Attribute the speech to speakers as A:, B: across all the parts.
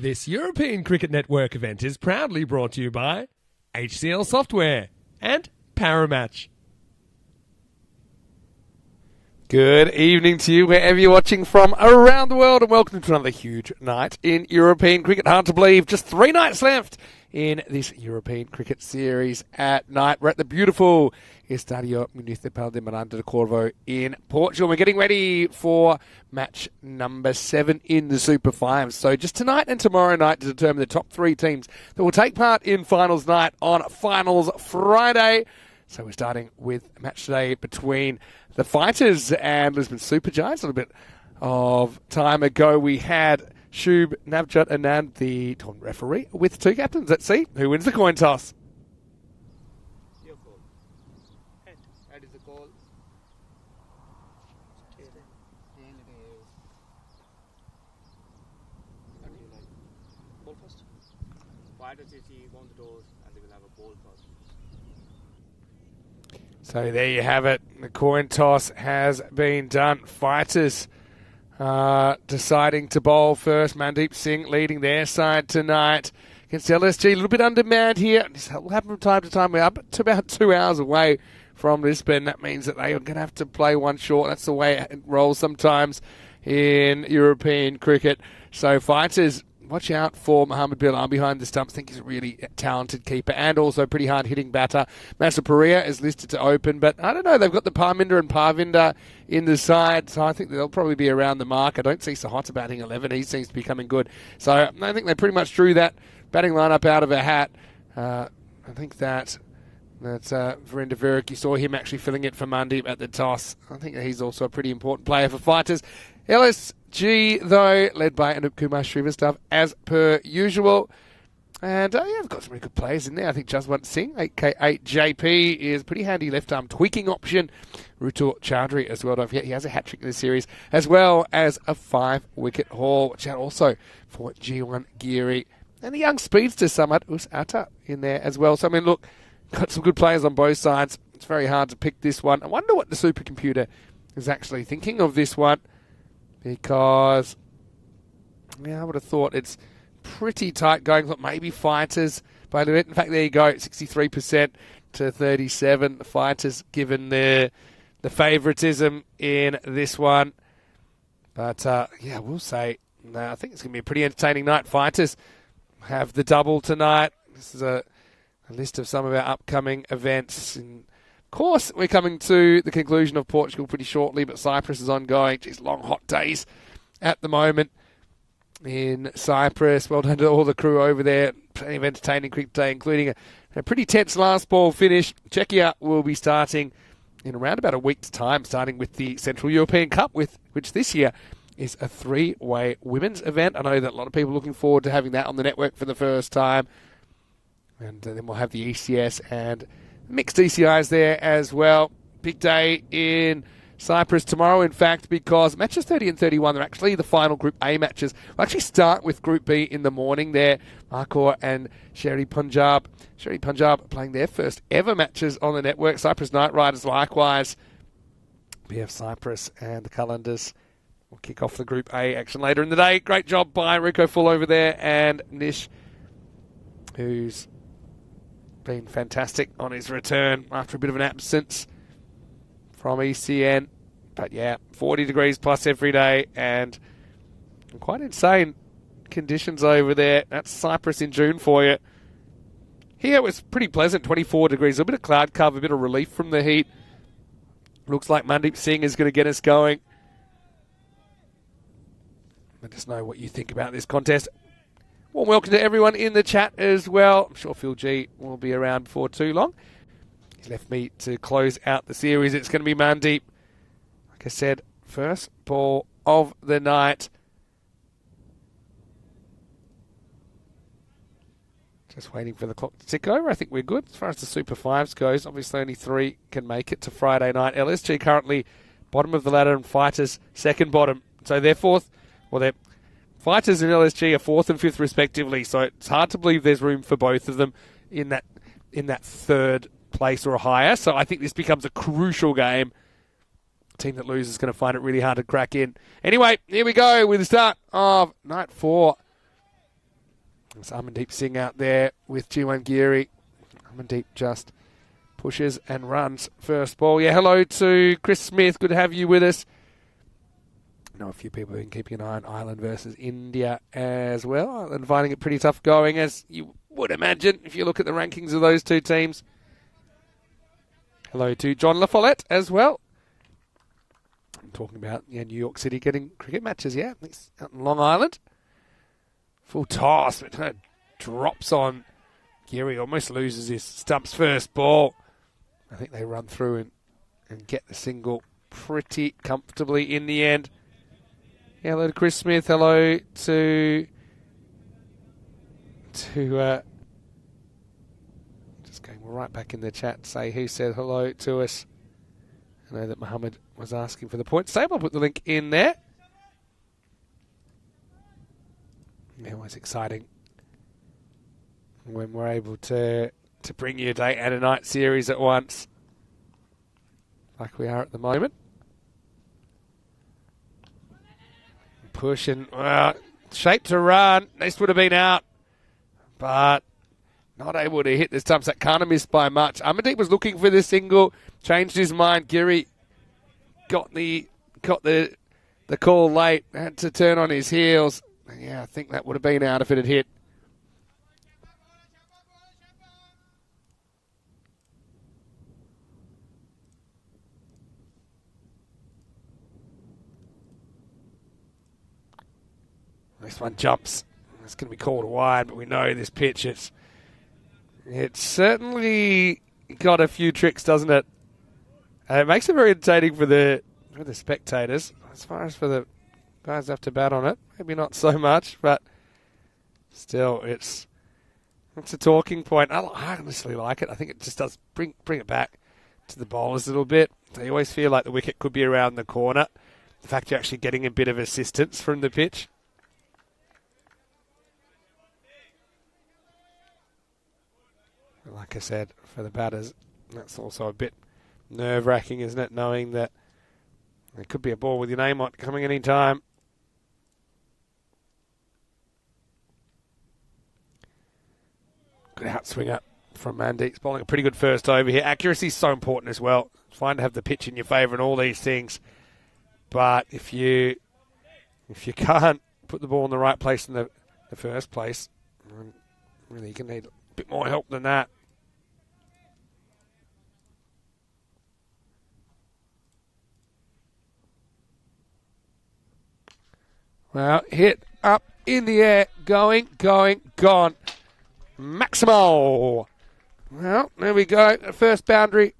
A: This European Cricket Network event is proudly brought to you by HCL Software and Paramatch.
B: Good evening to you wherever you're watching from around the world, and welcome to another huge night in European cricket. Hard to believe, just 3 nights left in this European cricket series at night. We're at the beautiful Estadio Municipal de Miranda de Corvo in Portugal. We're getting ready for match number 7 in the Super 5. So just tonight and tomorrow night to determine the top 3 teams that will take part in finals night on Finals Friday. So we're starting with a match today between the Fighters and Lisbon Super Giants. A little bit of time ago we had Shub Navjot Anand, the tournament referee, with 2 captains. Let's see who wins the coin toss.
C: Your call. And that is the call. T10. What do you like? Ball first? Fighters CC won the toss and they will have a ball first.
B: So there you have it. The coin toss has been done. Fighters deciding to bowl first. Mandeep Singh leading their side tonight against LSG. A little bit undermanned here. This will happen from time to time. We're up to about 2 hours away from Lisbon. That means that they are going to have to play one short. That's the way it rolls sometimes in European cricket. So Fighters, watch out for Mohamed Bilal behind the stumps. I think he's a really talented keeper and also pretty hard-hitting batter. Masa Pereira is listed to open, but I don't know. They've got the Parminder and Parvinder in the side, so I think they'll probably be around the mark. I don't see Sahota batting 11. He seems to be coming good. So I think they pretty much drew that batting lineup out of a hat. I think that's Verinder Virak. You saw him actually filling it for Mandeep at the toss. I think he's also a pretty important player for Fighters. LSG, though, led by Anup Kumar Srivastav, as per usual. And, I've got some really good players in there. I think Jaswant Singh, a.k.a. JP, is a pretty handy left-arm tweaking option. Rutul Chaudhary as well. Don't forget, he has a hat-trick in this series, as well as a 5-wicket haul. Watch out also for G1 Geary. And the young speedster, Samad Us-Atta, in there as well. So, I mean, look, got some good players on both sides. It's very hard to pick this one. I wonder what the supercomputer is actually thinking of this one. Because, I would have thought it's pretty tight going. Thought maybe Fighters by a little bit. In fact, there you go, 63% to 37%. The Fighters given the favouritism in this one. But, we'll say, I think it's going to be a pretty entertaining night. Fighters have the double tonight. This is a list of some of our upcoming events. And of course, we're coming to the conclusion of Portugal pretty shortly, but Cyprus is ongoing. Geez, long, hot days at the moment in Cyprus. Well done to all the crew over there. Plenty of entertaining cricket today, including a pretty tense last ball finish. Czechia will be starting in around about a week's time, starting with the Central European Cup, which this year is a 3-way women's event. I know that a lot of people are looking forward to having that on the network for the first time. And then we'll have the ECS and mixed DCIs there as well. Big day in Cyprus tomorrow, in fact, because matches 30 and 31 are actually the final Group A matches. We'll actually start with Group B in the morning there. Markor and Sherry Punjab. Sherry Punjab playing their first ever matches on the network. Cyprus Knight Riders likewise. BF Cyprus and the Calendars will kick off the Group A action later in the day. Great job by Rico Full over there and Nish, who's been fantastic on his return after a bit of an absence from ECN. But 40 degrees plus every day and quite insane conditions over there. That's Cyprus in June for you. Here it was pretty pleasant, 24 degrees. A bit of cloud cover, a bit of relief from the heat. Looks like Mandeep Singh is going to get us going. Let us know what you think about this contest. Well, welcome to everyone in the chat as well. I'm sure Phil G will be around before too long. He's left me to close out the series. It's going to be Mandeep. Like I said, first ball of the night. Just waiting for the clock to tick over. I think we're good. As far as the Super 5s goes, obviously only 3 can make it to Friday night. LSG currently bottom of the ladder and Fighters second bottom. So they're fourth. Well, they're Fighters and LSG are 4th and 5th respectively, so it's hard to believe there's room for both of them in that 3rd place or higher. So I think this becomes a crucial game. The team that loses is going to find it really hard to crack in. Anyway, here we go with the start of night 4 It's Amandeep Singh out there with G1 Geary. Amandeep just pushes and runs first ball. Yeah, hello to Chris Smith. Good to have you with us. I know a few people have been keeping an eye on Ireland versus India as well. Ireland finding it pretty tough going, as you would imagine if you look at the rankings of those two teams. Hello to John La Follette as well. I'm talking about New York City getting cricket matches, it's out in Long Island. Full toss, but kind of drops on. Geary almost loses his stumps first ball. I think they run through and get the single pretty comfortably in the end. Yeah, hello to Chris Smith. Hello to just going right back in the chat, say who said hello to us. I know that Mohammed was asking for the point. Same, I'll put the link in there. Yeah, always exciting when we're able to bring you a day and a night series at once, like we are at the moment. Push and shape to run. This would have been out, but not able to hit the stumps. That can't have missed by much. Amandeep was looking for the single, changed his mind. Geary got the call late, had to turn on his heels. Yeah, I think that would have been out if it had hit. This one jumps. It's going to be called wide, but we know this pitch, it's certainly got a few tricks, doesn't it? And it makes it very entertaining for the spectators. As far as for the guys who have to bat on it, maybe not so much, but still, it's a talking point. I honestly like it. I think it just does bring it back to the bowlers a little bit. They always feel like the wicket could be around the corner. The fact you're actually getting a bit of assistance from the pitch. Like I said, for the batters, that's also a bit nerve-wracking, isn't it? Knowing that there could be a ball with your name on coming any time. Good outswinger from Mandeep's bowling a pretty good first over here. Accuracy is so important as well. It's fine to have the pitch in your favour and all these things, but if you can't put the ball in the right place in the first place, really you can need a bit more help than that. Well, hit up in the air, going, gone. Maximo. Well, there we go. The first boundary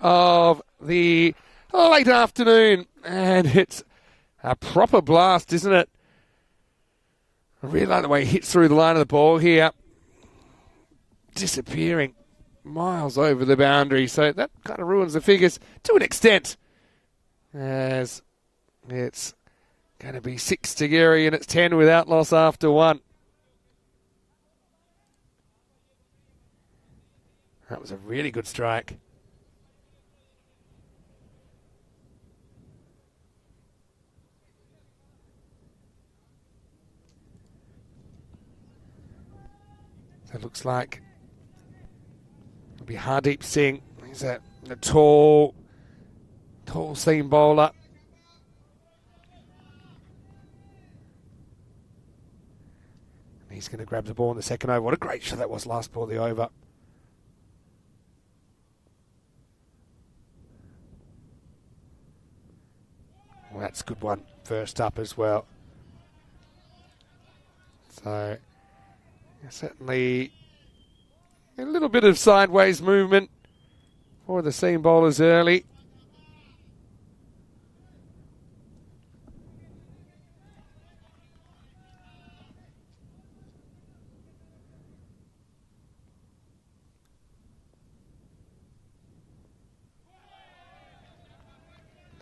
B: of the late afternoon. And it's a proper blast, isn't it? I really like the way he hits through the line of the ball here. Disappearing miles over the boundary. So that kind of ruins the figures to an extent. As it's going to be 6 to Geary and it's 10 without loss after 1. That was a really good strike. So it looks like it'll be Hardeep Singh. He's a tall seam bowler. He's going to grab the ball in the second over. What a great shot that was last ball of the over. Well, that's a good one. First up as well. So, certainly a little bit of sideways movement for the seam bowlers early.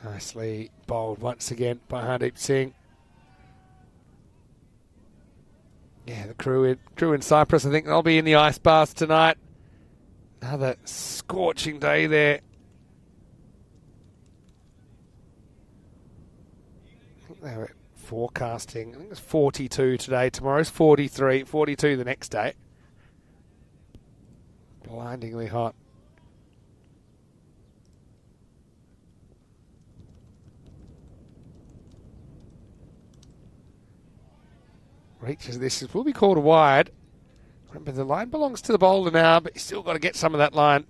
B: Nicely bowled once again by Hardeep Singh. Yeah, the crew in Cyprus, I think they'll be in the ice baths tonight. Another scorching day there. I think they were forecasting. I think it's 42 today. Tomorrow's 43, 42 the next day. Blindingly hot. Reaches this. It will be called a wide. Remember, the line belongs to the bowler now, but you still got to get some of that line.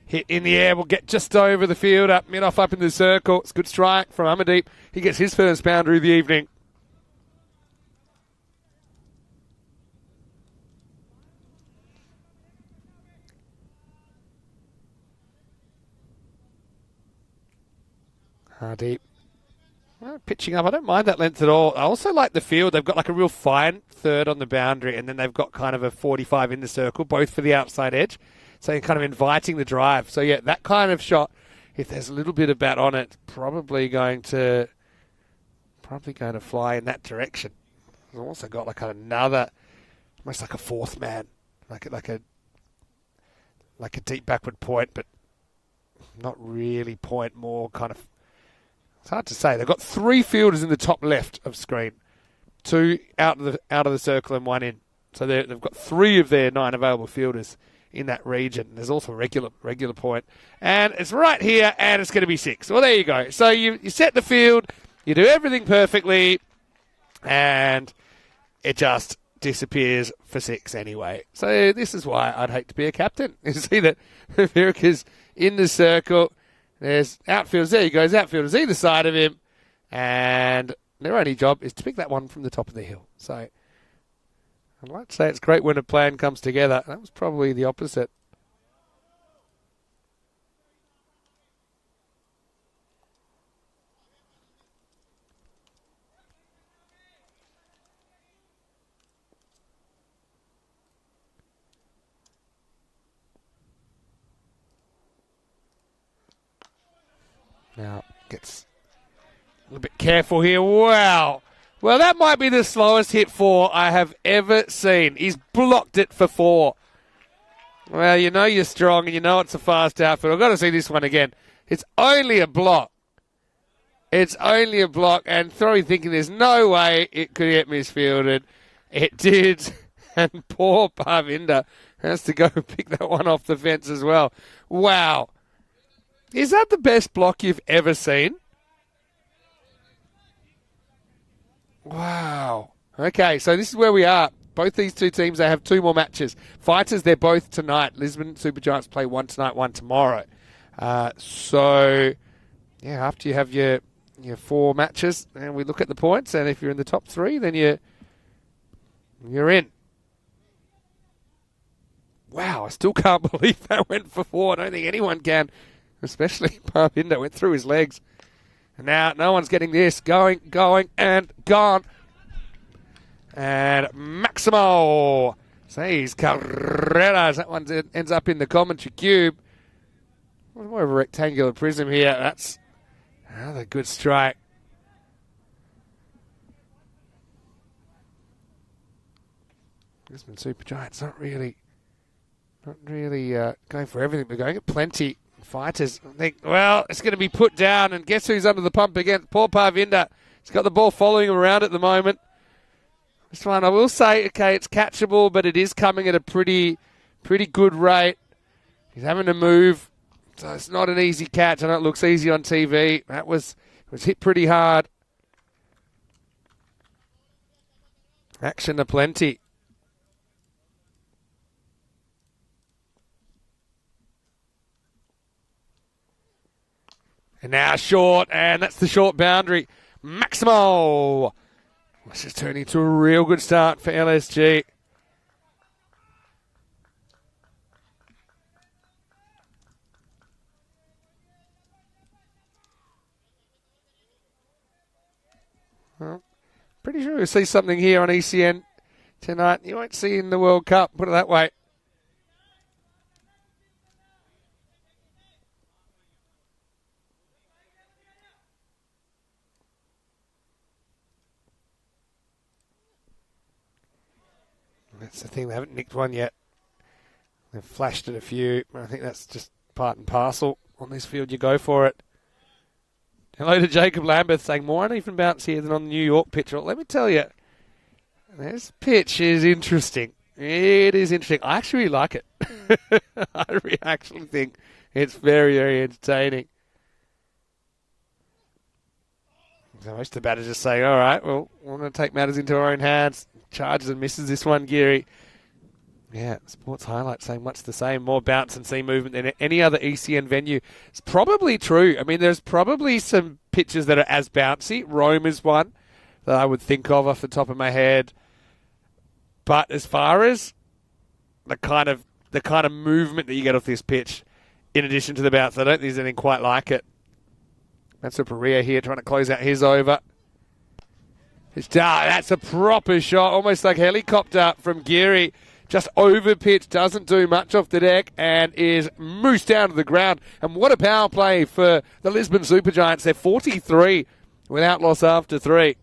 B: Hit in the air will get just over the field, up mid-off up in the circle. It's a good strike from Amardeep. He gets his first boundary of the evening. Hardeep. Well, pitching up. I don't mind that length at all. I also like the field. They've got like a real fine third on the boundary, and then they've got kind of a 45 in the circle, both for the outside edge. So you're kind of inviting the drive. So, yeah, that kind of shot, if there's a little bit of bat on it, probably going to fly in that direction. They've also got like another, almost like a fourth man, like a deep backward point, but not really point, more kind of. It's hard to say. They've got 3 fielders in the top left of screen, 2 out of the circle and 1 in. So they've got 3 of their 9 available fielders in that region. There's also a regular point. And it's right here, and it's going to be 6. Well, there you go. So you set the field, you do everything perfectly, and it just disappears for 6 anyway. So this is why I'd hate to be a captain. You see that Virika's in the circle. There's outfielders. There he goes. Outfielders either side of him. And their only job is to pick that one from the top of the hill. So I'd like to say it's great when a plan comes together. That was probably the opposite. Now, gets a little bit careful here. Wow. Well, that might be the slowest hit 4 I have ever seen. He's blocked it for 4. Well, you know you're strong and you know it's a fast outfit. I've got to see this one again. It's only a block. It's only a block. And Throwy thinking there's no way it could get misfielded. It did. And poor Parvinder has to go pick that one off the fence as well. Wow. Is that the best block you've ever seen? Wow. Okay, so this is where we are. Both these two teams, they have 2 more matches. Fighters, they're both tonight. Lisbon Super Giants play 1 tonight, 1 tomorrow. So, yeah, after you have your 4 matches, and we look at the points, and if you're in the top 3, then you're in. Wow, I still can't believe that went for 4. I don't think anyone can, especially Parvinder went through his legs. And now no one's getting this. Going, and gone. And Maximo says Carreras. That one ends up in the commentary cube. More of a rectangular prism here. That's another good strike. Brisbane Super Giants not really going for everything, but going at plenty. Fighters think, well, it's going to be put down, and guess who's under the pump again? Poor Parvinder. He's got the ball following him around at the moment. This one, I will say, okay, it's catchable, but it is coming at a pretty good rate. He's having to move, so it's not an easy catch. I know it looks easy on TV. It was hit pretty hard. Action aplenty. And now short, and that's the short boundary. Maximo! This is turning into a real good start for LSG. Well, pretty sure we'll see something here on ECN tonight. You won't see in the World Cup, put it that way. That's the thing, they haven't nicked one yet. They've flashed at a few. I think that's just part and parcel. On this field, you go for it. Hello to Jacob Lambeth saying, more uneven bounce here than on the New York pitch. Well, let me tell you, this pitch is interesting. It is interesting. I actually really like it. I actually think it's very, very entertaining. So most of the batters just saying, all right, well, we're going to take matters into our own hands. Charges and misses this one, Geary. Yeah, Sports Highlights saying much the same. More bounce and seam movement than any other ECN venue. It's probably true. I mean, there's probably some pitches that are as bouncy. Rome is one that I would think of off the top of my head. But as far as the kind of movement that you get off this pitch, in addition to the bounce, I don't think there's anything quite like it. That's a Perea here trying to close out his over. That's a proper shot, almost like helicopter from Geary. Just over pitch, doesn't do much off the deck, and is moosed down to the ground. And what a power play for the Lisbon Supergiants. They're 43 without loss after 3.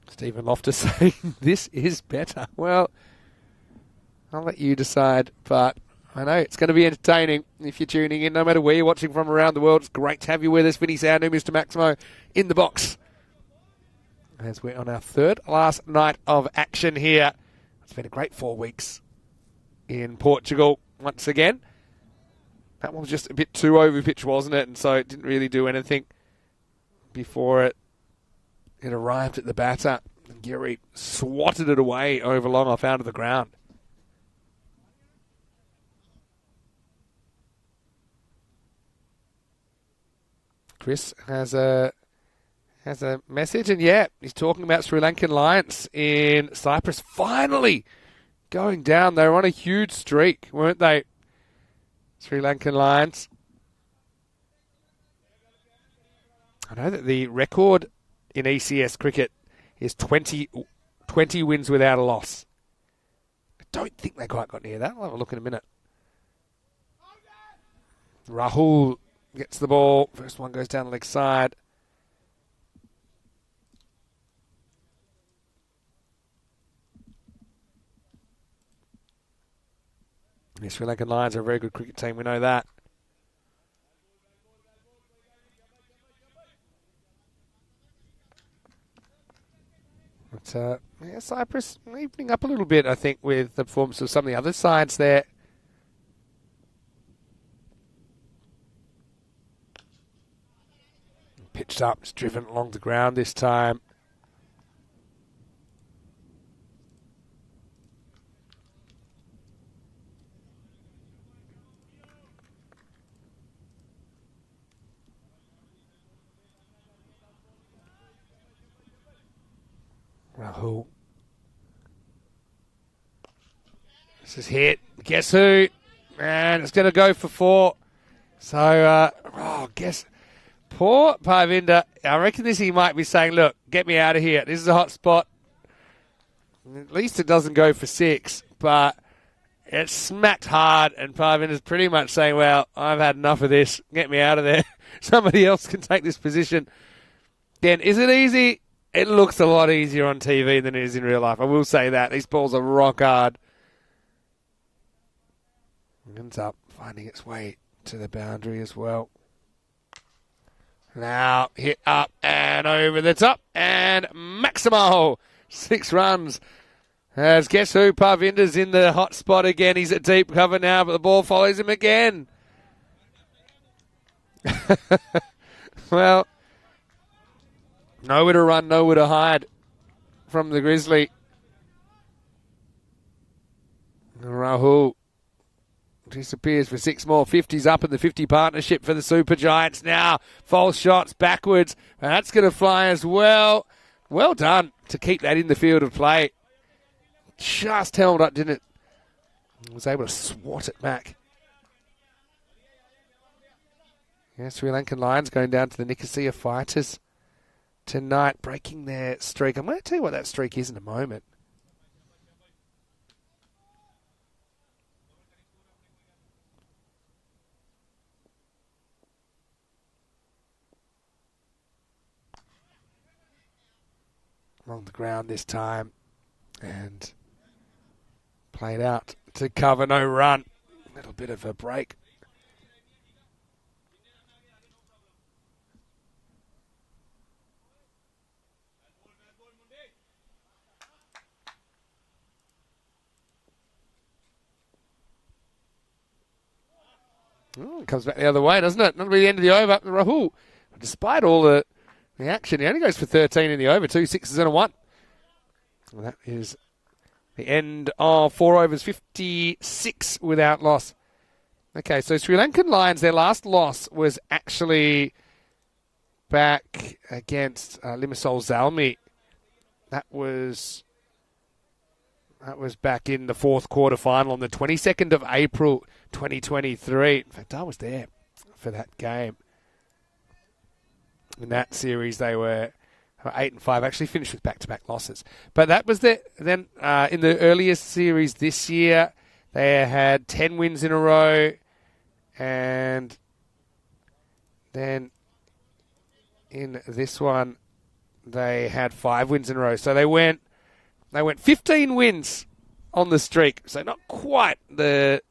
B: Stephen Loftus saying, this is better. Well, I'll let you decide, but I know it's going to be entertaining if you're tuning in, no matter where you're watching from around the world. It's great to have you with us. Vinny Sandu, Mr. Maximo, in the box. As we're on our third last night of action here. It's been a great 4 weeks in Portugal once again. That one was just a bit too over pitch, wasn't it? And so it didn't really do anything before it arrived at the batter. And Geary swatted it away over long off out of the ground. Chris has a message, and yeah, he's talking about Sri Lankan Lions in Cyprus. Finally going down. They were on a huge streak, weren't they? Sri Lankan Lions. I know that the record in ECS cricket is 20 wins without a loss. I don't think they quite got near that. I'll have a look in a minute. Rahul gets the ball. First one goes down the leg side. The Sri Lankan Lions are a very good cricket team, we know that. But, Cyprus evening up a little bit, I think, with the performance of some of the other sides there. Pitched up, it's driven along the ground this time. Rahul. This is hit. Guess who? And it's going to go for 4. So, guess. Poor Parvinder. I reckon he might be saying, look, get me out of here. This is a hot spot. At least it doesn't go for 6, but it's smacked hard, and Parvinder's pretty much saying, well, I've had enough of this. Get me out of there. Somebody else can take this position. Again, is it easy? It looks a lot easier on TV than it is in real life. I will say that. These balls are rock hard. Ends up finding its way to the boundary as well. Now hit up and over the top. And Maximo. 6 runs. As guess who? Parvinder's in the hot spot again. He's at deep cover now, but the ball follows him again. Well, nowhere to run, nowhere to hide from the Grizzly. Rahul disappears for 6 more. 50's up in the 50 partnership for the Super Giants now. False shots backwards. And that's going to fly as well. Well done to keep that in the field of play. Just held up, didn't it? Was able to swat it back. Yeah, Sri Lankan Lions going down to the Nicosia Fighters tonight, breaking their streak. I'm going to tell you what that streak is in a moment. Along the ground this time. And played out to cover, no run. A little bit of a break. Oh, it comes back the other way, doesn't it? Not really the end of the over. Rahul, despite all the action, he only goes for 13 in the over, 2 sixes and a 1. Well, that is the end of 4 overs, 56 without loss. Okay, so Sri Lankan Lions, their last loss was actually back against Limassol Zalmi. That was back in the fourth quarter final on the 22nd of April 2023. In fact, I was there for that game. In that series, they were 8-5, actually finished with back-to-back losses. But that was then in the earliest series this year, they had 10 wins in a row, and then in this one, they had 5 wins in a row. So they went 15 wins on the streak. So not quite the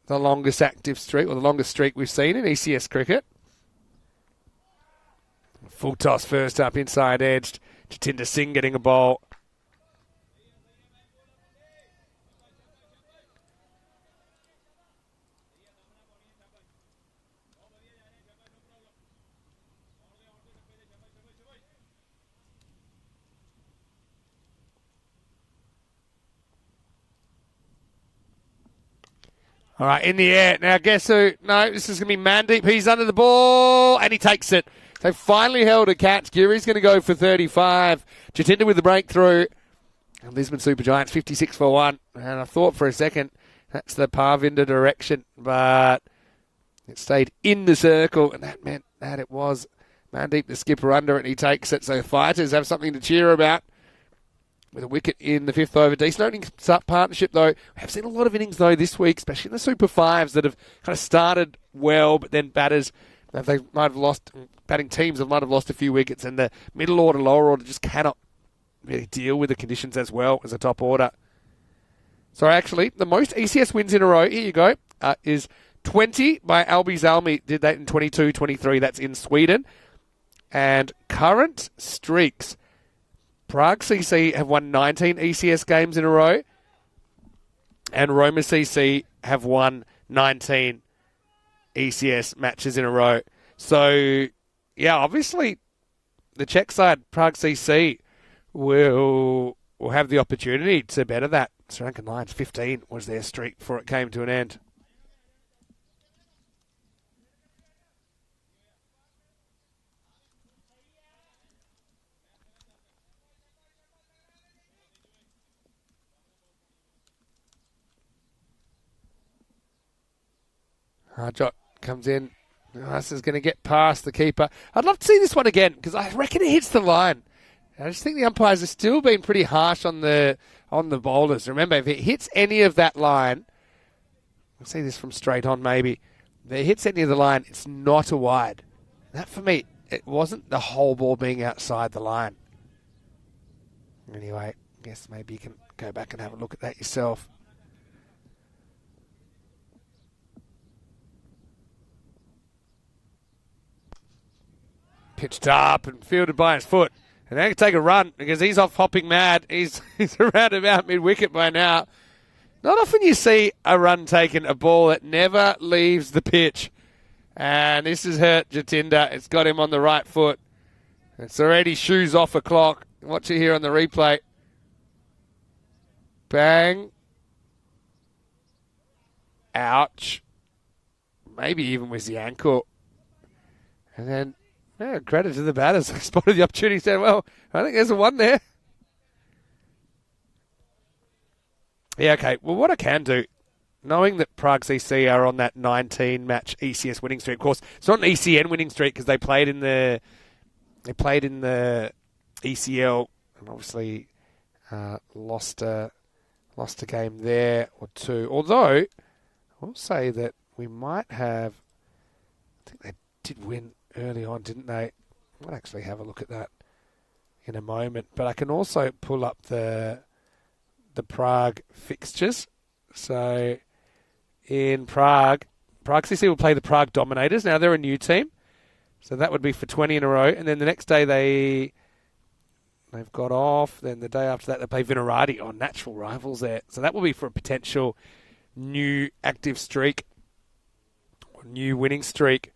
B: longest active streak, or the longest streak we've seen in ECS cricket. Full toss first up, inside edged. Jatinder Singh getting a ball. All right, in the air. Now, guess who? No, this is going to be Mandeep. He's under the ball, and he takes it. They finally held a catch. Giri's going to go for 35. Jatinder with the breakthrough. And Lisbon Super Giants, 56 for 1. And I thought for a second that's the Parvinder direction, but it stayed in the circle, and that meant that it was Mandeep, the skipper, under it, and he takes it. So Fighters have something to cheer about with a wicket in the 5th over. Decent opening partnership, though. We have seen a lot of innings, though, this week, especially in the Super 5s that have kind of started well, but then batters, they might have lost, batting teams might have lost a few wickets, and the middle order, lower order just cannot really deal with the conditions as well as a top order. So actually, the most ECS wins in a row, here you go, is 20 by Albi Zalmi. Did that in 22-23. That's in Sweden. And current streaks, Prague CC have won 19 ECS games in a row, and Roma CC have won 19 ECS matches in a row. So, yeah, obviously the Czech side, Prague CC, will have the opportunity to better that. Sri Lankan Lions, 15 was their streak before it came to an end. Harjot comes in. This is going to get past the keeper. I'd love to see this one again because I reckon it hits the line. I just think the umpires have still been pretty harsh on the bowlers. Remember, if it hits any of that line, we'll see this from straight on maybe. If it hits any of the line, it's not a wide. That for me, it wasn't the whole ball being outside the line. Anyway, I guess maybe you can go back and have a look at that yourself. Pitched up and fielded by his foot. And they can take a run because he's off hopping mad. He's around about mid-wicket by now. Not often you see a run taken, a ball that never leaves the pitch. And this has hurt Jatinder. It's got him on the right foot. It's already shoes off a clock. Watch it here on the replay. Bang. Ouch. Maybe even was the ankle. And then, yeah, credit to the batters. They spotted the opportunity, said, well, I think there's a one there. Yeah, okay. Well, what I can do, knowing that Prague CC are on that 19-match ECS winning streak, of course, it's not an ECN winning streak because they played in the ECL and obviously lost a game there or two. Although, I will say that we might have, I think they did win early on, didn't they? I might actually have a look at that in a moment. But I can also pull up the Prague fixtures. So in Prague CC will play the Prague Dominators. Now they're a new team, so that would be for 20 in a row. And then the next day they've got off. Then the day after that they play Vinorati on natural rivals there. So that will be for a potential new active streak, or new winning streak.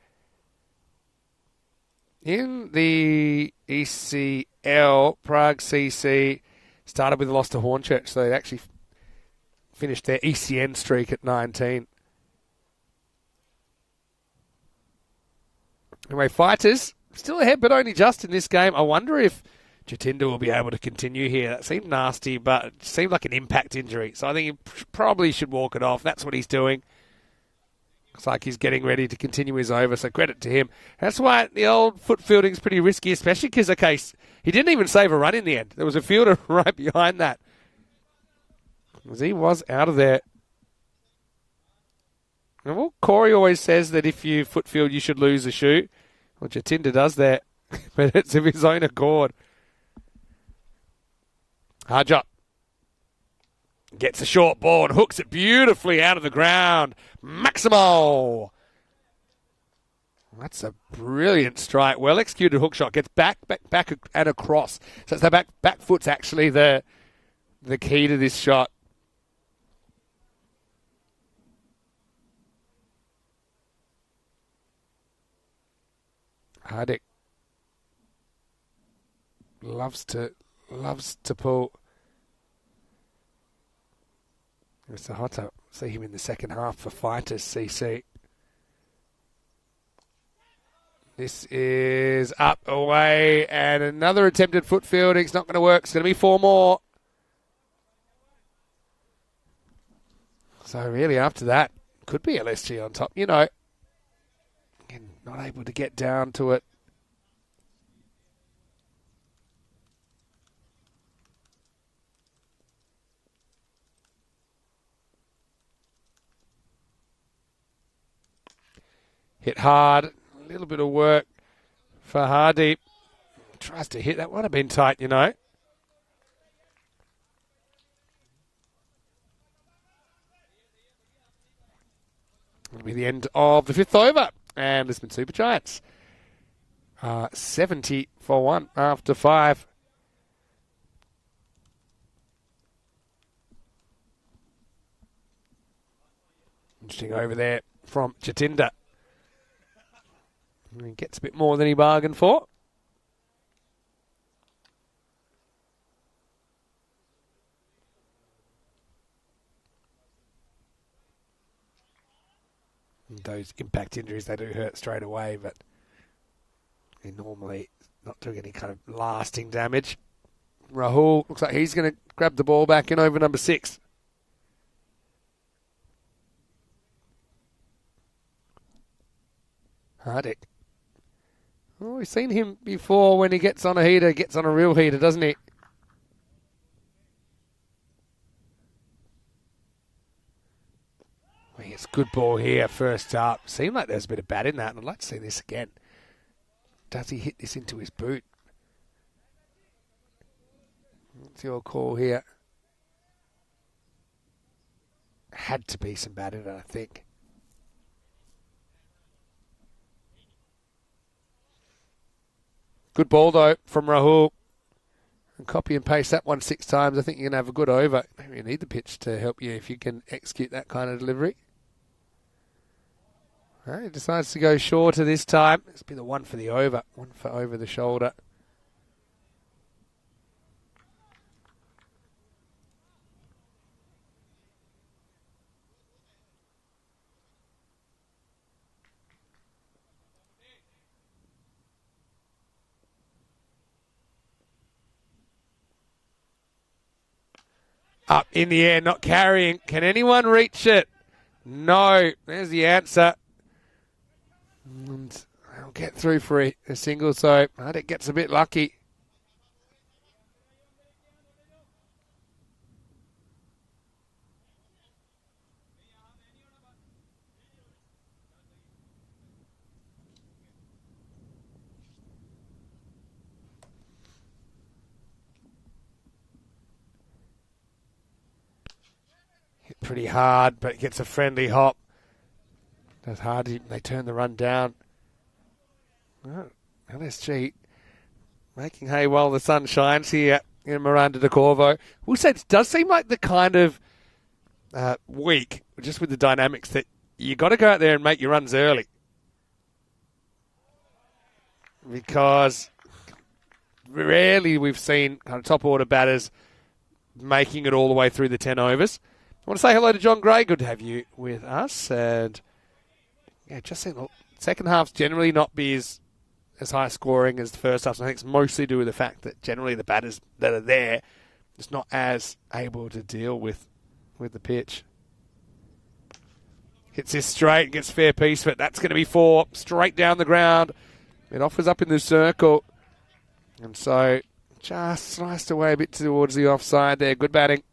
B: In the ECL, Prague CC started with a loss to Hornchurch, so they actually finished their ECN streak at 19. Anyway, Fighters still ahead, but only just in this game. I wonder if Jatinda will be able to continue here. That seemed nasty, but it seemed like an impact injury, so I think he probably should walk it off. That's what he's doing. Looks like he's getting ready to continue his over, so credit to him. That's why the old foot fielding's pretty risky, especially because, okay, he didn't even save a run in the end. There was a fielder right behind that. Because he was out of there. And well, Corey always says that if you foot field, you should lose a shoe. Well, Jatinda does that, but it's of his own accord. Harjot gets a short ball and hooks it beautifully out of the ground. Maximo! That's a brilliant strike. Well executed hook shot. Gets back and across. So it's the back foot's actually the key to this shot. Hardik loves to pull. It's a hot up. See him in the second half for Fighters CC. This is up, away, and another attempted foot fielding. It's not going to work. It's going to be 4 more. So really after that, could be LSG on top. You know, again, not able to get down to it. Hit hard. A little bit of work for Hardeep. Tries to hit. That would have been tight, you know. It'll be the end of the 5th over. And Lisbon Super Giants 70 for 1 after 5. Interesting over there from Jatinda. He gets a bit more than he bargained for. Those impact injuries, they do hurt straight away, but they're normally not doing any kind of lasting damage. Rahul looks like he's going to grab the ball back in over number 6. Hardik. Oh, we've seen him before when he gets on a heater, gets on a real heater, doesn't he? Well, it's good ball here, first up. Seemed like there's a bit of bat in that, and I'd like to see this again. Does he hit this into his boot? What's your call here? Had to be some bat in it, I think. Good ball, though, from Rahul. And copy and paste that one 6 times. I think you're going to have a good over. Maybe you need the pitch to help you if you can execute that kind of delivery. All right, he decides to go shorter this time. It's been the one for the over. One for over the shoulder. Up in the air, not carrying. Can anyone reach it? No. There's the answer. And they'll get through for a single, so Hardik gets a bit lucky. pretty hard, but gets a friendly hop. That's hard. They turn the run down. Oh, LSG making hay while the sun shines here in Miranda de Corvo. We'll say it does seem like the kind of week, just with the dynamics, that you got to go out there and make your runs early. Because rarely we've seen kind of top order batters making it all the way through the 10 overs. I want to say hello to John Gray. Good to have you with us. And yeah, just saying the second half's generally not be as high scoring as the first half. So I think it's mostly due to the fact that generally the batters that are there just not as able to deal with the pitch. Hits this straight, gets fair piece of it. That's going to be 4, straight down the ground. It offers up in the circle. And so just sliced away a bit towards the offside there. Good batting.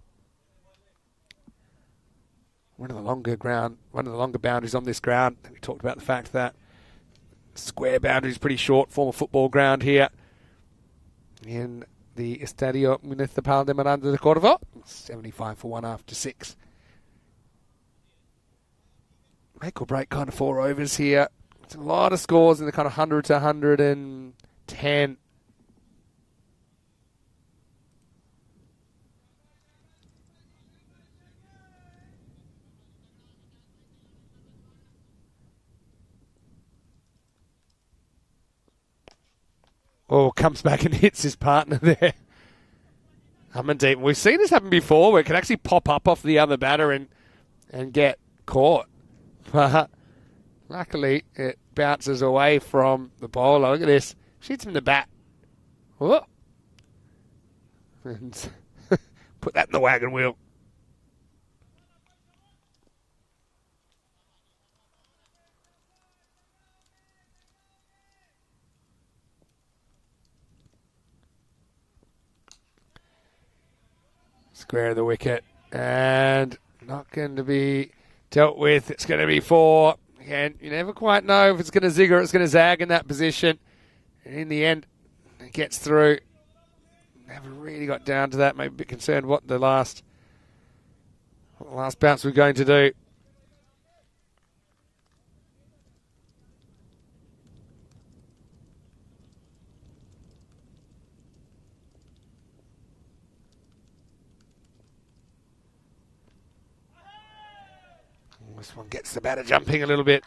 B: One of the longer boundaries on this ground. We talked about the fact that square boundary is pretty short. Former football ground here in the Estadio Municipal de Miranda de Corvo. 75 for 1 after 6. Make or break kind of 4 overs here. It's a lot of scores in the kind of 100 to 110. Oh, comes back and hits his partner there. Deep. We've seen this happen before where it can actually pop up off the other batter and get caught. But luckily, it bounces away from the bowler. Look at this. She hits him in the bat. Whoa. And put that in the wagon wheel. Square of the wicket. And not going to be dealt with. It's going to be 4. Again, you never quite know if it's going to zig or it's going to zag in that position. And in the end, it gets through. Never really got down to that. Maybe a bit concerned what the last bounce we're going to do. This one gets the batter jumping a little bit.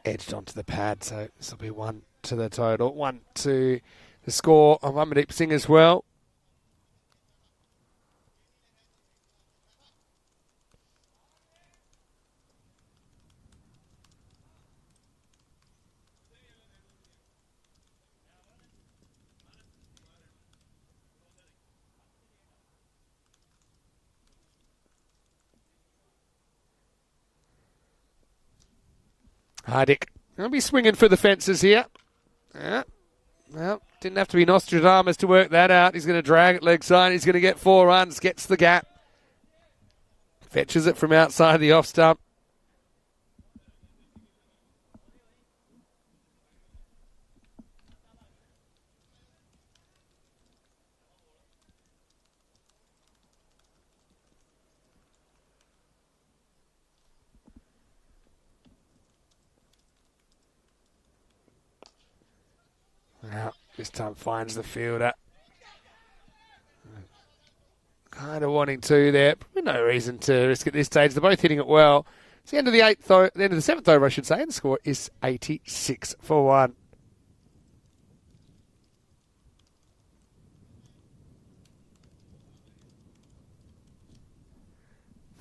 B: Edged onto the pad, so this will be 1 to the total. 1 to the score of Amandeep Singh as well. Hardik going to be swinging for the fences here. Yeah. Well, didn't have to be Nostradamus to work that out. He's going to drag it leg side. He's going to get 4 runs. Gets the gap. Fetches it from outside the off stump. Now, this time finds the fielder. Kind of wanting to there. Probably no reason to risk at this stage. They're both hitting it well. It's the end of the 7th over, I should say. And the score is 86 for 1.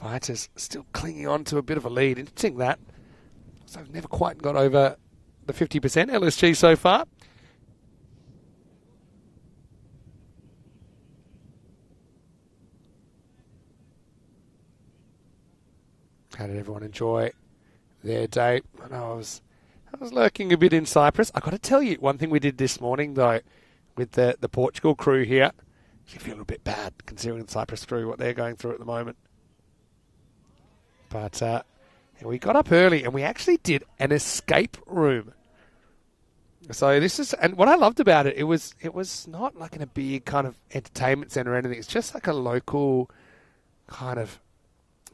B: Fighters still clinging on to a bit of a lead. Interesting that. So they've never quite got over the 50% LSG so far. How did everyone enjoy their day? I know I was I was lurking a bit in Cyprus. I got to tell you, one thing we did this morning, though, with the Portugal crew here, you feel a bit bad considering the Cyprus crew, what they're going through at the moment. But we got up early and we actually did an escape room. So this is, and what I loved about it, it was not like in a big kind of entertainment centre or anything. It's just like a local kind of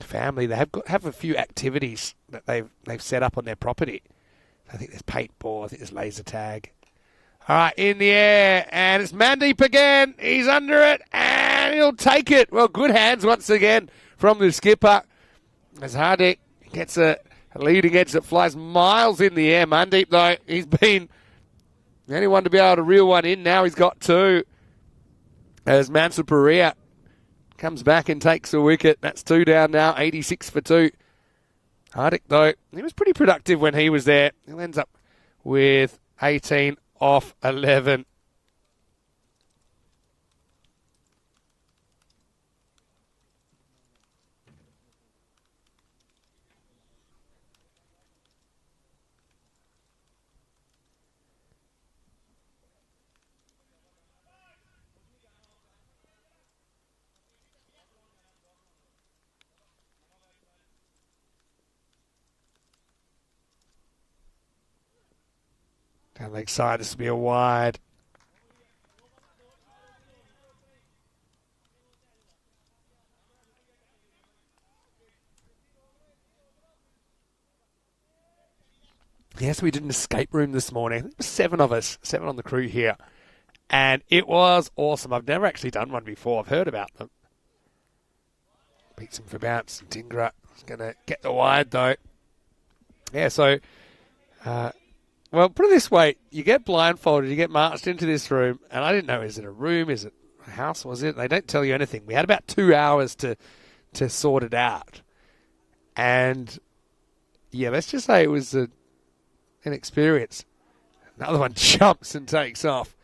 B: family. They have a few activities that they've set up on their property. I think there's paintball. I think there's laser tag. All right, in the air, and it's Mandeep again. He's under it, and he'll take it. Well, good hands once again from the skipper. As Hardik gets a leading edge that flies miles in the air. Mandeep, though, he's been the only one to be able to reel one in. Now he's got two. As Mansur Perea comes back and takes a wicket. That's 2 down now, 86 for 2. Hardik, though, he was pretty productive when he was there. He ends up with 18 off 11. Down leg side, this will be a wide. Yes, we did an escape room this morning. I think there were 7 of us, 7 on the crew here. And it was awesome. I've never actually done one before. I've heard about them. Beats him for bounce. Dingra is going to get the wide, though. Yeah, so... well, put it this way. You get blindfolded. You get marched into this room. And I didn't know, is it a room? Is it a house? Was it? They don't tell you anything. We had about 2 hours to sort it out. And, yeah, let's just say it was an experience. Another one jumps and takes off.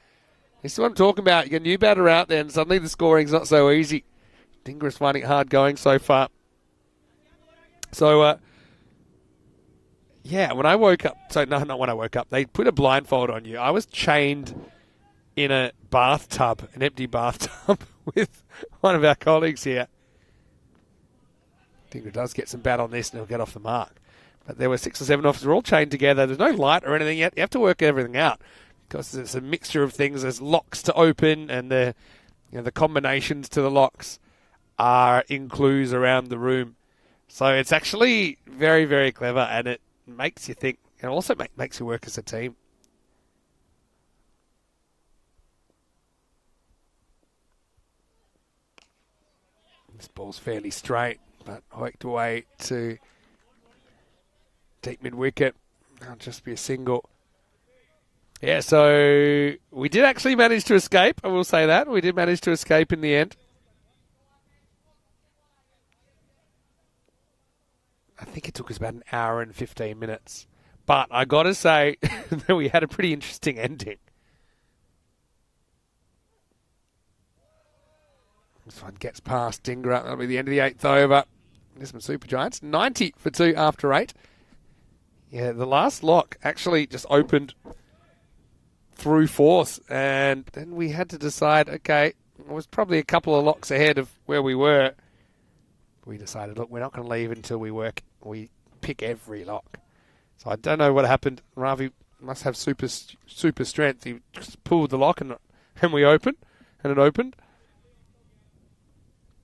B: This is what I'm talking about. You get a new batter out there, and suddenly the scoring's not so easy. Dingra's finding it hard going so far. So, yeah, when I woke up, so no, not when I woke up, they put a blindfold on you. I was chained in a bathtub, an empty bathtub, with one of our colleagues here. Dingra does get some bat on this and he'll get off the mark. But there were 6 or 7 officers all chained together. There's no light or anything yet. You have to work everything out because it's a mixture of things. There's locks to open, and the combinations to the locks are in clues around the room. So it's actually very, very clever, and it makes you think, and also makes you work as a team. This ball's fairly straight, but hoiked away to deep mid-wicket. That'll just be a single. Yeah, so we did actually manage to escape. I will say that. We did manage to escape in the end. I think it took us about an hour and 15 minutes. But I got to say that we had a pretty interesting ending. This one gets past Dingra. That'll be the end of the 8th over. There's some Super Giants. 90 for 2 after 8. Yeah, the last lock actually just opened through 4th, and then we had to decide, okay, it was probably a couple of locks ahead of where we were. We decided, look, we're not going to leave until we pick every lock. So I don't know what happened. Ravi must have super strength. He just pulled the lock and we opened, and it opened.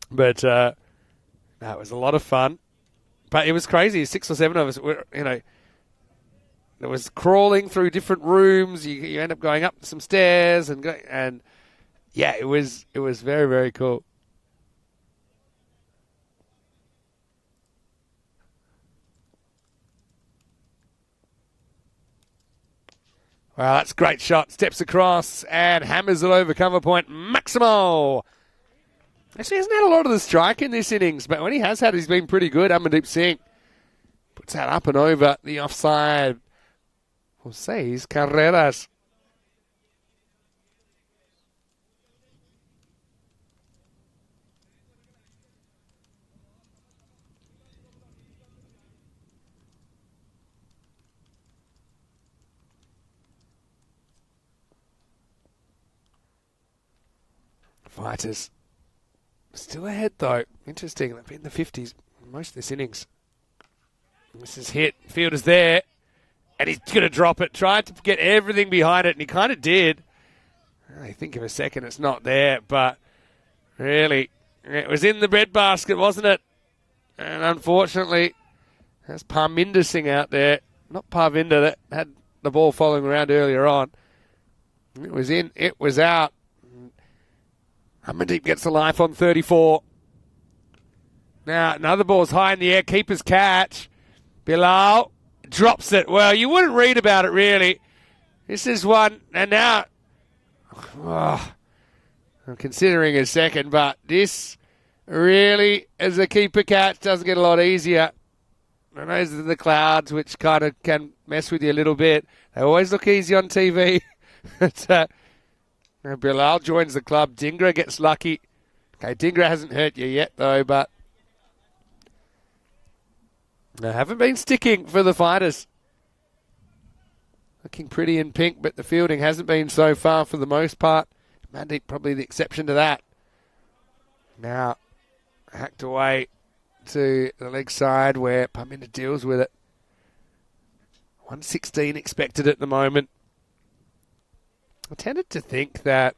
B: But no, it was a lot of fun. But it was crazy. 6 or 7 of us were, it was crawling through different rooms. You end up going up some stairs and yeah, it was very, very cool. Well, that's a great shot. Steps across and hammers it over cover point. Maximo. Actually, hasn't had a lot of the strike in this innings, but when he has had, he's been pretty good. Amandeep Singh puts that up and over the offside. For 6 carreras. Fighters still ahead, though. Interesting. They've been in the 50s most of this innings. This is hit. Fielder's there. And he's going to drop it. Tried to get everything behind it, and he kind of did. I think of a second it's not there, but really, it was in the breadbasket, wasn't it? And unfortunately, there's Parminder Singh out there. Not Parvinder, that had the ball following around earlier on. It was in, it was out. Amandeep gets the life on 34. Now, another ball's high in the air. Keeper's catch. Bilal drops it. Well, you wouldn't read about it, really. This is one, and now, I'm considering a second, but this really, as a keeper catch, doesn't get a lot easier. And those are the clouds, which kind of can mess with you a little bit. They always look easy on TV. But, Bilal joins the club. Dhingra gets lucky. Okay, Dhingra hasn't hurt you yet, though, but they haven't been sticking for the Fighters. Looking pretty in pink, but the fielding hasn't been so far for the most part. Mandeep probably the exception to that. Now, hacked away to the leg side where Parminder deals with it. 116 expected at the moment. I tended to think that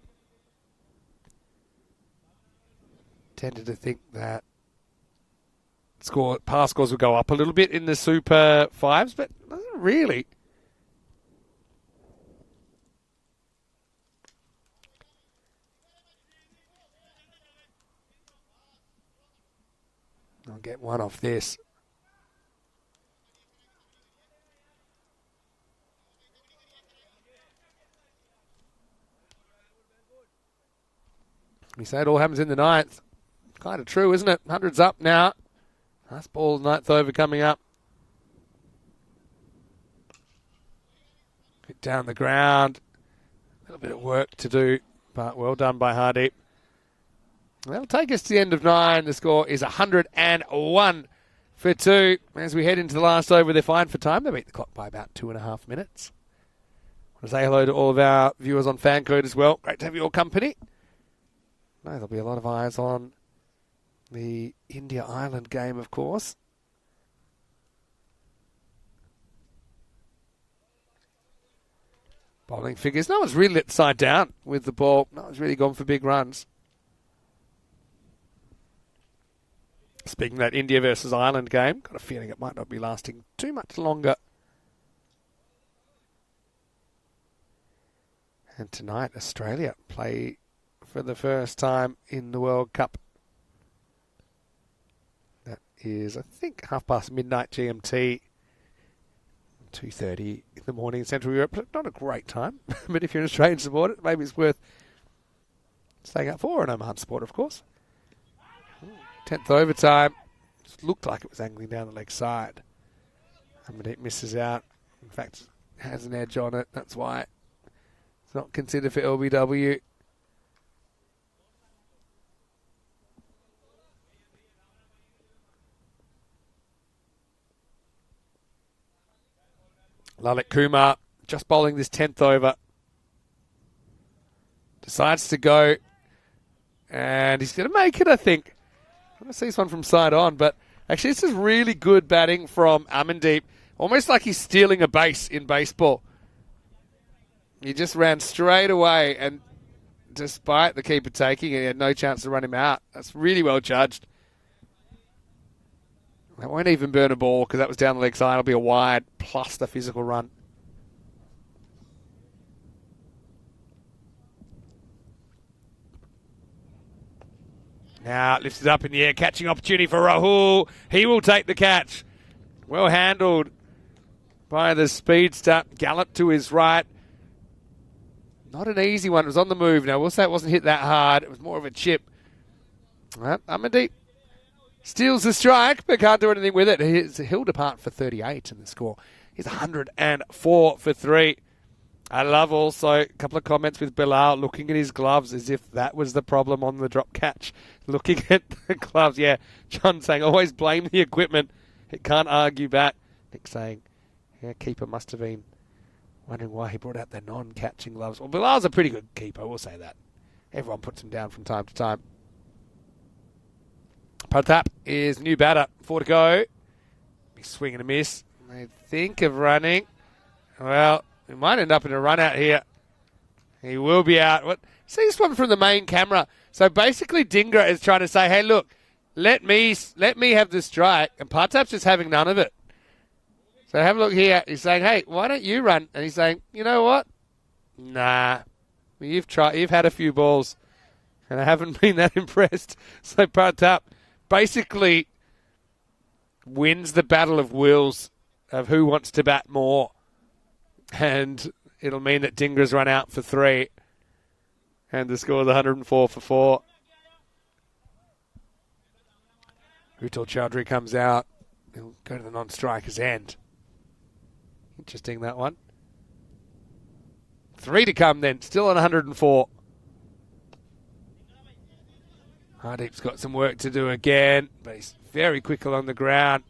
B: pass scores would go up a little bit in the Super 5s, but doesn't really. I'll get one off this. We say it all happens in the ninth. Kind of true, isn't it? 100's up now. Last ball, ninth over coming up. Hit down the ground. A little bit of work to do, but well done by Hardeep. That'll take us to the end of 9. The score is 101 for 2. As we head into the last over, they're fine for time. They beat the clock by about 2.5 minutes. I want to say hello to all of our viewers on Fancode as well. Great to have your company. No, there'll be a lot of eyes on the India-Ireland game, of course. Bowling figures. No one's really let the side down with the ball. No one's really gone for big runs. Speaking of that India versus Ireland game, got a feeling it might not be lasting too much longer. And tonight, Australia play for the first time in the World Cup. That is, I think, midnight GMT, 2:30 in the morning in Central Europe. Not a great time, but if you're an Australian supporter, maybe it's worth staying up for. An Oman supporter, of course. 10th overtime. Just looked like it was angling down the leg side. Amandeep misses out. In fact, has an edge on it. That's why it's not considered for LBW. Lalit Kumar just bowling this 10th over. Decides to go. And he's going to make it, I think. I want to see this one from side on. But actually, this is really good batting from Amandeep. Almost like he's stealing a base in baseball. He just ran straight away. And despite the keeper taking it, he had no chance to run him out. That's really well judged. That won't even burn a ball because that was down the leg side. It'll be a wide plus the physical run. Now lifts it up in the air. Catching opportunity for Rahul. He will take the catch. Well handled by the speedster. Gallop to his right. Not an easy one. It was on the move. Now, we'll say it wasn't hit that hard. It was more of a chip. Amandeep steals the strike, but can't do anything with it. He's held apart for 38 in the score. He's 104 for 3. I love also a couple of comments with Bilal looking at his gloves as if that was the problem on the drop catch. Looking at the gloves. Yeah, John saying, always blame the equipment. It can't argue back. Nick saying, yeah, keeper must have been wondering why he brought out the non-catching gloves. Well, Bilal's a pretty good keeper, we'll say that. everyone puts him down from time to time. Pratap is new batter. 4 to go. Big swing and a miss. They think of running. Well, he might end up in a run out here. He will be out. What? See this one from the main camera. So basically Dhingra is trying to say, hey, look, let me have the strike. And Pratap's just having none of it. So have a look here. He's saying, hey, why don't you run? And he's saying, you know what? Nah. You've had a few balls. And I haven't been that impressed. So Pratap basically wins the battle of wills of who wants to bat more. And it'll mean that Dhingra's run out for 3. And the score is 104 for 4. Utul Chaudhary comes out. He'll go to the non-striker's end. Interesting, that one. 3 to come then. Still on 104. Hardeep's got some work to do again. But he's very quick along the ground.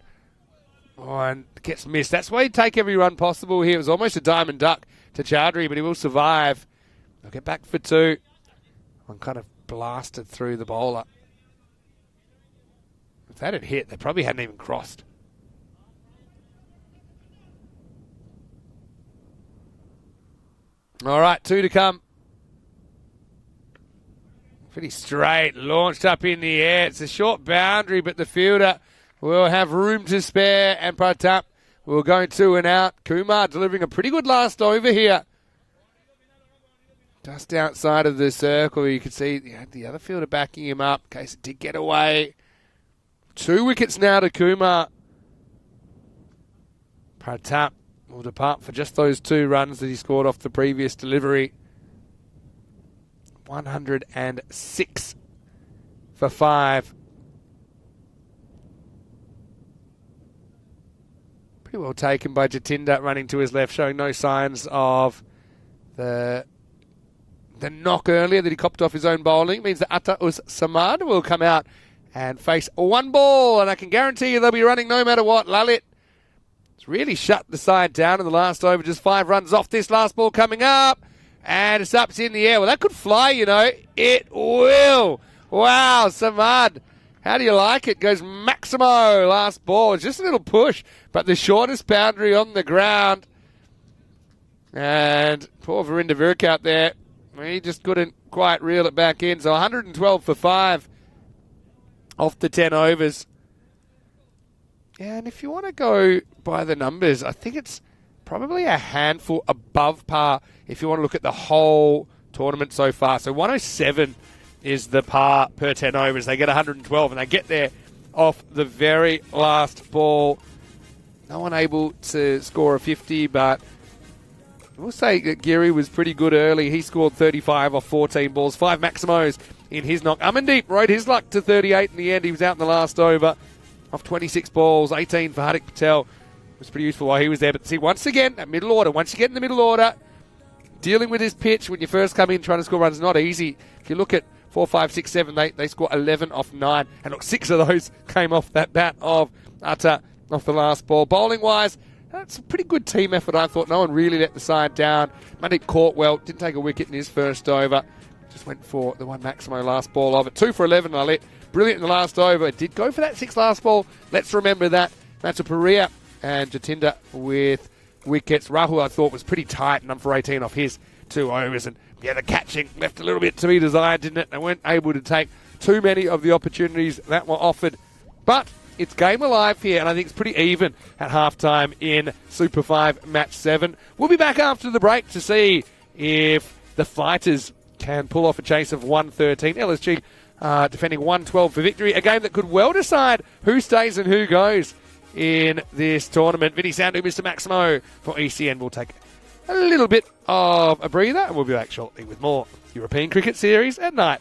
B: Oh, and gets missed. That's why he'd take every run possible here. It was almost a diamond duck to Chaudhary, but he will survive. They'll get back for 2. One kind of blasted through the bowler. If that had hit, they probably hadn't even crossed. All right, 2 to come. Pretty straight, launched up in the air. It's a short boundary, but the fielder will have room to spare, and Pratap will go 2 and out. Kumar delivering a pretty good last over here. Just outside of the circle, you can see the other fielder backing him up in case it did get away. 2 wickets now to Kumar. Pratap will depart for just those 2 runs that he scored off the previous delivery. 106 for 5. Pretty well taken by Jatinda, running to his left, showing no signs of the knock earlier that he copped off his own bowling. It means that Samad will come out and face 1 ball, and I can guarantee you they'll be running no matter what. Lalit has really shut the side down in the last over. Just 5 runs off this last ball coming up, and it's up, it's in the air. Well, that could fly, you know. It will. Wow, Samad. How do you like it? Goes Maximo, last ball. It's just a little push, but the shortest boundary on the ground. And poor Verinder Virk out there. He just couldn't quite reel it back in. So 112 for 5 off the 10 overs. Yeah, and if you want to go by the numbers, I think it's probably a handful above par if you want to look at the whole tournament so far. So 107 is the par per 10 overs. They get 112, and they get there off the very last ball. No one able to score a 50, but we'll say that Giri was pretty good early. He scored 35 off 14 balls, 5 Maximos in his knock. Amandeep rode his luck to 38 in the end. He was out in the last over off 26 balls, 18 for Hardik Patel. It was pretty useful while he was there. But see, once again, at middle order, once you get in the middle order, dealing with this pitch when you first come in trying to score runs is not easy. If you look at 4, 5, 6, 7, they score 11 off 9. And look, 6 of those came off that bat of Atta off the last ball. Bowling-wise, that's a pretty good team effort, I thought. No one really let the side down. Mandeep caught well, didn't take a wicket in his first over. Just went for the 1 Maximo last ball of it. 2 for 11, I let. Brilliant in the last over. Did go for that 6 last ball. Let's remember that. That's a Paria and Jatinda with wickets. Rahul, I thought, was pretty tight, and I'm for 18 off his 2 overs. And yeah, the catching left a little bit to be desired, didn't it? They weren't able to take too many of the opportunities that were offered. But it's game alive here, and I think it's pretty even at halftime in Super 5 Match 7. We'll be back after the break to see if the Fighters can pull off a chase of 113. LSG defending 112 for victory. A game that could well decide who stays and who goes in this tournament. Vinny Sandhu, Mr. Maximo for ECN. We'll take a little bit of a breather, and we'll be back shortly with more European Cricket Series at night.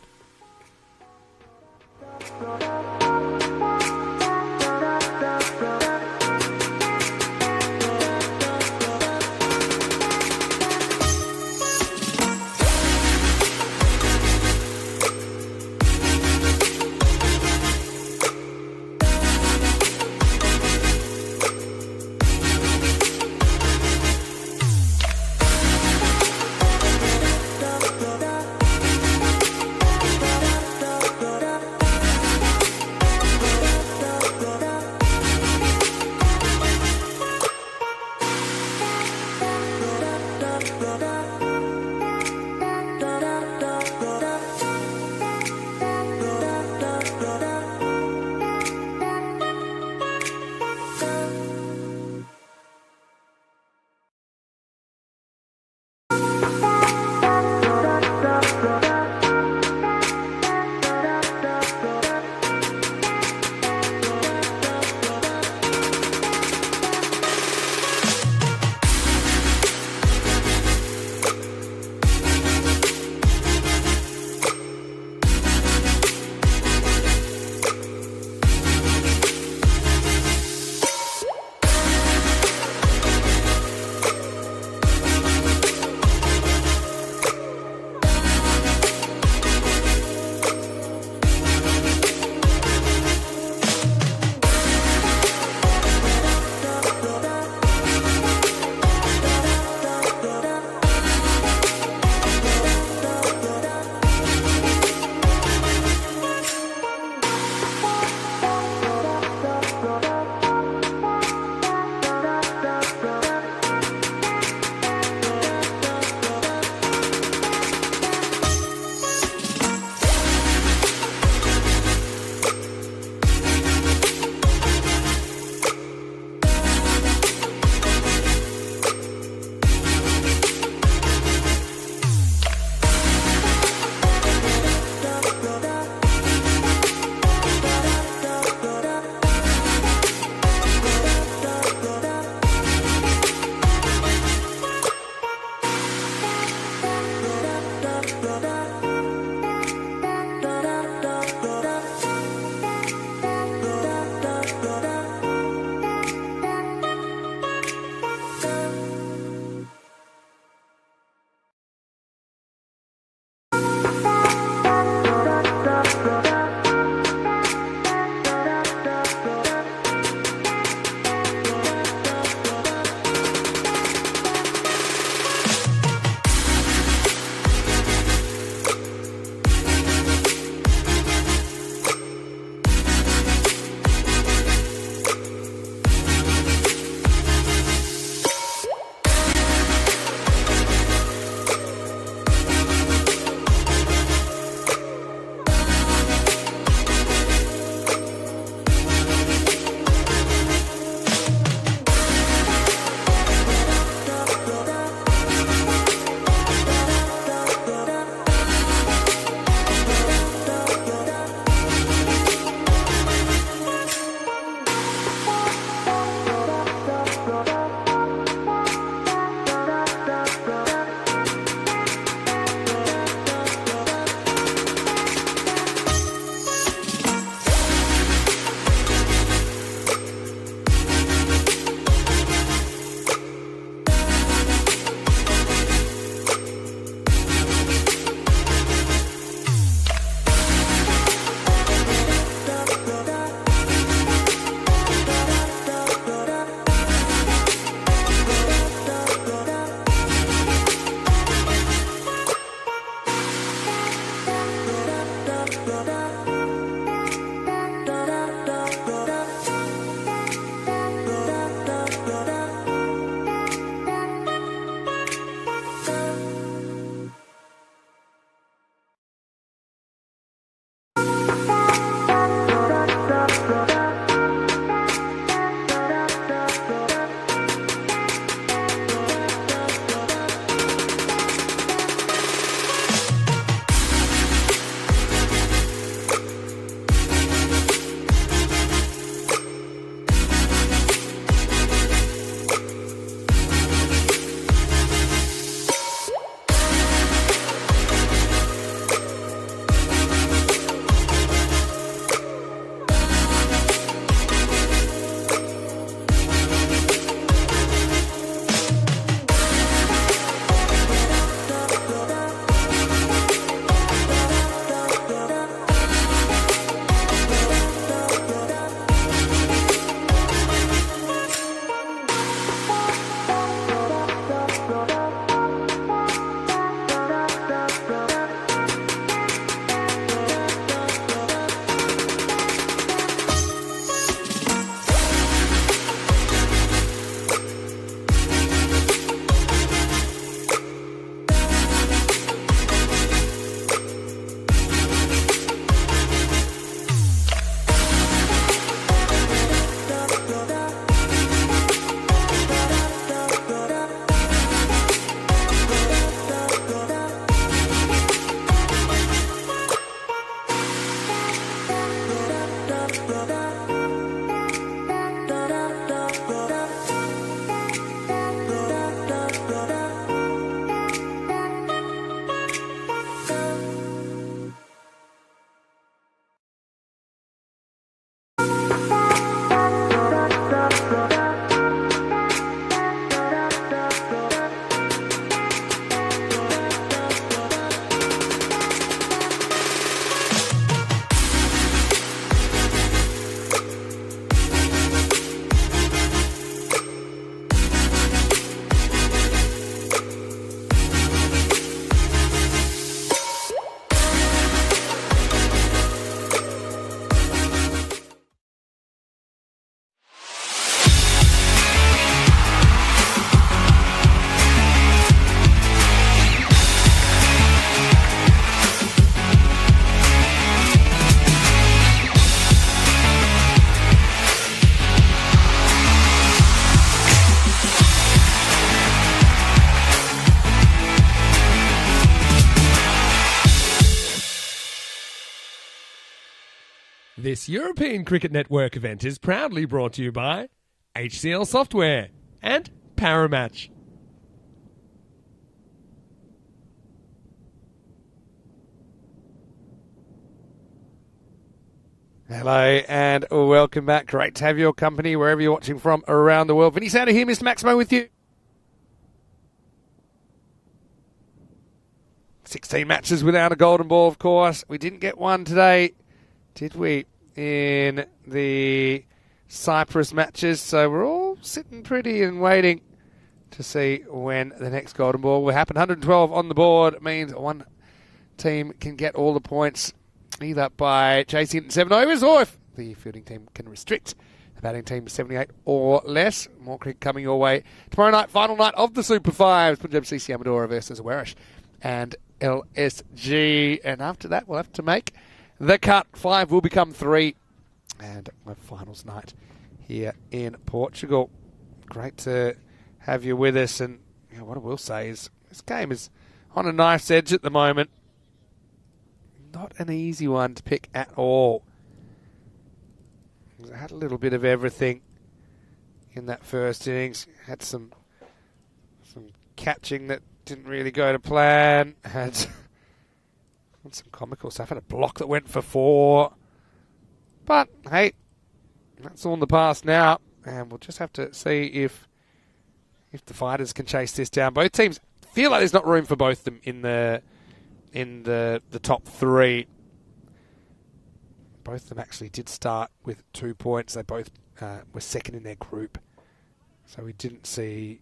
A: This European Cricket Network event is proudly brought to you by HCL Software and Paramatch.
B: Hello and welcome back. Great to have your company wherever you're watching from around the world. Vinny Sounder here, Mr. Maximo with you. 16 matches without a golden ball, of course. We didn't get one today, did we, in the Cyprus matches? So we're all sitting pretty and waiting to see when the next golden ball will happen. 112 on the board means one team can get all the points, either by chasing it in 7 overs or if the fielding team can restrict the batting team to 78 or less. More cricket coming your way tomorrow night, final night of the Super Fives. Punjab CC Amadora versus Warish and LSG. And after that, we'll have to make the cut. 5 will become 3. And my finals night here in Portugal. Great to have you with us. And what I will say is this game is on a knife's edge at the moment. Not an easy one to pick at all. I had a little bit of everything in that first innings. Had some catching that didn't really go to plan. Had some comical stuff. Had a block that went for 4. But, hey, that's all in the past now. And we'll just have to see if the fighters can chase this down. Both teams feel like there's not room for both of them in the top 3. Both of them actually did start with 2 points. They both were second in their group. So we didn't see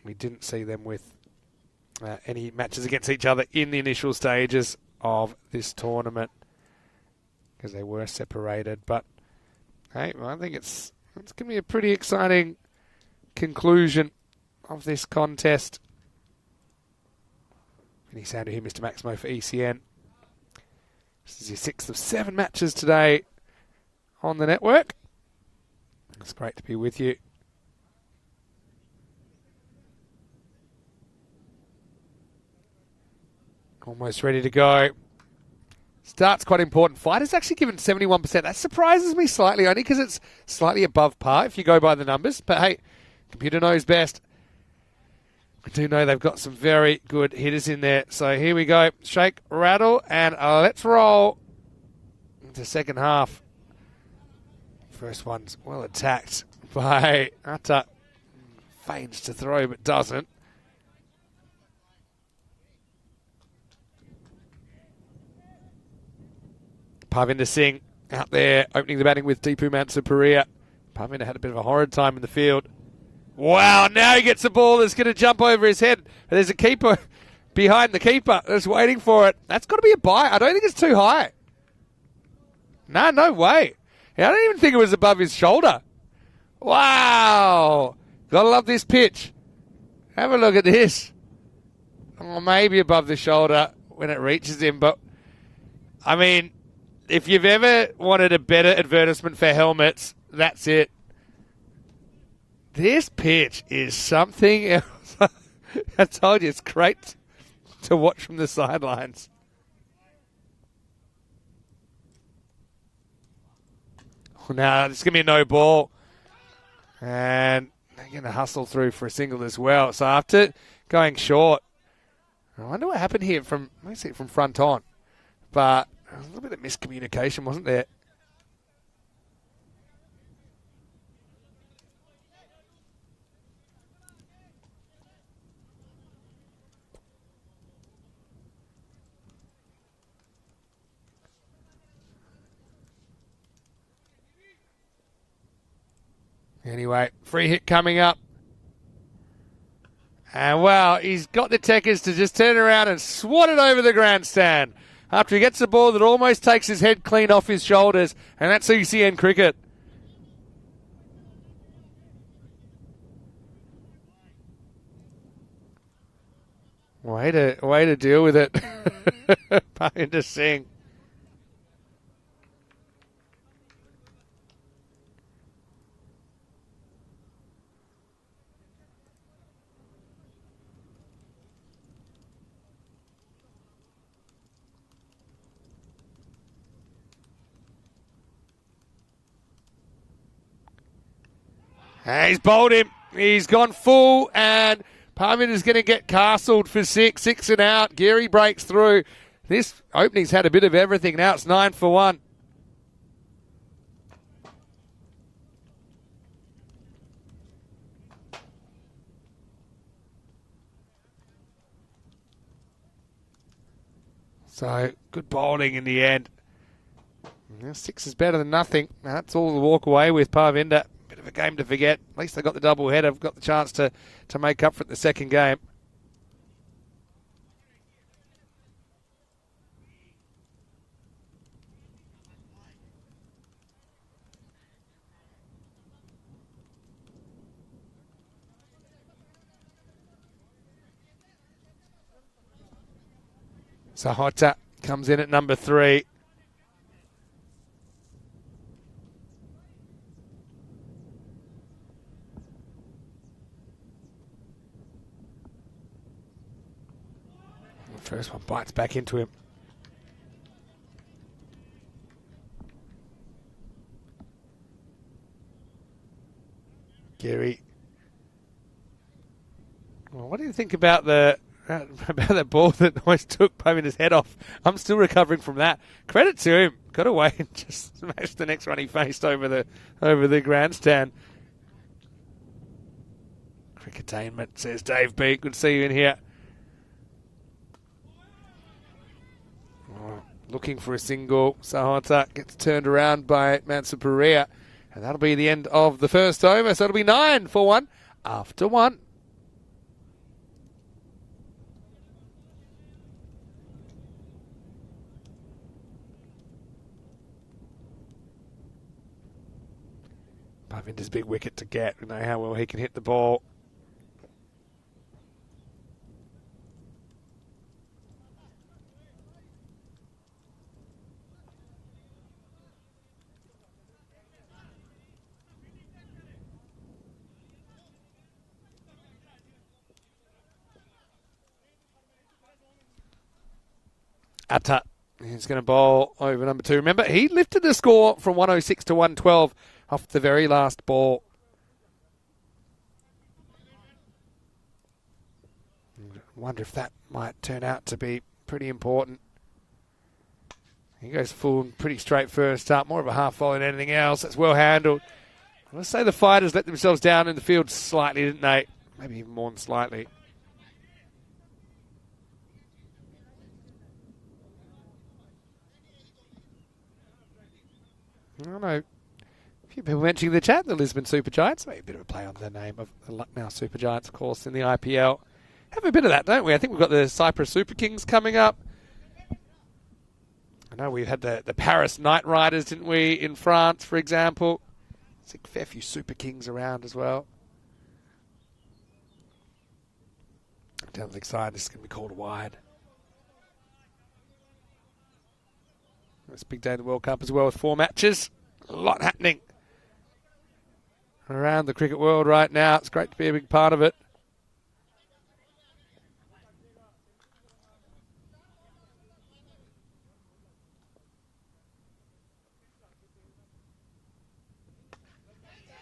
B: them with any matches against each other in the initial stages of this tournament because they were separated. But hey, I think it's going to be a pretty exciting conclusion of this contest. Vinny Sounder here, Mr. Maximo for ECN. This is your 6th of 7 matches today on the network. It's great to be with you. Almost ready to go. Start's quite important. Fighter's actually given 71%. That surprises me slightly, only because it's slightly above par if you go by the numbers. But hey, computer knows best. We do know they've got some very good hitters in there. So here we go. Shake, rattle, and let's roll into second half. First one's well attacked by Atta. Feigns to throw, but doesn't. Parvinder Singh out there opening the batting with Deepu Mansapuria. Parvinder had a bit of a horrid time in the field. Wow, now he gets a ball that's going to jump over his head. There's a keeper behind the keeper that's waiting for it. That's got to be a bye. I don't think it's too high. No way. I don't even think it was above his shoulder. Wow. Gotta love this pitch. Have a look at this. Oh, maybe above the shoulder when it reaches him. But, I mean, if you've ever wanted a better advertisement for helmets, that's it. This pitch is something else. I told you, it's great to watch from the sidelines. Now, it's going to be a no ball. And they're going to hustle through for a single as well. So after going short, I wonder what happened here from front on. But a little bit of miscommunication, wasn't there? Anyway, free hit coming up. And, well, he's got the techers to just turn around and swat it over the grandstand after he gets the ball that almost takes his head clean off his shoulders. And that's ECN cricket. Way to deal with it. Parvinder Singh. And he's bowled him. He's gone full, and Parvin is going to get castled for 6 and out. Geary breaks through. This opening's had a bit of everything. Now it's 9 for 1. So, good bowling in the end. 6 is better than nothing. That's all to walk away with, Parvinder. Bit of a game to forget. At least they got the double header. Got the chance to make up for it in the second game. Sahota comes in at number 3. The first one bites back into him. Geary. Well, what do you think about that ball that almost took Pavinder's head off? I'm still recovering from that. Credit to him. Got away and just smashed the next one he faced over the grandstand. Cricketainment, says Dave B. Good to see you in here. Oh, looking for a single. Sahota gets turned around by Mansa Perea. And that'll be the end of the first over. So it'll be 9 for 1 after 1. Parvinder's big wicket to get. We know how well he can hit the ball. Atta is going to bowl over number 2. Remember, he lifted the score from 106 to 112 off the very last ball. Wonder if that might turn out to be pretty important. He goes full and pretty straight first up. More of a half volley than anything else. That's well handled. Let's say the fighters let themselves down in the field slightly, didn't they? Maybe even more than slightly. I don't know. A few people mentioning in the chat, the Lisbon Super Giants. Maybe a bit of a play on the name of the Lucknow Super Giants, of course, in the IPL. Have a bit of that, don't we? I think we've got the Cyprus Super Kings coming up. I know we had the Paris Knight Riders, didn't we, in France, for example. There's a fair few Super Kings around as well. Down the side, this is going to be called wide. It's a big day in the World Cup as well with 4 matches. A lot happening around the cricket world right now. It's great to be a big part of it.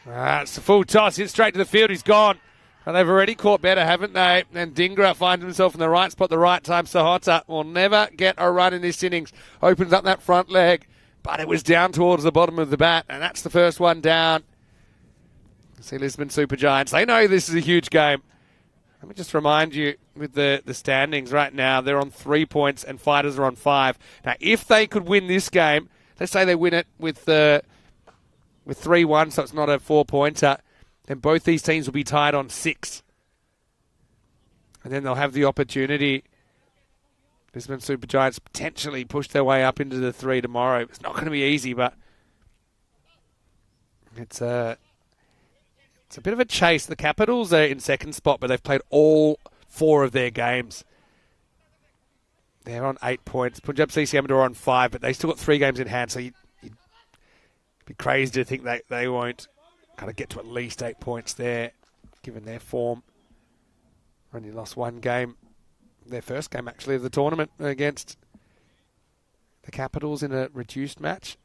B: It's a full toss. Hit straight to the field. He's gone. And they've already caught better, haven't they? And Dhingra finds himself in the right spot, the right time. Sahota will never get a run in this innings. Opens up that front leg, but it was down towards the bottom of the bat, and that's the first one down. See Lisbon Super Giants. They know this is a huge game. Let me just remind you, with the standings right now, they're on 3 points and Fighters are on 5. Now, if they could win this game, let's say they win it with 3-1, so it's not a 4-pointer, then both these teams will be tied on 6. And then they'll have the opportunity. Lisbon Super Giants potentially push their way up into the 3 tomorrow. It's not going to be easy, but it's a bit of a chase. The Capitals are in second spot, but they've played all 4 of their games. They're on 8 points. Punjab CCM are on 5, but they still got 3 games in hand, so you'd be crazy to think they won't kind of get to at least 8 points there, given their form. Only lost 1 game, their first game actually of the tournament, against the Capitals in a reduced match.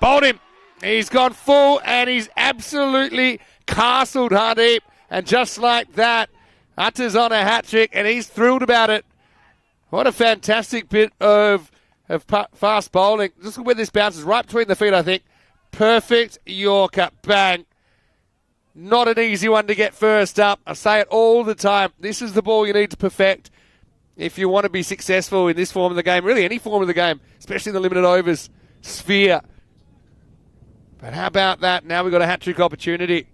B: Bowled him. He's gone full and he's absolutely castled Hardeep. And just like that, Atta's on a hat-trick and he's thrilled about it. What a fantastic bit of fast bowling. Just look where this bounces, right between the feet, I think. Perfect Yorker. Bang. Not an easy one to get first up. I say it all the time. This is the ball you need to perfect if you want to be successful in this form of the game. Really, any form of the game, especially in the limited overs sphere. But how about that? Now we've got a hat-trick opportunity.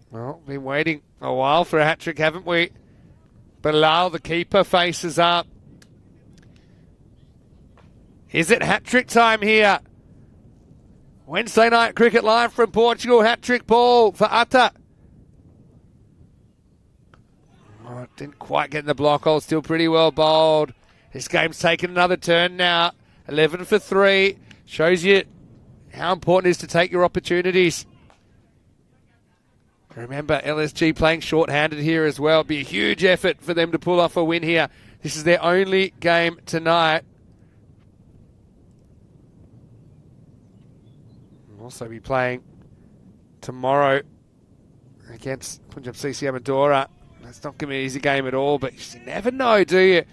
B: Well, been waiting a while for a hat-trick, haven't we? Bilal, the keeper, faces up. Is it hat-trick time here? Wednesday night cricket live from Portugal. Hat-trick ball for Atta. Oh, didn't quite get in the block hole. Still pretty well bowled. This game's taken another turn now. 11 for 3. Shows you how important it is to take your opportunities. Remember, LSG playing short-handed here as well. It'd be a huge effort for them to pull off a win here. This is their only game tonight. We'll also be playing tomorrow against Punjab CC Amadora. That's not going to be an easy game at all, but you never know, do you?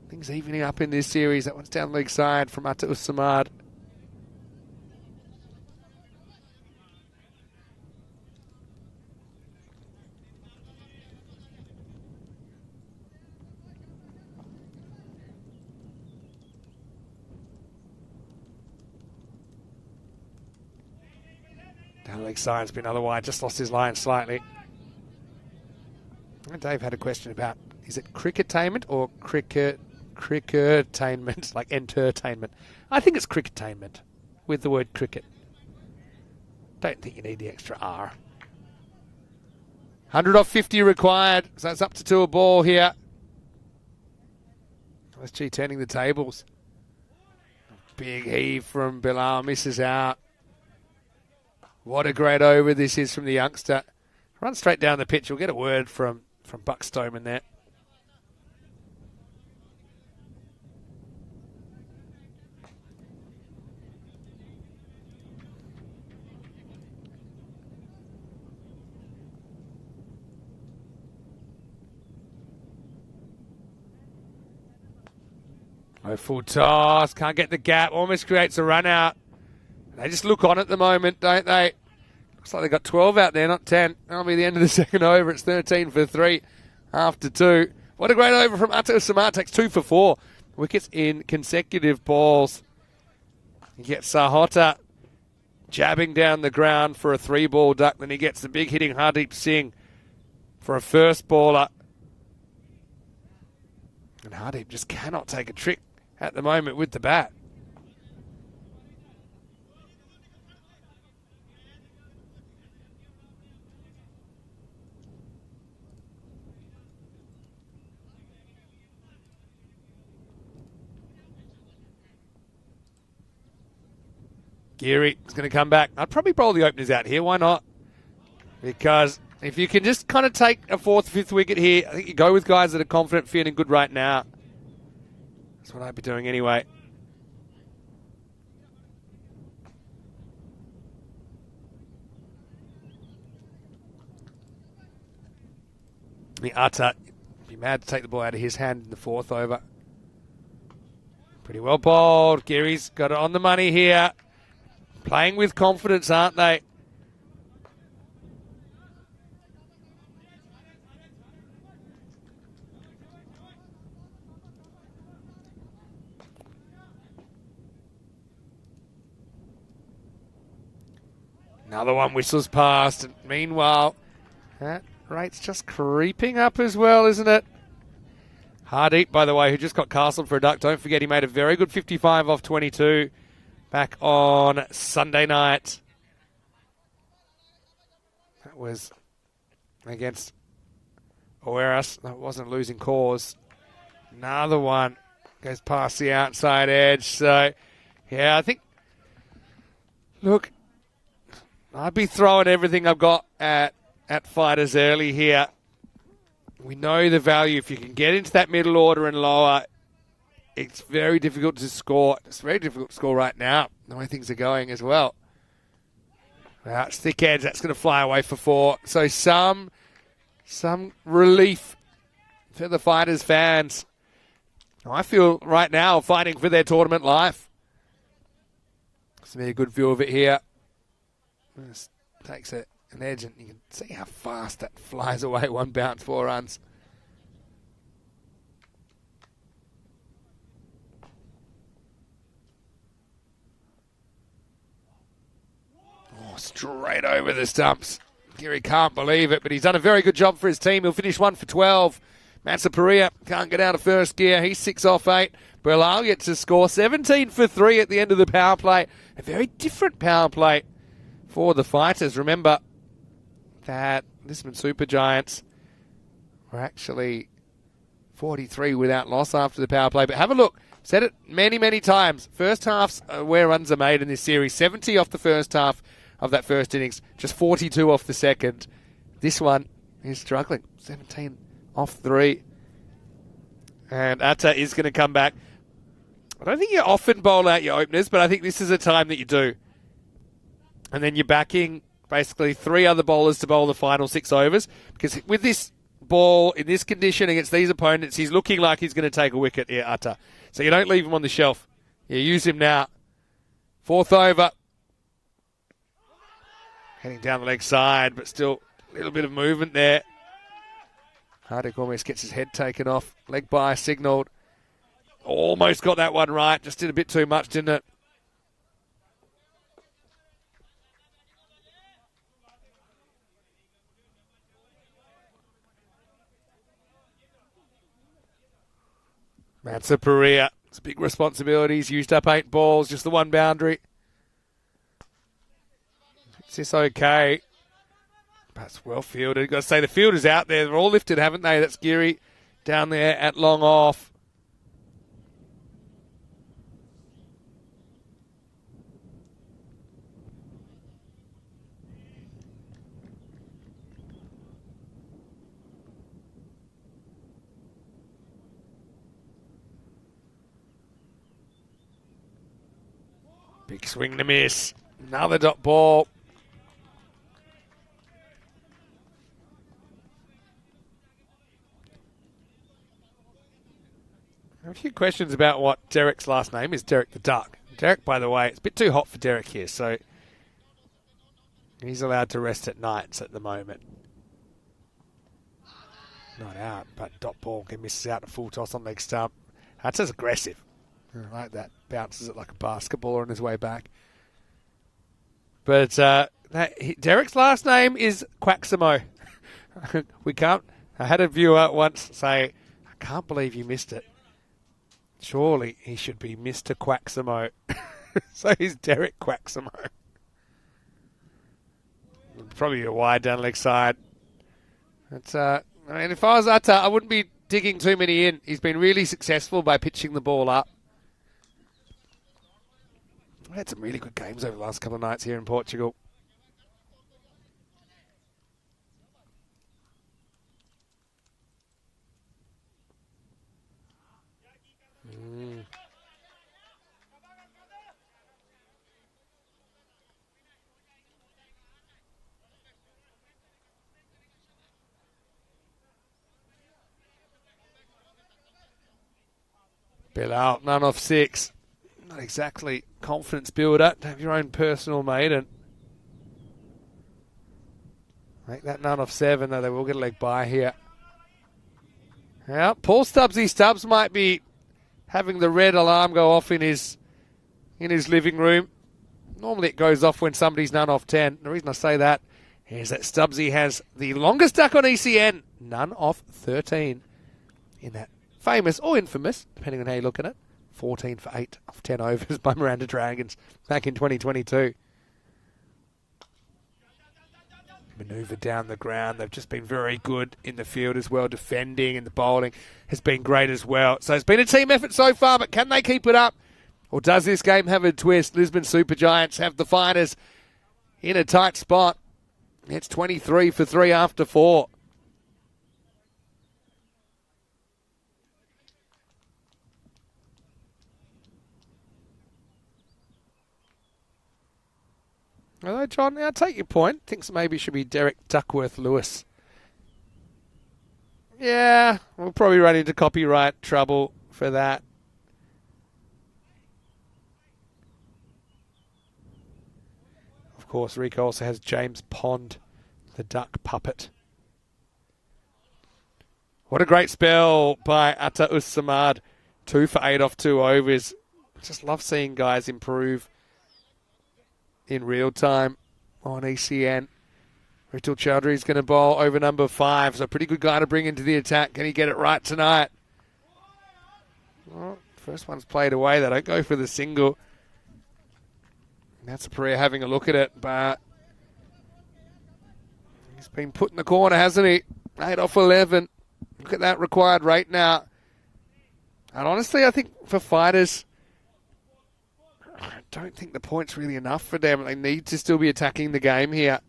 B: Things evening up in this series. That one's down the leg side from Atta Samad. Down leg side's been otherwise, just lost his line slightly. And Dave had a question about, is it cricketainment or cricketainment, like entertainment? I think it's cricketainment with the word cricket. Don't think you need the extra R. 100 off 50 required, so that's up to 2 a ball here. LSG turning the tables. Big heave from Bilal, misses out. What a great over this is from the youngster. Run straight down the pitch. We'll get a word from Buck Stoneman there. Oh, full toss. Can't get the gap. Almost creates a run out. They just look on at the moment, don't they? Looks like they got 12 out there, not 10. That'll be the end of the second over. It's 13 for 3 after 2. What a great over from Atta Samar. Takes 2 for 4. Wickets in consecutive balls. He gets Sahota jabbing down the ground for a 3-ball duck. Then he gets the big hitting Hardeep Singh for a first baller. And Hardeep just cannot take a trick at the moment with the bat. Geary is going to come back. I'd probably roll the openers out here. Why not? Because if you can just kind of take a 4th, 5th wicket here, I think you go with guys that are confident, feeling good right now. That's what I'd be doing anyway. The Atta, be mad to take the ball out of his hand in the 4th over. Pretty well bowled. Geary's got it on the money here. Playing with confidence, aren't they? Another one whistles past. And meanwhile, that rate's just creeping up as well, isn't it? Hardeep, by the way, who just got castled for a duck. Don't forget he made a very good 55 off 22 back on Sunday night. That was against Oeras. That wasn't losing cause. Another one Goes past the outside edge. So, yeah, I think, look, I'd be throwing everything I've got at fighters early here. We know the value. If you can get into that middle order and lower, it's very difficult to score. It's very difficult to score right now, the way things are going as well. Well, it's thick edge. That's going to fly away for 4. So some relief for the fighters fans. I feel right now fighting for their tournament life. It's a good view of it here. Just takes an edge, and you can see how fast that flies away. 1 bounce, 4 runs. Oh, straight over the stumps. Gary can't believe it, but he's done a very good job for his team. He'll finish 1 for 12. Matza Perea can't get out of first gear. He's 6 off 8. Bilal gets to score 17 for 3 at the end of the power play. A very different power play for the fighters. Remember that Lisbon Super Giants were actually 43 without loss after the power play. But have a look. Said it many, many times. First half's where runs are made in this series. 70 off the first half of that first innings. Just 42 off the second. This one is struggling. 17 off 3. And Atta is going to come back. I don't think you often bowl out your openers, but I think this is a time that you do. And then you're backing basically 3 other bowlers to bowl the final 6 overs. Because with this ball, in this condition against these opponents, he's looking like he's going to take a wicket here, Atta. So you don't leave him on the shelf. You use him now. 4th over. Heading down the leg side, but still a little bit of movement there. Hardik almost gets his head taken off. Leg by signalled. Almost got that one right. Just did a bit too much, didn't it? Matza Perea. It's big responsibilities. Used up 8 balls, just the 1 boundary. It's just okay. But it's well fielded. Got to say, the fielders out there, they're all lifted, haven't they? That's Geary down there at long off. Big swing to miss. Another dot ball. I have a few questions about what Derek's last name is. Derek the Duck. Derek, by the way, it's a bit too hot for Derek here, so he's allowed to rest at nights at the moment. Not out, but dot ball. He misses out a full toss on leg stump. That's just aggressive. I like that. Bounces it like a basketballer on his way back. But Derek's last name is Quaximo. We can't. I had a viewer once say, "I can't believe you missed it. Surely he should be Mr. Quaximo." So he's Derek Quaximo. Probably a wide down leg side. But, I mean, if I was Atta, I wouldn't be digging too many in. He's been really successful by pitching the ball up. We had some really good games over the last couple of nights here in Portugal. Bill out, none off 6. Not exactly confidence builder to have your own personal maiden. Make that none off 7, though they will get a leg by here. Yeah, Paul Stubbs might be having the red alarm go off in his living room. Normally it goes off when somebody's none off 10. The reason I say that is that Stubbsy has the longest duck on ECN, none off 13 in that famous or infamous, depending on how you look at it, 14 for 8 off 10 overs by Miranda Dragons back in 2022. manoeuvre down the ground. They've just been very good in the field as well. Defending and the bowling has been great as well. So it's been a team effort so far, but can they keep it up? Or does this game have a twist? Lisbon Super Giants have the Fighters in a tight spot. It's 23 for 3 after 4. Although, John, I'll take your point. Thinks maybe it should be Derek Duckworth-Lewis. Yeah, we'll probably run into copyright trouble for that. Of course, Rico also has James Pond, the duck puppet. What a great spell by Atta Samad. 2 for 8 off 2 overs. Just love seeing guys improve in real time on ECN. Ritul Chowdhury's going to bowl over number 5, so a pretty good guy to bring into the attack. Can he get it right tonight? Well, first one's played away. They don't go for the single. That's a Pereira having a look at it, but he's been put in the corner, hasn't he? 8 off 11. Look at that required rate now. And honestly, I think for Fighters, I don't think the point's really enough for them. They need to still be attacking the game here.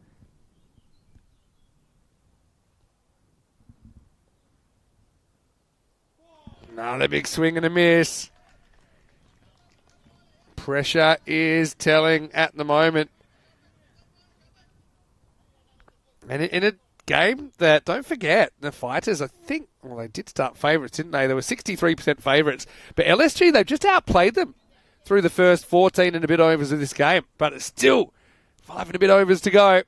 B: Another big swing and a miss. Pressure is telling at the moment. And in a game that, don't forget, the Fighters, I think, well, they did start favourites, didn't they? They were 63% favourites. But LSG, they've just outplayed them through the first 14 and a bit overs of this game. But it's still 5 and a bit overs to go.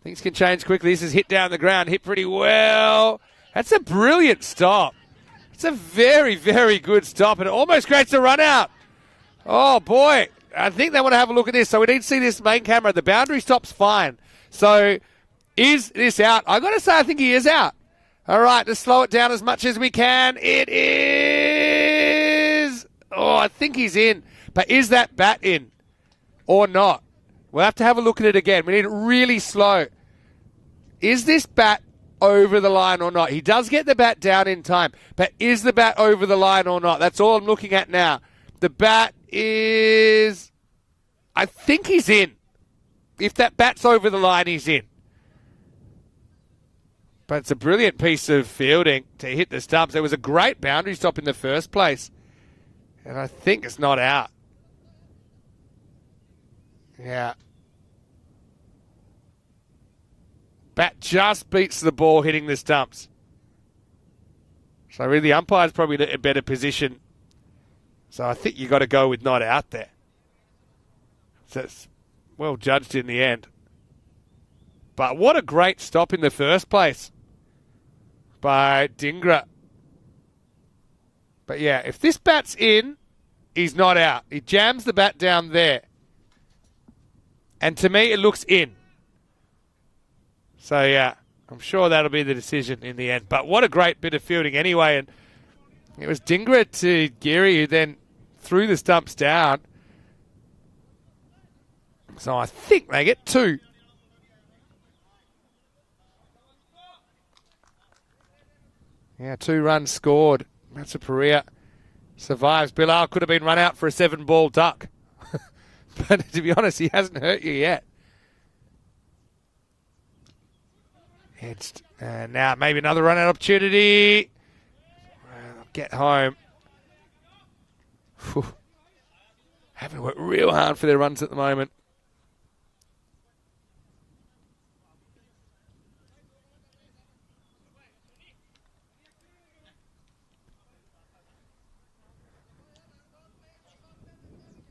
B: Things can change quickly. This is hit down the ground, hit pretty well. That's a brilliant stop. It's a very, very good stop, and it almost creates a run out. Oh, boy. I think they want to have a look at this. So we need to see this main camera. The boundary stop's fine. So is this out? I've got to say, I think he is out. All right, to slow it down as much as we can. It is. Oh, I think he's in. But is that bat in or not? We'll have to have a look at it again. We need it really slow. Is this bat over the line or not? He does get the bat down in time, but is the bat over the line or not? That's all I'm looking at now. The bat is, I think he's in. If that bat's over the line, he's in. But it's a brilliant piece of fielding to hit the stumps. It was a great boundary stop in the first place. And I think it's not out. Yeah. Bat just beats the ball hitting the stumps. So really the umpire's probably in a better position. So I think you got to go with not out there. So it's well judged in the end. But what a great stop in the first place by Dhingra. But yeah, if this bat's in, he's not out. He jams the bat down there. And to me, it looks in. So yeah, I'm sure that'll be the decision in the end. But what a great bit of fielding anyway. And it was Dhingra to Geary who then threw the stumps down. So I think they get 2. Yeah, 2 runs scored. That's a Pereira. Survives. Bilal could have been run out for a 7-ball duck. But to be honest, he hasn't hurt you yet. And now maybe another run-out opportunity. Get home. Whew. Having to work real hard for their runs at the moment.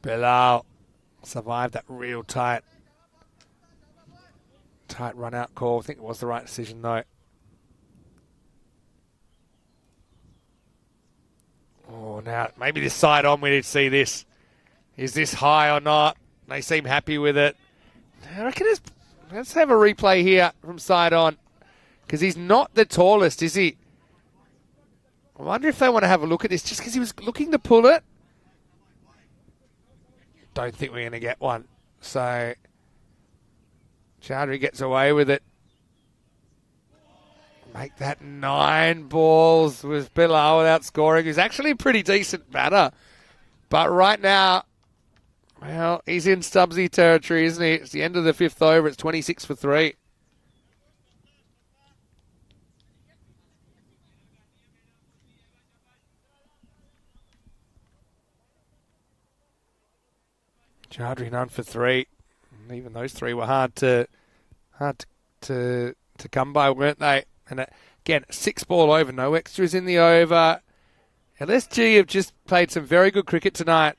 B: Bilal survived that real tight run-out call. I think it was the right decision, though. Oh, now maybe this side on, we need to see this. Is this high or not? They seem happy with it. I reckon let's have a replay here from side on. Because he's not the tallest, is he? I wonder if they want to have a look at this just because he was looking to pull it. Don't think we're going to get one. So Chowdhury gets away with it. Make that 9 balls with Bilal without scoring. He's actually a pretty decent batter. But right now, well, he's in Stubbsy territory, isn't he? It's the end of the 5th over. It's 26 for 3. Chowdhury 9 for 3. And even those 3 were hard to come by, weren't they? And again, 6 ball over, no extras in the over. LSG have just played some very good cricket tonight.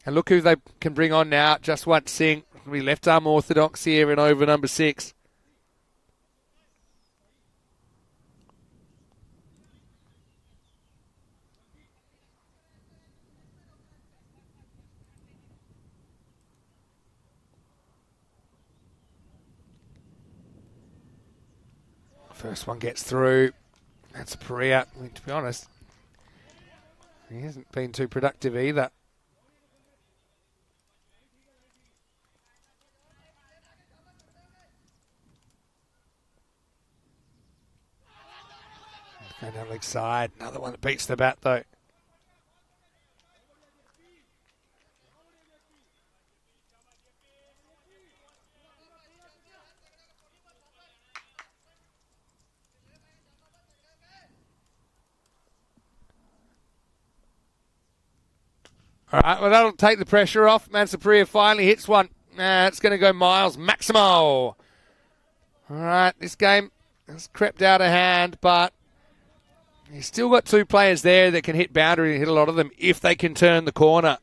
B: And look who they can bring on now. Jaswant Singh, we left arm orthodox here in over number 6. First one gets through. That's a Perea. I mean, to be honest, he hasn't been too productive either. Going down leg side. Another one that beats the bat, though. All right, well, that'll take the pressure off. Mansapriya finally hits one. It's going to go Miles Maximo. All right, this game has crept out of hand, but he's still got 2 players there that can hit boundary and hit a lot of them if they can turn the corner.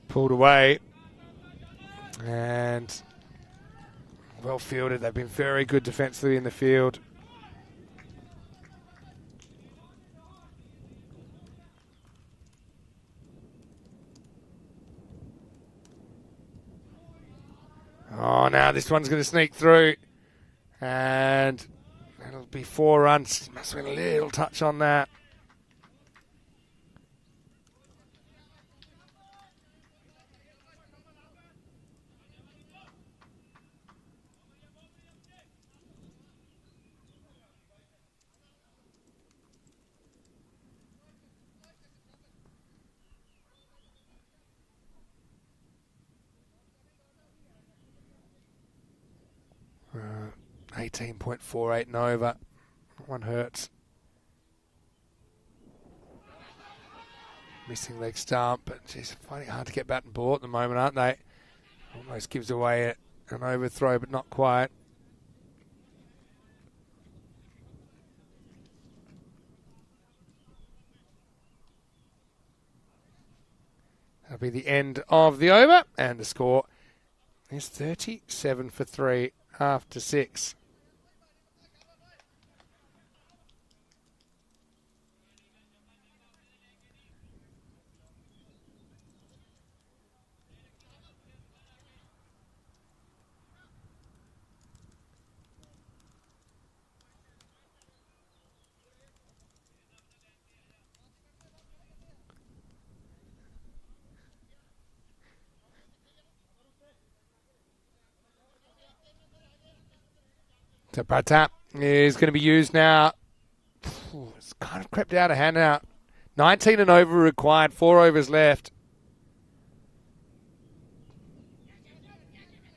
B: Pulled away. And well fielded. They've been very good defensively in the field. Oh, now this one's going to sneak through. And it'll be 4 runs. Must have been a little touch on that. Uh, 18.48 and over. One hurts. Missing leg stump, but she's finding it hard to get bat and ball at the moment, aren't they? Almost gives away an overthrow, but not quite. That'll be the end of the over, and the score is 37 for 3 after 6. So Pratap is going to be used now. It's kind of crept out of hand now. 19 and over required, 4 overs left.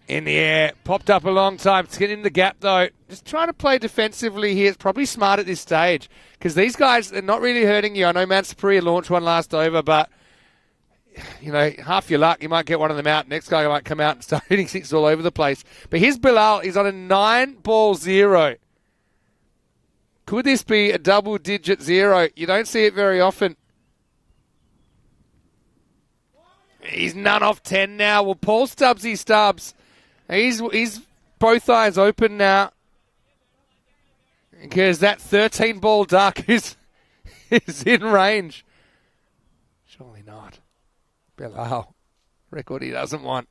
B: In the air, popped up a long time. It's getting in the gap though. Just trying to play defensively here. It's probably smart at this stage because these guys are not really hurting you. I know Mansapriya launched one last over, but you know, half your luck, you might get one of them out. Next guy might come out and start hitting 6 all over the place. But here's Bilal. He's on a 9-ball-0. Could this be a double-digit 0? You don't see it very often. He's none off 10 now. Well, Paul Stubbsy Stubbs. He's both eyes open now. Because that 13-ball duck is in range. Bilal. Record he doesn't want.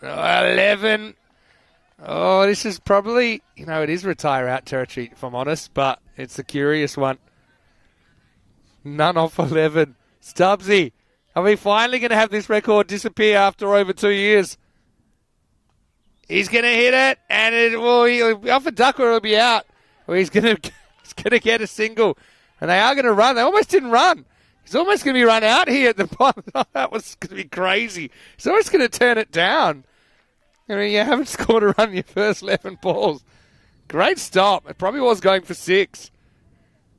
B: 11. Oh, this is probably, it is retire out territory, if I'm honest, but it's a curious one. None off 11. Stubbsy, are we finally going to have this record disappear after over 2 years? He's going to hit it, and he'll be off a duck or it'll be out. Or he's going to get a single. And they are going to run. They almost didn't run. He's almost going to be run out here at the bottom. That was going to be crazy. He's almost going to turn it down. You haven't scored a run in your first 11 balls. Great stop. It probably was going for 6.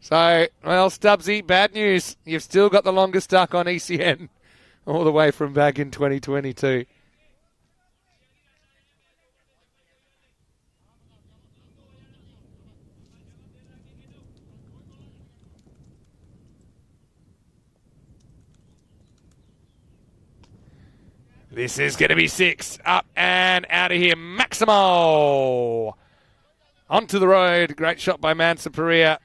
B: So, well, Stubbsy, bad news. You've still got the longest duck on ECN all the way from back in 2022. This is going to be 6. Up and out of here. Maximo. Onto the road. Great shot by Mansa Perea.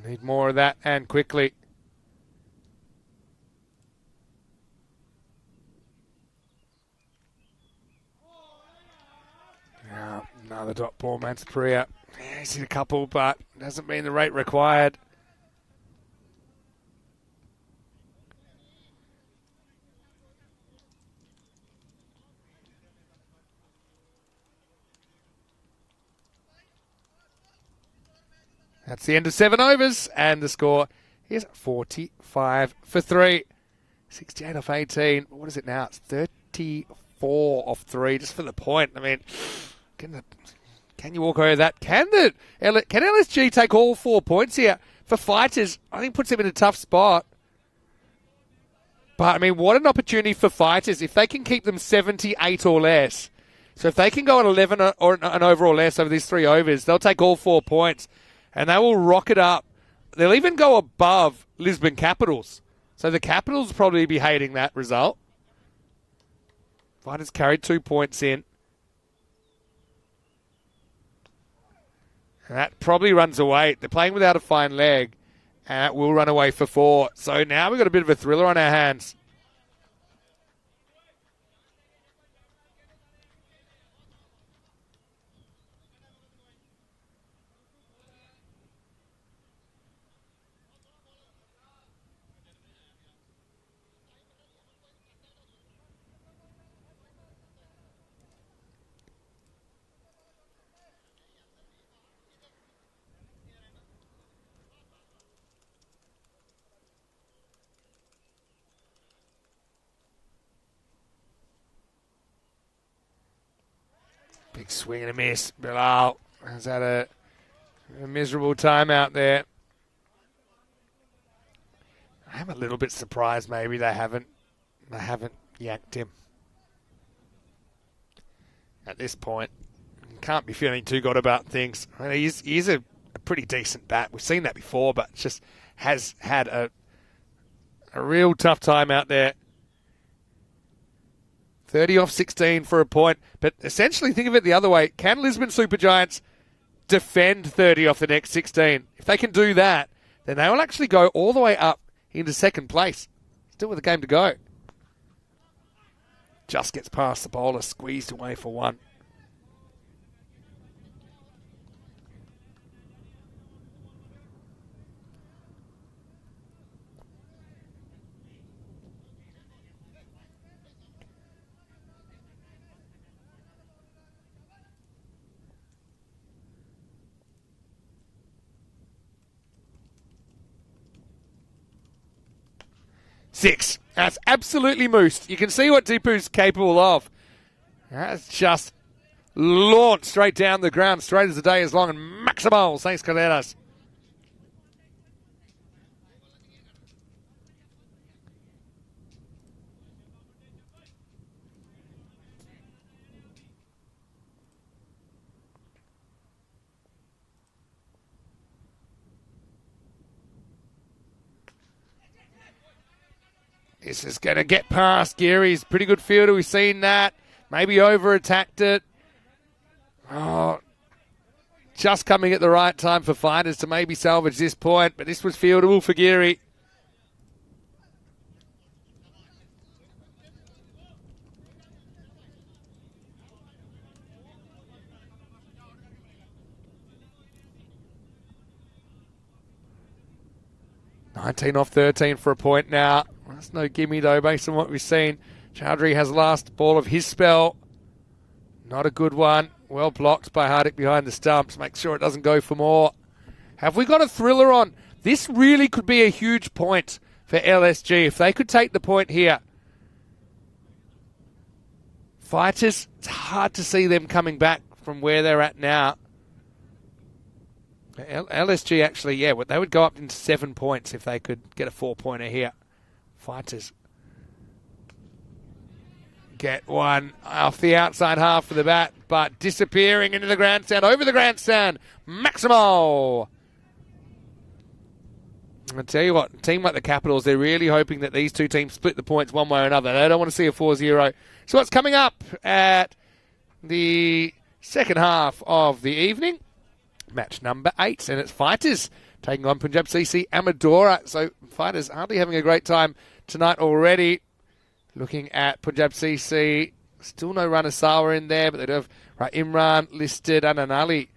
B: Need more of that and quickly. Another dot ball, Mansa Perea. Yeah, he's hit a couple, but doesn't mean the rate required. That's the end of 7 overs, and the score is 45 for 3. 68 off 18. What is it now? It's 34 off 3, just for the point. I mean, can you walk over that? Can LSG take all 4 points here? For Fighters, I think puts them in a tough spot. But, I mean, what an opportunity for Fighters if they can keep them 78 or less. So if they can go at 11 or an over or less over these 3 overs, they'll take all 4 points. And they will rock it up. They'll even go above Lisbon Capitals. So the Capitals will probably be hating that result. Fighters carried 2 points in. And that probably runs away. They're playing without a fine leg. And that will run away for 4. So now we've got a bit of a thriller on our hands. Big swing and a miss. Bilal has had a miserable time out there. I'm a little bit surprised maybe they haven't yanked him. At this point, can't be feeling too good about things. I mean, he's a pretty decent bat. We've seen that before, but just has had a real tough time out there. 30 off 16 for a point. But essentially, think of it the other way. Can Lisbon Supergiants defend 30 off the next 16? If they can do that, then they will actually go all the way up into second place. Still with a game to go. Just gets past the bowler, squeezed away for 1. Six. That's absolutely moosed. You can see what Deepu's capable of. That's just launched straight down the ground, straight as the day is long, and maximal. Thanks, Carreras. This is going to get past Geary's pretty good fielder. We've seen that. Maybe over-attacked it. Oh, just coming at the right time for Fighters to maybe salvage this point, but this was fieldable for Geary. $19 off 13 for a point now. That's no gimme though, based on what we've seen. Chowdhury has last ball of his spell. Not a good one. Well blocked by Hardick behind the stumps. Make sure it doesn't go for more. Have we got a thriller on? This really could be a huge point for LSG. If they could take the point here. Fighters, it's hard to see them coming back from where they're at now. LSG actually, yeah, they would go up into 7 points if they could get a 4-pointer here. Fighters get one off the outside half of the bat, but disappearing into the grandstand, over the grandstand, Maximo. I'll tell you what, a team like the Capitals, they're really hoping that these two teams split the points one way or another. They don't want to see a 4-0. So what's coming up at the second half of the evening? Match number 8, and it's Fighters taking on Punjab CC Amadora. So Fighters hardly having a great time tonight already. Looking at Punjab CC, still no Ranasawa in there, but they do have Imran listed and Anali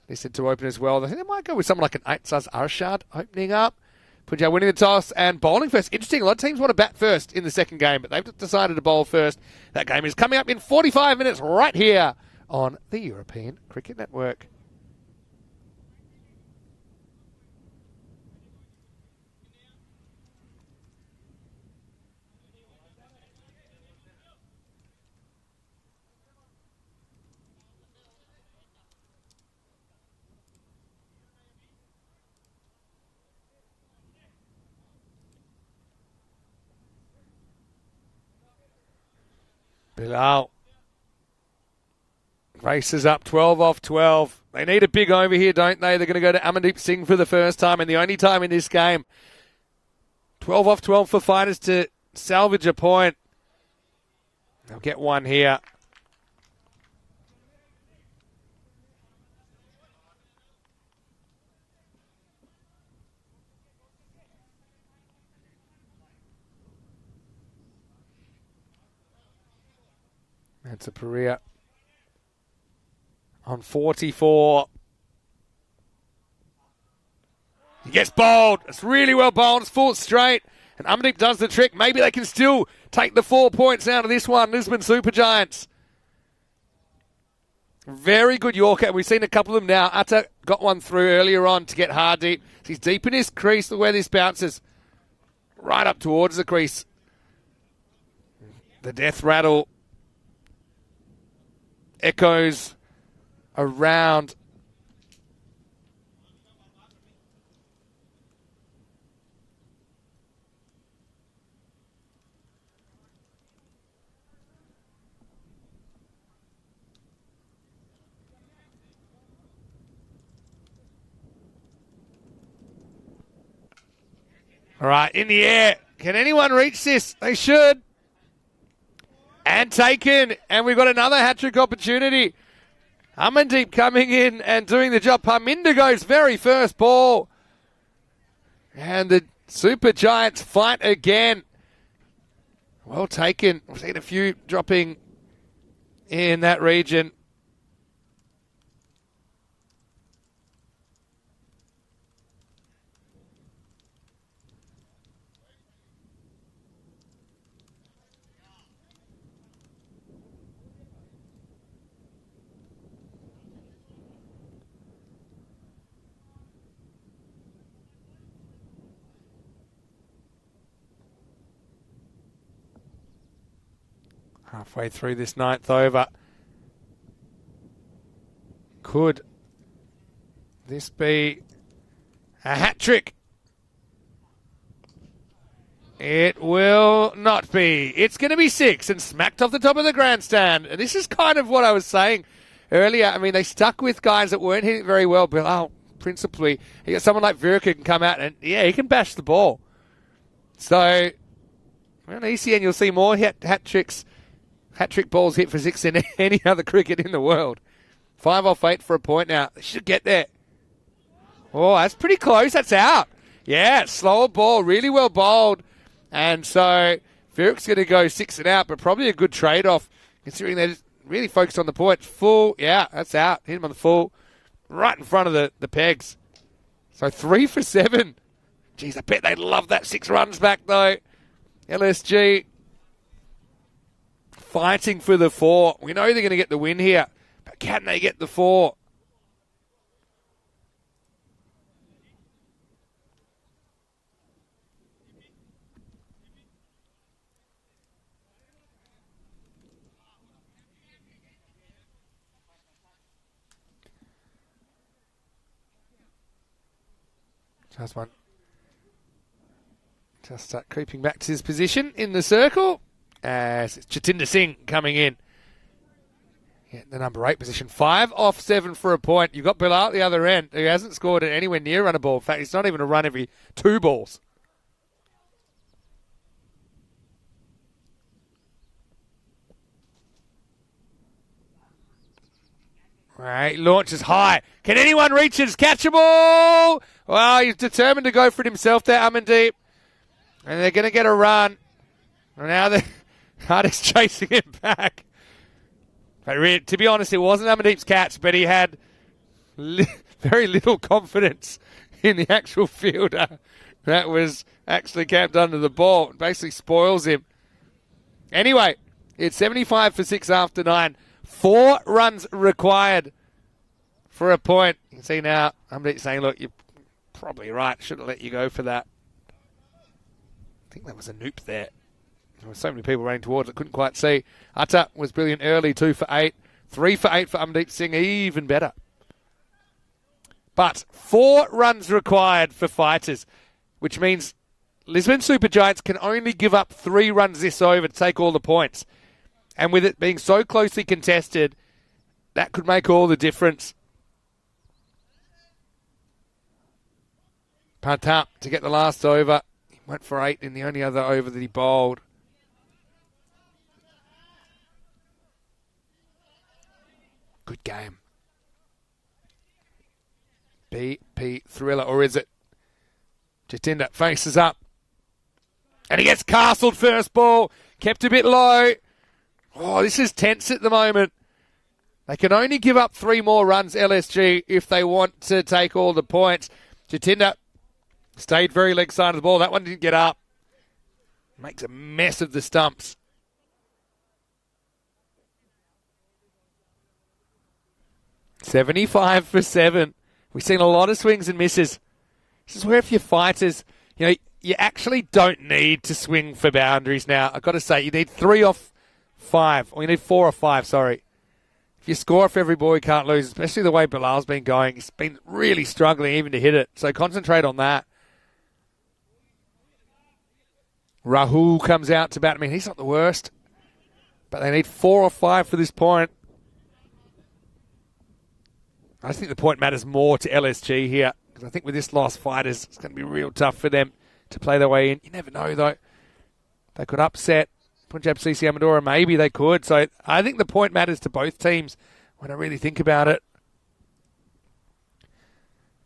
B: listed to open as well. I think they might go with someone like an Aitzaz Arshad opening up. Punjab winning the toss and bowling first. Interesting, a lot of teams want to bat first in the second game, but they've decided to bowl first. That game is coming up in 45 minutes right here on the European Cricket Network. Bilal races up 12 off 12. They need a big over here, don't they? They're going to go to Amandeep Singh for the first time and the only time in this game. 12 off 12 for Fighters to salvage a point. They'll get one here. That's a Perea on 44. He gets bowled. It's really well bowled. It's full straight. And Amandeep does the trick. Maybe they can still take the 4 points out of this one. Lisbon Supergiants. Very good Yorker. We've seen a couple of them now. Atta got one through earlier on to get Hardeep. He's deep in his crease where this bounces. Right up towards the crease. The death rattle echoes around. All right, in the air. Can anyone reach this? They should. And taken. And we've got another hat-trick opportunity. Amandeep coming in and doing the job. Parmindergo's very first ball. And the Super Giants fight again. Well taken. We've seen a few dropping in that region. Halfway through this ninth over. Could this be a hat trick? It will not be. It's going to be 6 and smacked off the top of the grandstand. And this is kind of what I was saying earlier. I mean, they stuck with guys that weren't hitting very well. But principally, you got someone like Virka can come out and, yeah, he can bash the ball. So Well, ECN, you'll see more hat trick balls hit for six than any other cricket in the world. 5 off 8 for a point now. They should get there. Oh, that's pretty close. That's out. Yeah, slower ball, really well bowled. And so Farooq's going to go 6 and out, but probably a good trade-off considering they're really focused on the point. Full, yeah, that's out. Hit him on the full. Right in front of the pegs. So 3 for 7. Jeez, I bet they love that 6 runs back, though. LSG fighting for the 4. We know they're going to get the win here, but can they get the 4? Just one. Just start creeping back to his position in the circle as it's Jatinder Singh coming in. Yeah, the number 8 position. 5 off 7 for a point. You've got Bilal at the other end who hasn't scored at anywhere near run a ball. In fact, he's not even a run every 2 balls. Right, launches high. Can anyone reach it? Catch a ball? Well, he's determined to go for it himself there, Amandeep. And they're going to get a run. And now Hardi's chasing him back. But to be honest, it wasn't Amandeep's catch, but he had very little confidence in the actual fielder that was actually camped under the ball. It basically spoils him. Anyway, it's 75 for 6 after 9. 4 runs required for a point. You can see now, Amandeep saying, look, you're probably right. Should have let you go for that. I think that was a noop there. There were so many people running towards it, couldn't quite see. Atta was brilliant early, 2 for 8. 3 for 8 for Amandeep Singh, even better. But 4 runs required for fighters, which means Lisbon Super Giants can only give up 3 runs this over to take all the points. And with it being so closely contested, that could make all the difference. Pratap to get the last over. He went for 8 in the only other over that he bowled. Good game. BP thriller, or is it? Jatinder faces up. And he gets castled first ball. Kept a bit low. Oh, this is tense at the moment. They can only give up 3 more runs, LSG, if they want to take all the points. Jatinder stayed very leg side of the ball. That one didn't get up. Makes a mess of the stumps. $75 for 7. We've seen a lot of swings and misses. This is where if you're fighters, you actually don't need to swing for boundaries now. I've got to say, you need 3 off 5, or you need 4 or 5, sorry. If you score off every ball, you can't lose, especially the way Bilal's been going. He's been really struggling even to hit it, so concentrate on that. Rahul comes out to bat. I mean, he's not the worst, but they need 4 or 5 for this point. I think the point matters more to LSG here, because I think with this loss, fighters, it's going to be real tough for them to play their way in. You never know, though. They could upset Punjab CC Amadora, maybe they could. So I think the point matters to both teams when I really think about it.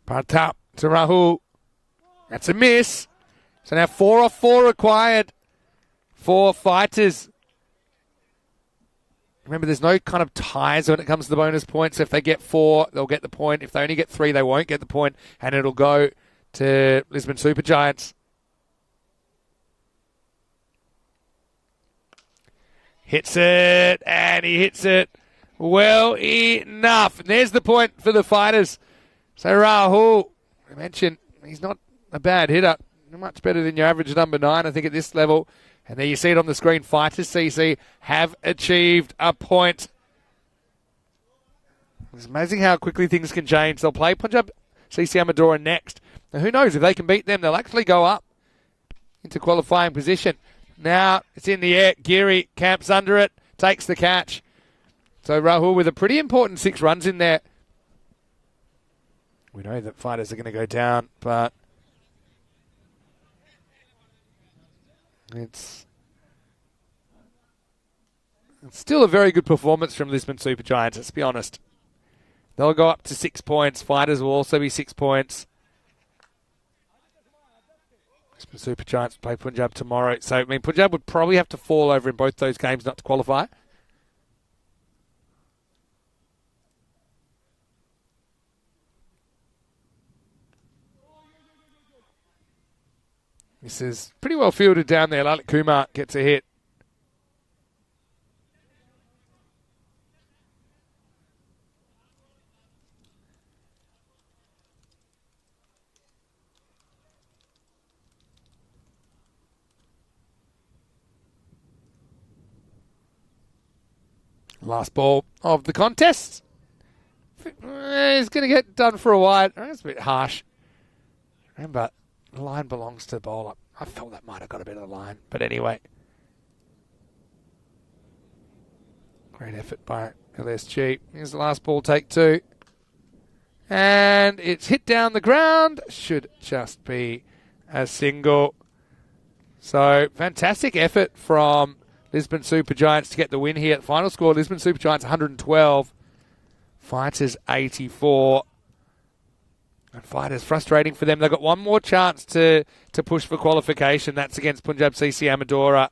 B: Pratap to Rahul. That's a miss. So now 4 off 4 required for fighters. Remember, there's no kind of ties when it comes to the bonus points. If they get 4, they'll get the point. If they only get 3, they won't get the point, and it'll go to Lisbon Super Giants. Hits it, and he hits it well enough. And there's the point for the fighters. So Rahul, I mentioned, he's not a bad hitter. Much better than your average number 9, I think, at this level. And there you see it on the screen. Fighters CC have achieved a point. It's amazing how quickly things can change. They'll play Punjab CC Amadora next. Now, who knows? If they can beat them, they'll actually go up into qualifying position. Now it's in the air. Geary camps under it, takes the catch. So Rahul with a pretty important 6 runs in there. We know that fighters are going to go down, but it's It's still a very good performance from Lisbon Supergiants, let's be honest. They'll go up to 6 points. Fighters will also be 6 points. Lisbon Supergiants play Punjab tomorrow. So, I mean, Punjab would probably have to fall over in both those games not to qualify. This is pretty well fielded down there. Lalit Kumar gets a hit. Last ball of the contest. He's going to get done for a wide. That's a bit harsh. Remember, the line belongs to the bowler. I felt that might have got a bit of the line. But anyway. Great effort by LSG. Here's the last ball, take 2. And it's hit down the ground. Should just be a single. So, fantastic effort from Lisbon Supergiants to get the win here. The final score, Lisbon Supergiants 112. Fighters 84. And Fighters, frustrating for them. They've got one more chance to push for qualification. That's against Punjab CC Amadora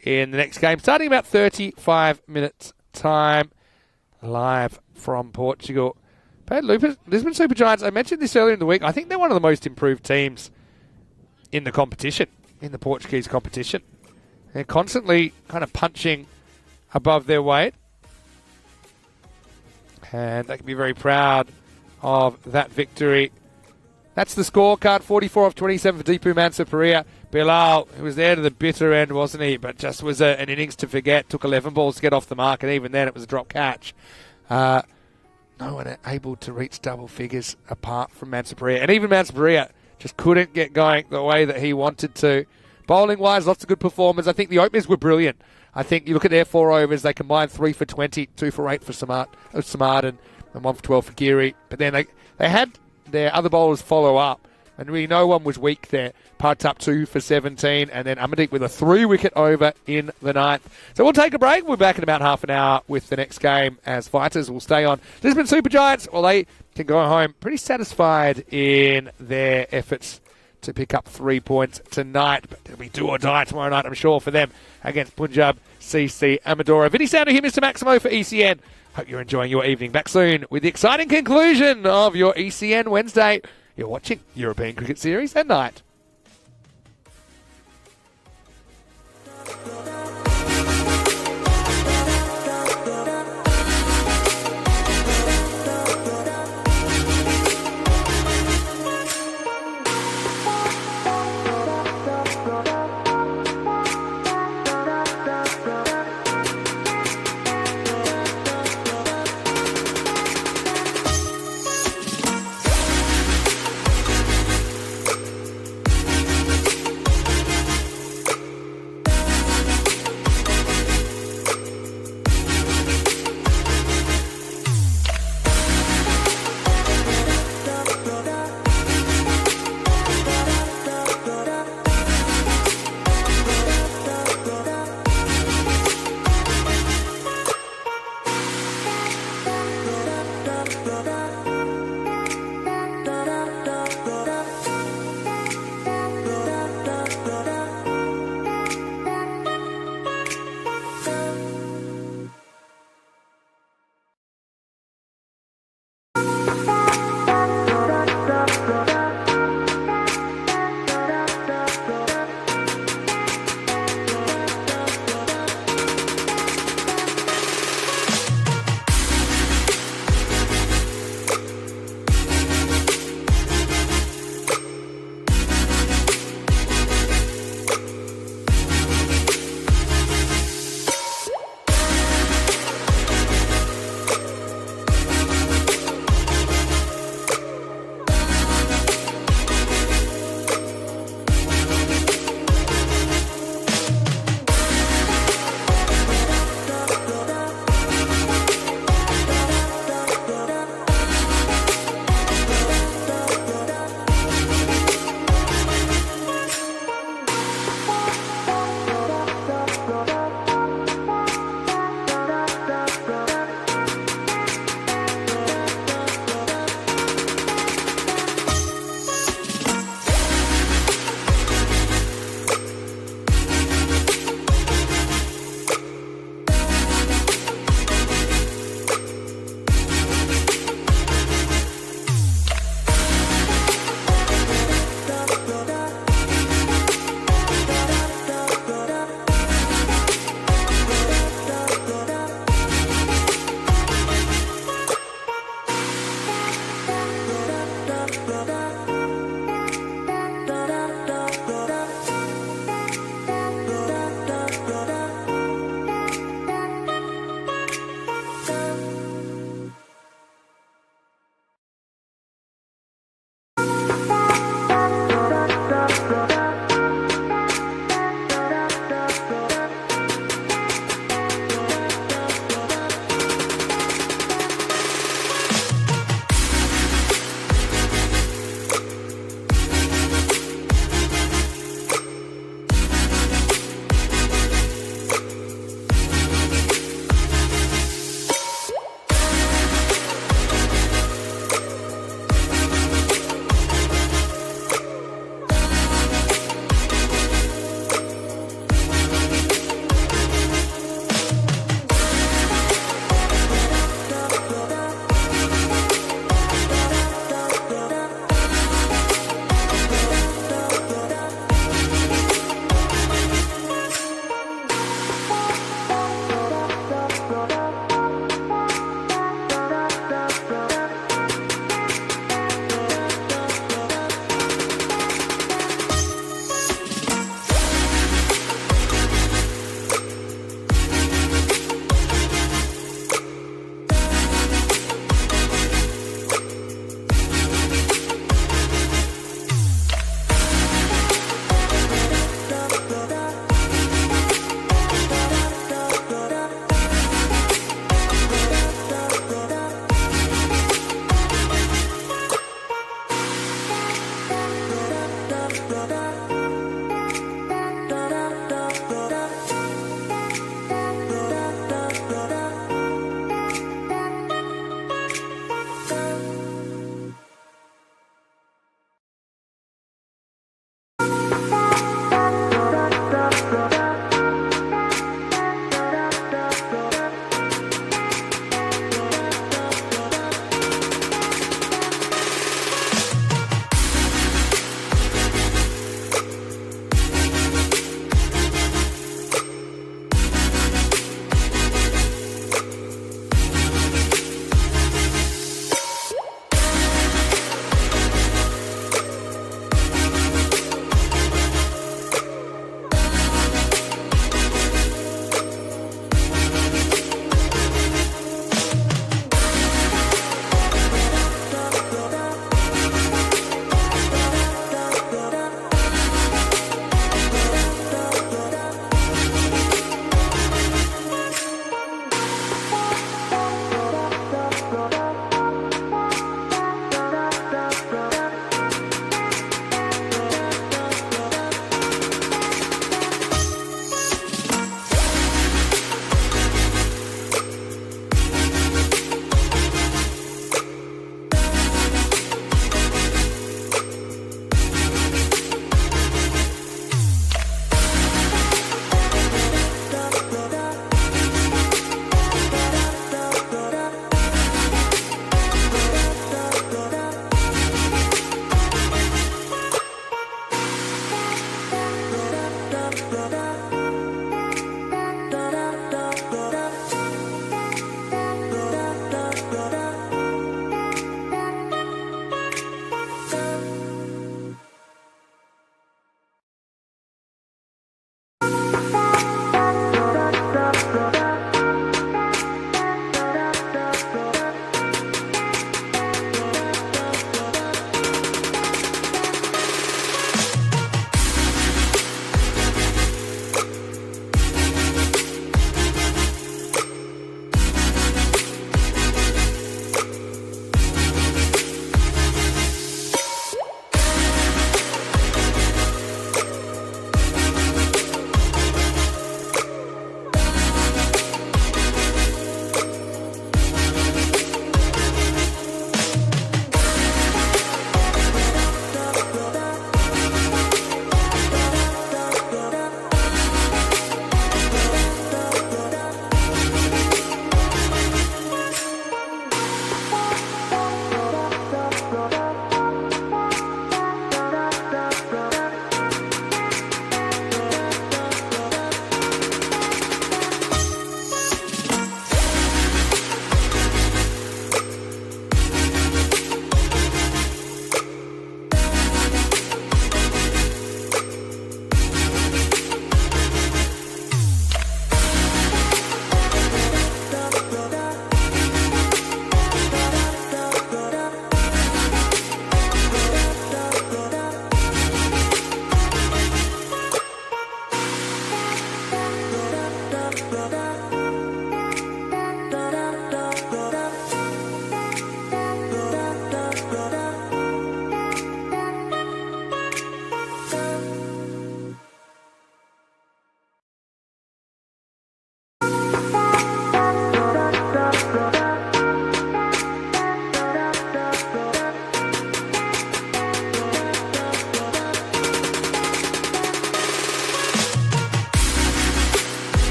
B: in the next game. Starting about 35 minutes time. Live from Portugal. But Lisbon Supergiants, I mentioned this earlier in the week. I think they're one of the most improved teams in the competition, in the Portuguese competition. They're constantly kind of punching above their weight. And they can be very proud of that victory. That's the scorecard. 44 off 27 for Deepu Mansaparia. Bilal, who was there to the bitter end, wasn't he? But just was an innings to forget. Took 11 balls to get off the mark, and even then it was a drop catch. No one able to reach double figures apart from Mansaparia. And even Mansaparia just couldn't get going the way that he wanted to. Bowling-wise, lots of good performers. I think the openers were brilliant. I think you look at their 4 overs, they combined 3 for 20, 2 for 8 for Samad and 1 for 12 for Giri. But then they had their other bowlers follow up, and really no one was weak there. Partap 2 for 17, and then Amandeep with a 3-wicket over in the 9th. So we'll take a break. We're back in about half an hour with the next game as Fighters will stay on. Lisbon Supergiants, well, they can go home pretty satisfied in their efforts to pick up 3 points tonight. But it'll be do or die tomorrow night, I'm sure, for them against Punjab CC Amadora. Vinny Sounder here, Mr. Maximo for ECN. Hope you're enjoying your evening. Back soon with the exciting conclusion of your ECN Wednesday. You're watching European Cricket Series at night.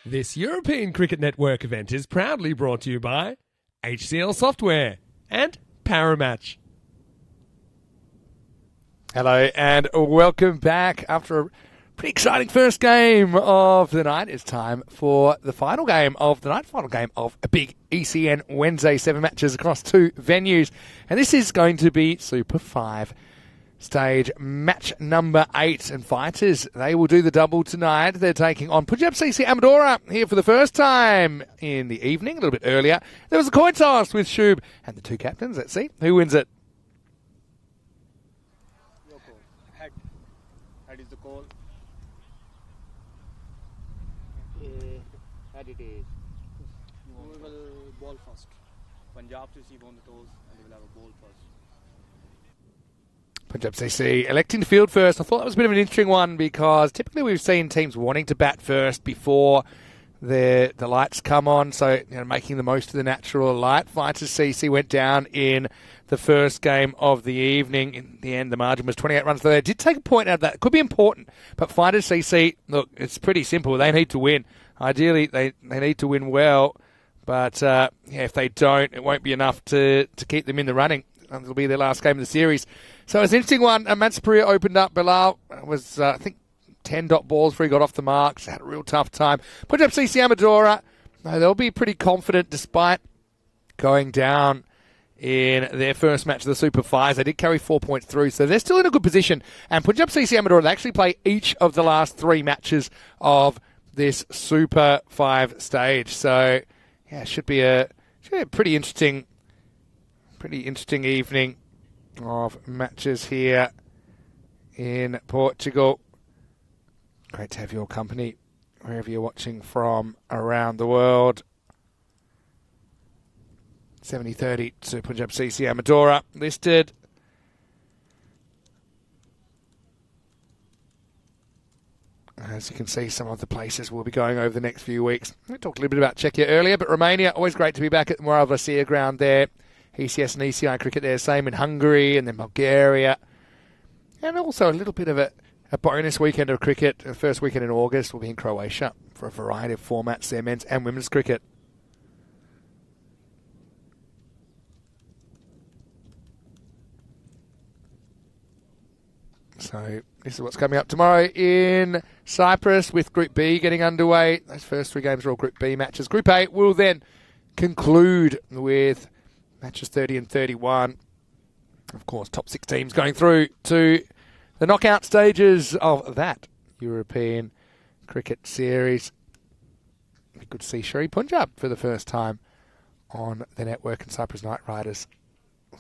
A: This European Cricket Network event is proudly brought to you by HCL Software and Paramatch.
B: Hello and welcome back. After a pretty exciting first game of the night, it's time for the final game of the night, final game of a big ECN Wednesday, 7 matches across 2 venues. And this is going to be Super 5 stage match number 8, and fighters, they will do the double tonight. They're taking on Punjab CC Amadora here for the first time in the evening, a little bit earlier. There was a coin toss with Shub and the 2 captains. Let's see who wins it.
C: Your call. Head. Head is the call. Head it is. Who will ball first? Punjab CC won the toss and they will have a ball first.
B: Punjab CC electing to field first. I thought that was a bit of an interesting one because typically we've seen teams wanting to bat first before the lights come on, so making the most of the natural light. Fighters CC went down in the first game of the evening. In the end, the margin was 28 runs. So they did take a point out of that. It could be important, but Fighters CC, look, it's pretty simple. They need to win. Ideally, they need to win well, but if they don't, it won't be enough to keep them in the running. It'll be their last game of the series. So it's an interesting one. Mansapuria opened up. Bilal was, I think, 10 dot balls before he got off the marks. Had a real tough time. Punjab CC Amadora, they'll be pretty confident despite going down in their first match of the Super 5s. They did carry 4 points through, so they're still in a good position. And Punjab CC Amadora, they actually play each of the last 3 matches of this Super 5 stage. So, yeah, it should be a pretty interesting evening of matches here in Portugal. Great to have your company wherever you're watching from around the world. 70-30 to Punjab CC Amadora listed. As you can see, some of the places we'll be going over the next few weeks. We talked a little bit about Czechia earlier, but Romania, always great to be back at the Moravlasia ground there. ECS and ECI cricket there, same in Hungary and then Bulgaria. And also a little bit of a bonus weekend of cricket. The first weekend in August will be in Croatia for a variety of formats there, men's and women's cricket. So this is what's coming up tomorrow in Cyprus with Group B getting underway. Those first 3 games are all Group B matches. Group A will then conclude with matches 30 and 31. Of course, top 6 teams going through to the knockout stages of that European Cricket Series. We could see Sherry Punjab for the first time on the network, and Cyprus Knight Riders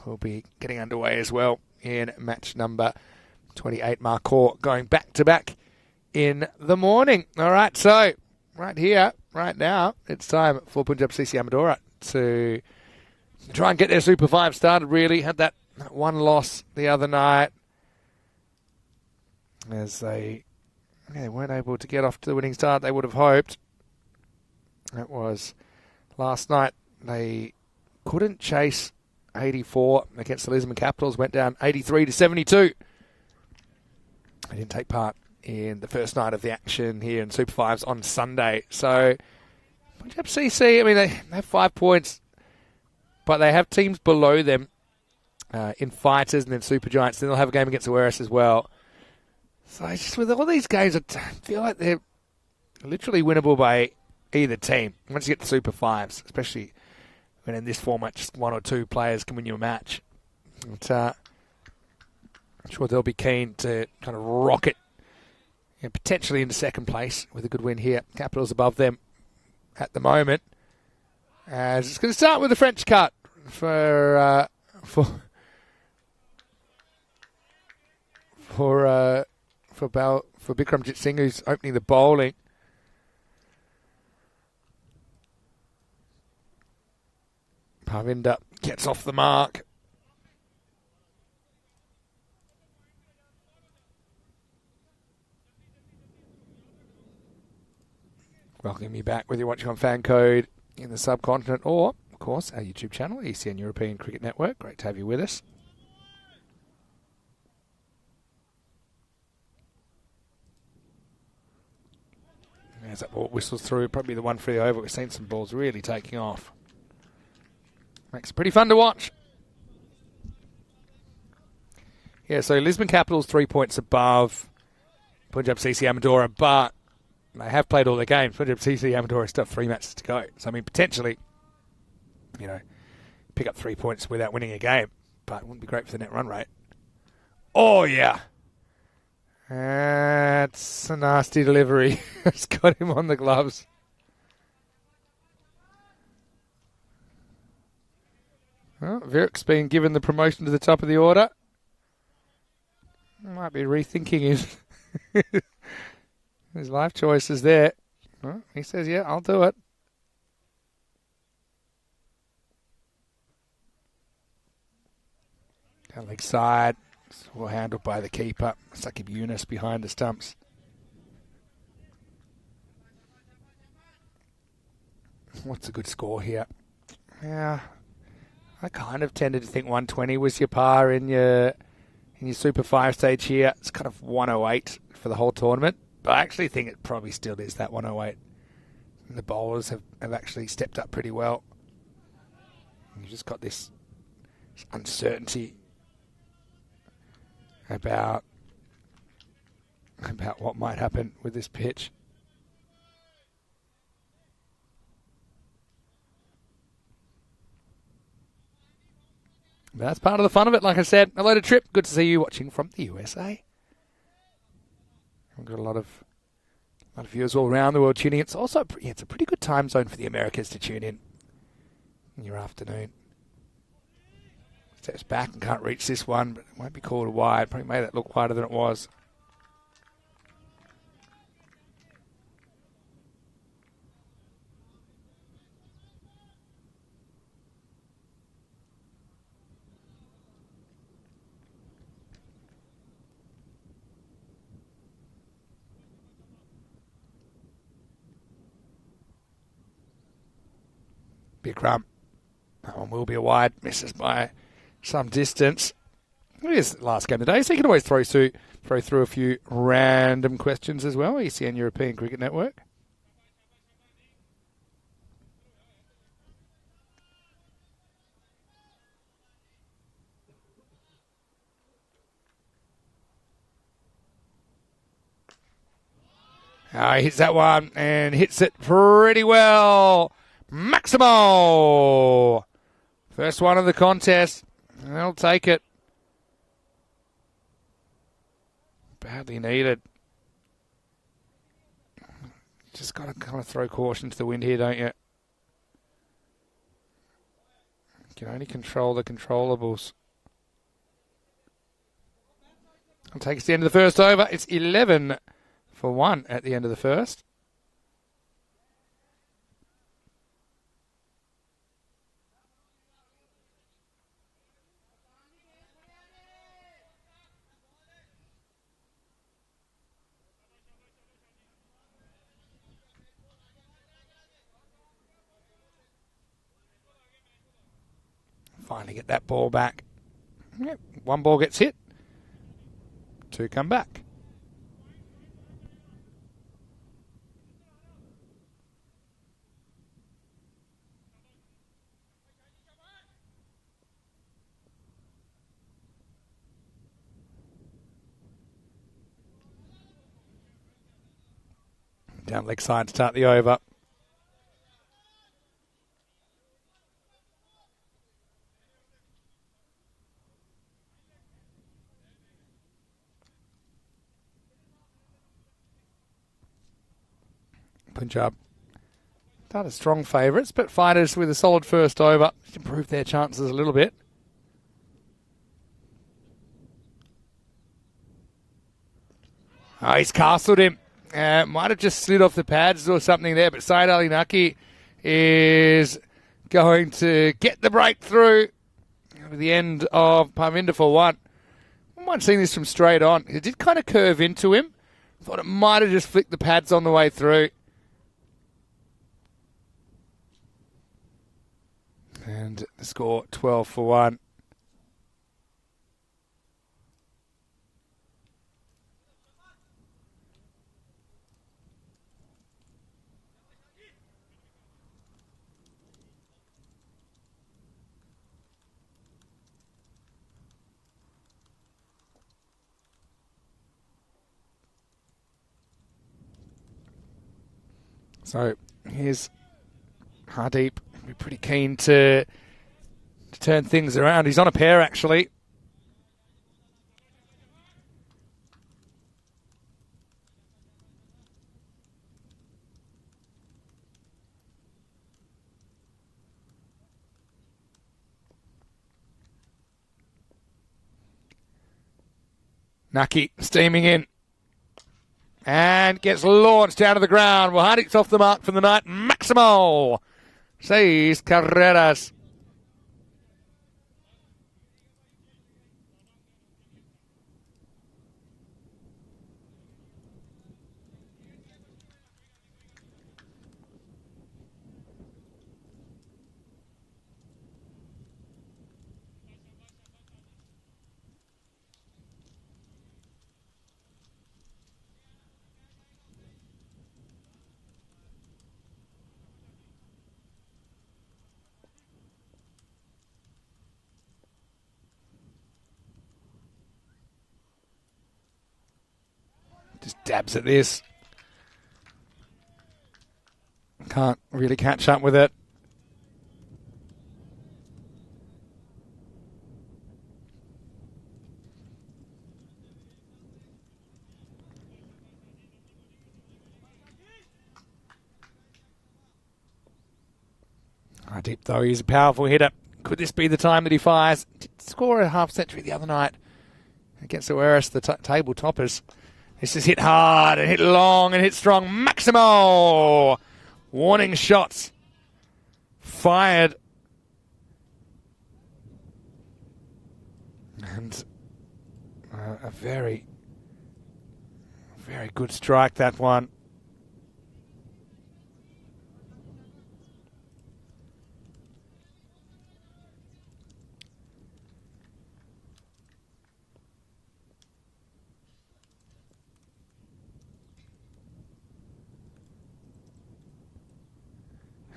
B: will be getting underway as well in match number 28. Marcourt going back-to-back in the morning. All right, so right here, right now, it's time for Punjab CC Amadora to try and get their Super 5 started, really. Had that one loss the other night as they weren't able to get off to the winning start they would have hoped. That was last night. They couldn't chase 84 against the Lisbon Capitals, went down 83 to 72. They didn't take part in the first night of the action here in Super 5s on Sunday. So, Punjab CC, I mean, they have 5 points, but they have teams below them in Fighters and then Super Giants. Then they'll have a game against Awaris as well. So, it's just with all these games, I feel like they're literally winnable by either team. Once you get to Super 5s, especially when in this format, just 1 or 2 players can win you a match. But, I'm sure they'll be keen to kind of rocket potentially into second place with a good win here. Capitals above them at the moment. As it's going to start with a French cut for for Bikramjit Singh, who's opening the bowling. Parvinder gets off the mark. Welcome you back, whether you're watching on Fan Code in the subcontinent or, of course, our YouTube channel, ECN European Cricket Network. Great to have you with us. As that ball whistles through, probably the one for the over. We've seen some balls really taking off. Makes it pretty fun to watch. Yeah, so Lisbon Capitals 3 points above Punjab CC Amadora, but they have played all their games. Punjab CC Amadora still have 3 matches to go. So, I mean, potentially, pick up 3 points without winning a game, but it wouldn't be great for the net run rate. Oh, yeah. That's a nasty delivery. It's got him on the gloves. Well, Viruk's been given the promotion to the top of the order. Might be rethinking his life choices there. Well, he says, yeah, I'll do it. Down leg side. Well handled by the keeper. Sakib Yunus behind the stumps. What's a good score here? Yeah, I kind of tended to think 120 was your par in your Super 5 stage here. It's kind of 108 for the whole tournament. But I actually think it probably still is that 108. And the bowlers have actually stepped up pretty well. You've just got this uncertainty about what might happen with this pitch. But that's part of the fun of it, like I said. Hello to Trip. Good to see you watching from the USA. We've got a lot of viewers all around the world tuning in. It's also it's a pretty good time zone for the Americans to tune in your afternoon. Steps back and can't reach this one, but it won't be called wide. Probably made that look wider than it was. Bikram. That one will be a wide. Misses by some distance. It is the last game of the day, so you can always throw through a few random questions as well. ECN European Cricket Network. He hits that one and hits it pretty well. Maximo! First one of the contest. They'll take it. Badly needed. Just got to kind of throw caution to the wind here, don't you? You can only control the controllables. I'll take us to the end of the first over. It's 11 for 1 at the end of the first. Finally get that ball back. Yep. One ball gets hit. 2 come back. Down leg side to start the over. Punjab started strong favourites, but fighters with a solid first over improved their chances a little bit. Oh, he's castled him. Might have just slid off the pads or something there, but Syed Ali Naki is going to get the breakthrough at the end of Parminder for one. I might have seen this from straight on. It did kind of curve into him. Thought it might have just flicked the pads on the way through. And the score 12 for one. So here's Hardeep. Be pretty keen to turn things around. He's on a pair, actually. Naki steaming in. And gets launched down to the ground. Well, Hardeep's off the mark for the night. Maximo sees Carreras. Just dabs at this. Can't really catch up with it. Hardeep, though, he's a powerful hitter. Could this be the time that he fires? Did score a half century the other night against Oeris, the table toppers. This is hit hard and hit long and hit strong. Maximo! Warning shots fired. And a very, very good strike, that one.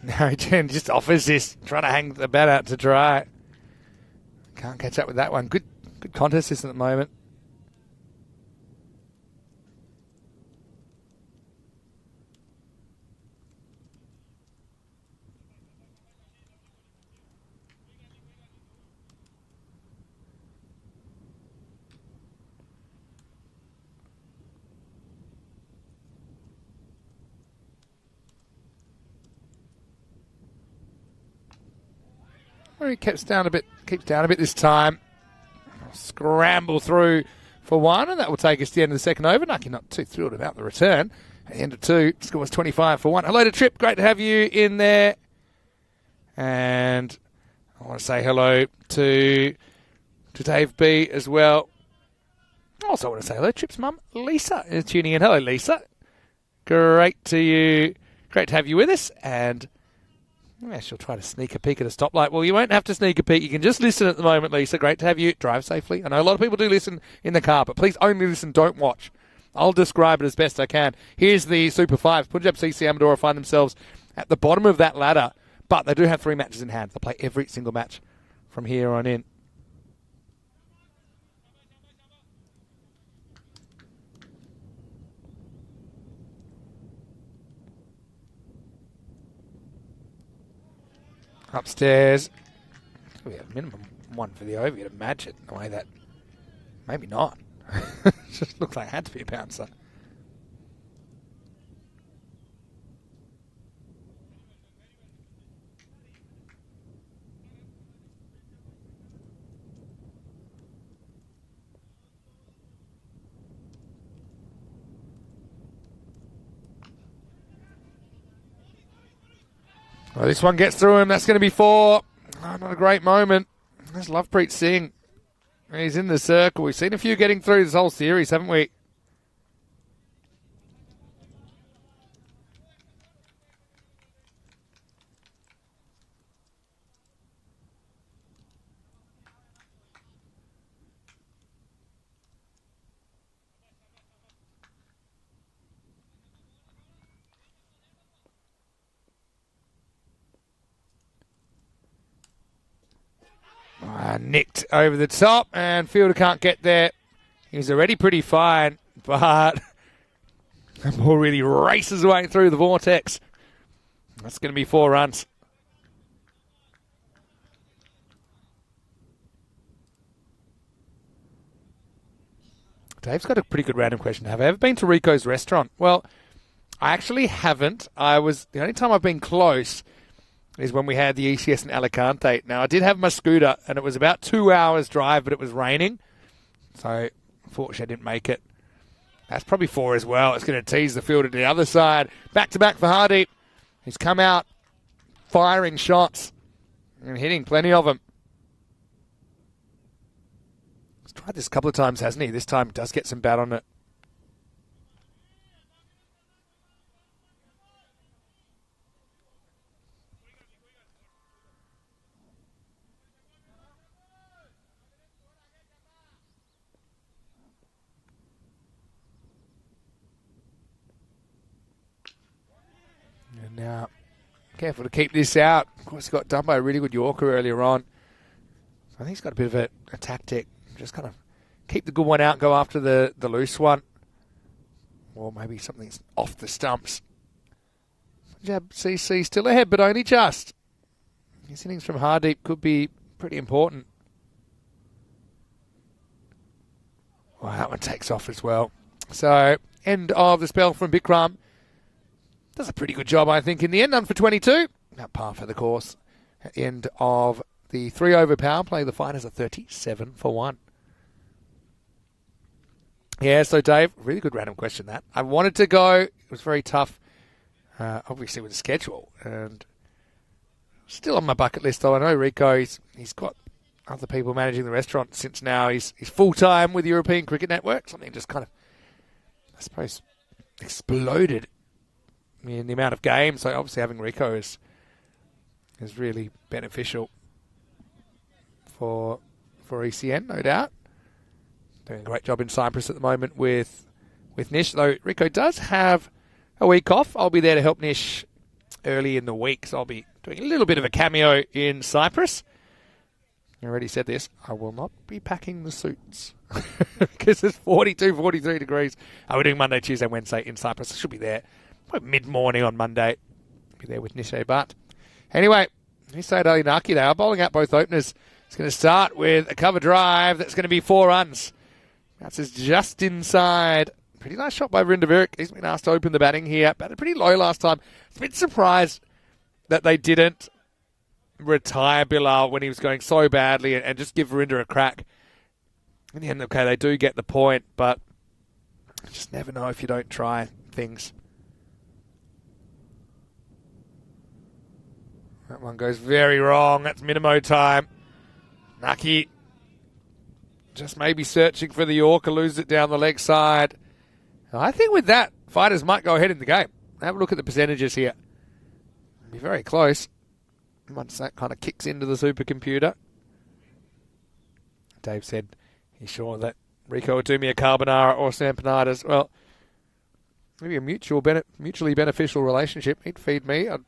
B: Now he just offers this, trying to hang the bat out to dry. Can't catch up with that one. Good contest this at the moment. He keeps down a bit this time. Scramble through for one, and that will take us to the end of the second over. Naki not too thrilled about the return. At the end of two, score was 25 for one. Hello to Trip, great to have you in there. And I want to say hello to Dave B as well. Also want to say hello, Trip's mum, Lisa, is tuning in. Hello, Lisa. Great to have you with us, and yeah, she'll try to sneak a peek at a stoplight. Well, you won't have to sneak a peek. You can just listen at the moment, Lisa. Great to have you. Drive safely. I know a lot of people do listen in the car, but please only listen, don't watch. I'll describe it as best I can. Here's the Super 5. Punjab CC Amadora find themselves at the bottom of that ladder, but they do have 3 matches in hand. They'll play every single match from here on in. Upstairs. We have minimum one for the over, you'd imagine, the way that... Maybe not. Just looks like it had to be a bouncer. Well, this one gets through him. That's going to be 4. Oh, not a great moment. There's Lovepreet Singh. He's in the circle. We've seen a few getting through this whole series, haven't we? Nicked over the top, and fielder can't get there. He was already pretty fine, but the ball really races away through the vortex. That's going to be 4 runs. Dave's got a pretty good random question. Have I ever been to Rico's restaurant? Well, I actually haven't. The only time I've been close is when we had the ECSN Alicante. Now, I did have my scooter, and it was about 2 hours drive, but it was raining. So, unfortunately, I didn't make it. That's probably 4 as well. It's going to tease the fielder to the other side. Back-to-back for Hardeep. He's come out firing shots and hitting plenty of them. He's tried this a couple of times, hasn't he? This time does get some bat on it. And now, careful to keep this out. Of course, he got done by a really good Yorker earlier on. So I think he's got a bit of a tactic. Just kind of keep the good one out, go after the loose one. Or maybe something's off the stumps. Jab CC still ahead, but only just. His innings from Hardeep could be pretty important. Well, that one takes off as well. So, end of the spell from Bikram. Does a pretty good job, I think, in the end. Done for 22. About par for the course. At the end of the 3-over power play, the fighters are 37 for 1. Yeah, so Dave, really good random question that. I wanted to go. It was very tough, obviously, with the schedule. And still on my bucket list, though. I know Rico, he's got other people managing the restaurant since now he's full-time with the European Cricket Network. Something just kind of, I suppose, exploded in the amount of games. So obviously having Rico is really beneficial for ECN, no doubt. Doing a great job in Cyprus at the moment with Nish, though Rico does have a week off. I'll be there to help Nish early in the week, so I'll be doing a little bit of a cameo in Cyprus. I already said this. I will not be packing the suits because it's 42, 43 degrees. We're doing Monday, Tuesday, Wednesday in Cyprus. I should be there mid-morning on Monday. Be there with Nishay Bhatt. Anyway, Nisay Ali Naki, they are bowling out both openers. It's going to start with a cover drive. That's going to be 4 runs. That's just inside. Pretty nice shot by Vrinder Virak. He's been asked to open the batting here. Batted pretty low last time. A bit surprised that they didn't retire Bilal when he was going so badly and just give Vrinder a crack. In the end, okay, they do get the point, but you just never know if you don't try things. That one goes very wrong. That's Minimo time. Naki just maybe searching for the Yorker, loses it down the leg side. I think with that, fighters might go ahead in the game. Have a look at the percentages here. Be very close once that kind of kicks into the supercomputer. Dave said he's sure that Rico would do me a carbonara or Sampanadas. Well, maybe a mutually beneficial relationship. He'd feed me. I'd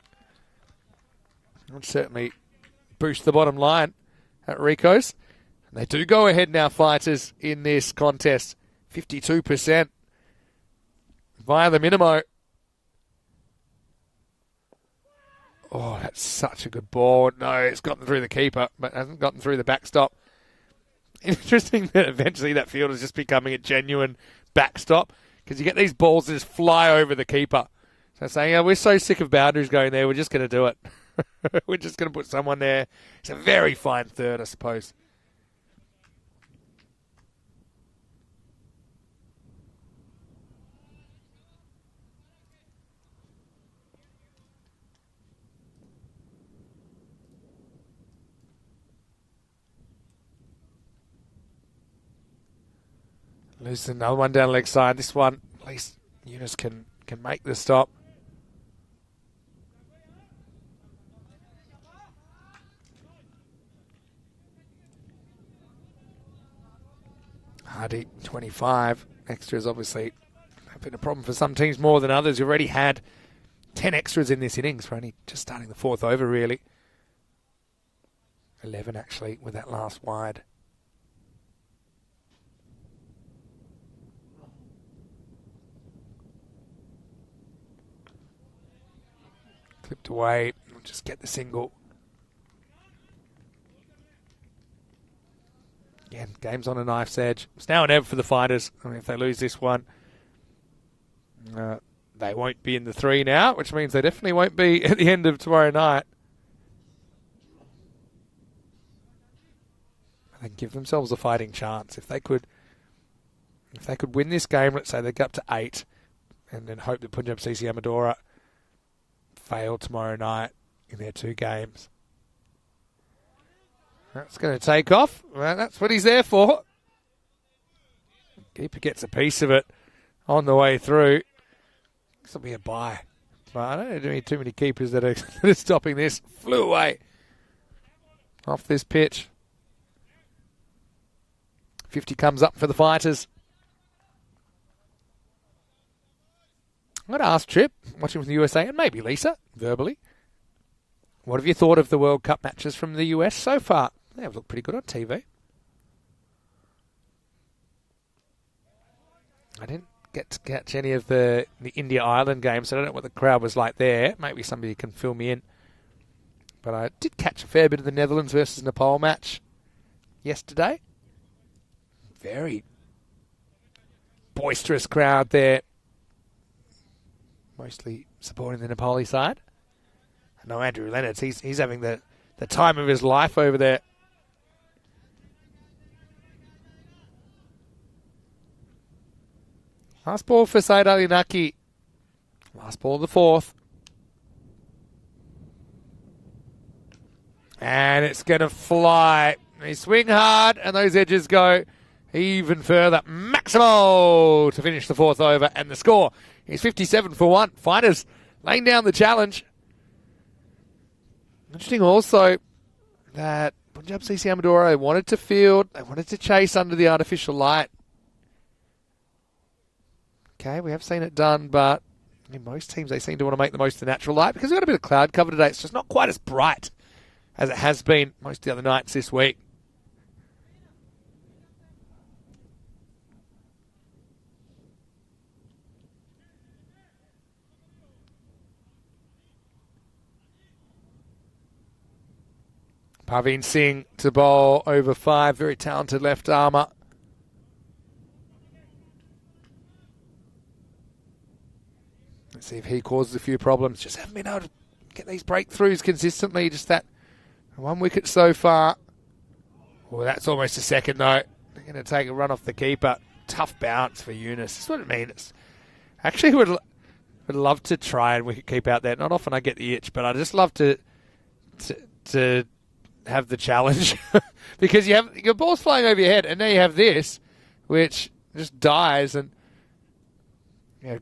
B: certainly boost the bottom line at Rico's. And they do go ahead now, fighters, in this contest. 52% via the Minimo. Oh, that's such a good ball. No, it's gotten through the keeper, but hasn't gotten through the backstop. Interesting that eventually that field is just becoming a genuine backstop because you get these balls that just fly over the keeper. So saying, we're so sick of boundaries going there, we're just going to do it. We're just going to put someone there. It's a very fine third, I suppose. Lose another one down leg side. This one, at least Yunus can make the stop. Hardy, 25. Extras obviously have been a problem for some teams more than others. You've already had 10 extras in this innings for only just starting the fourth over, really. 11, actually, with that last wide. Clipped away. We'll just get the single. Again, game's on a knife's edge. It's now and ever for the fighters. I mean, if they lose this one, they won't be in the 3 now, which means they definitely won't be at the end of tomorrow night. They can give themselves a fighting chance. If they could win this game, let's say they get up to 8, and then hope that Punjab CC Amadora fail tomorrow night in their 2 games. That's going to take off. Well, that's what he's there for. Keeper gets a piece of it on the way through. This will be a bye. But I don't need too many keepers that are stopping this. Flew away off this pitch. 50 comes up for the fighters. I'm going to ask Trip, watching from the USA, and maybe Lisa, verbally, what have you thought of the World Cup matches from the US so far? They've looked pretty good on TV. I didn't get to catch any of the India-Ireland games, so I don't know what the crowd was like there. Maybe somebody can fill me in. But I did catch a fair bit of the Netherlands versus Nepal match yesterday. Very boisterous crowd there. Mostly supporting the Nepali side. I know Andrew Leonard, he's having the time of his life over there. Last ball for Said Ali Naki. Last ball of the 4th. And it's going to fly. They swing hard, and those edges go even further. Maximal to finish the 4th over, and the score is 57 for 1. Fighters laying down the challenge. Interesting also that Punjab CC Amadora, they wanted to field, they wanted to chase under the artificial light. Okay, we have seen it done, but in most teams they seem to want to make the most of the natural light because we've got a bit of cloud cover today. It's just not quite as bright as it has been most of the other nights this week. Parveen Singh to bowl over 5. Very talented left armour. Let's see if he causes a few problems. Just haven't been able to get these breakthroughs consistently. Just that 1 wicket so far. Oh, that's almost a second though. They're going to take a run off the keeper. Tough bounce for Yunus. That's what it means. Actually would love to try and wicket keep out there. Not often I get the itch, but I just love to have the challenge because you have your ball's flying over your head, and now you have this, which just dies. And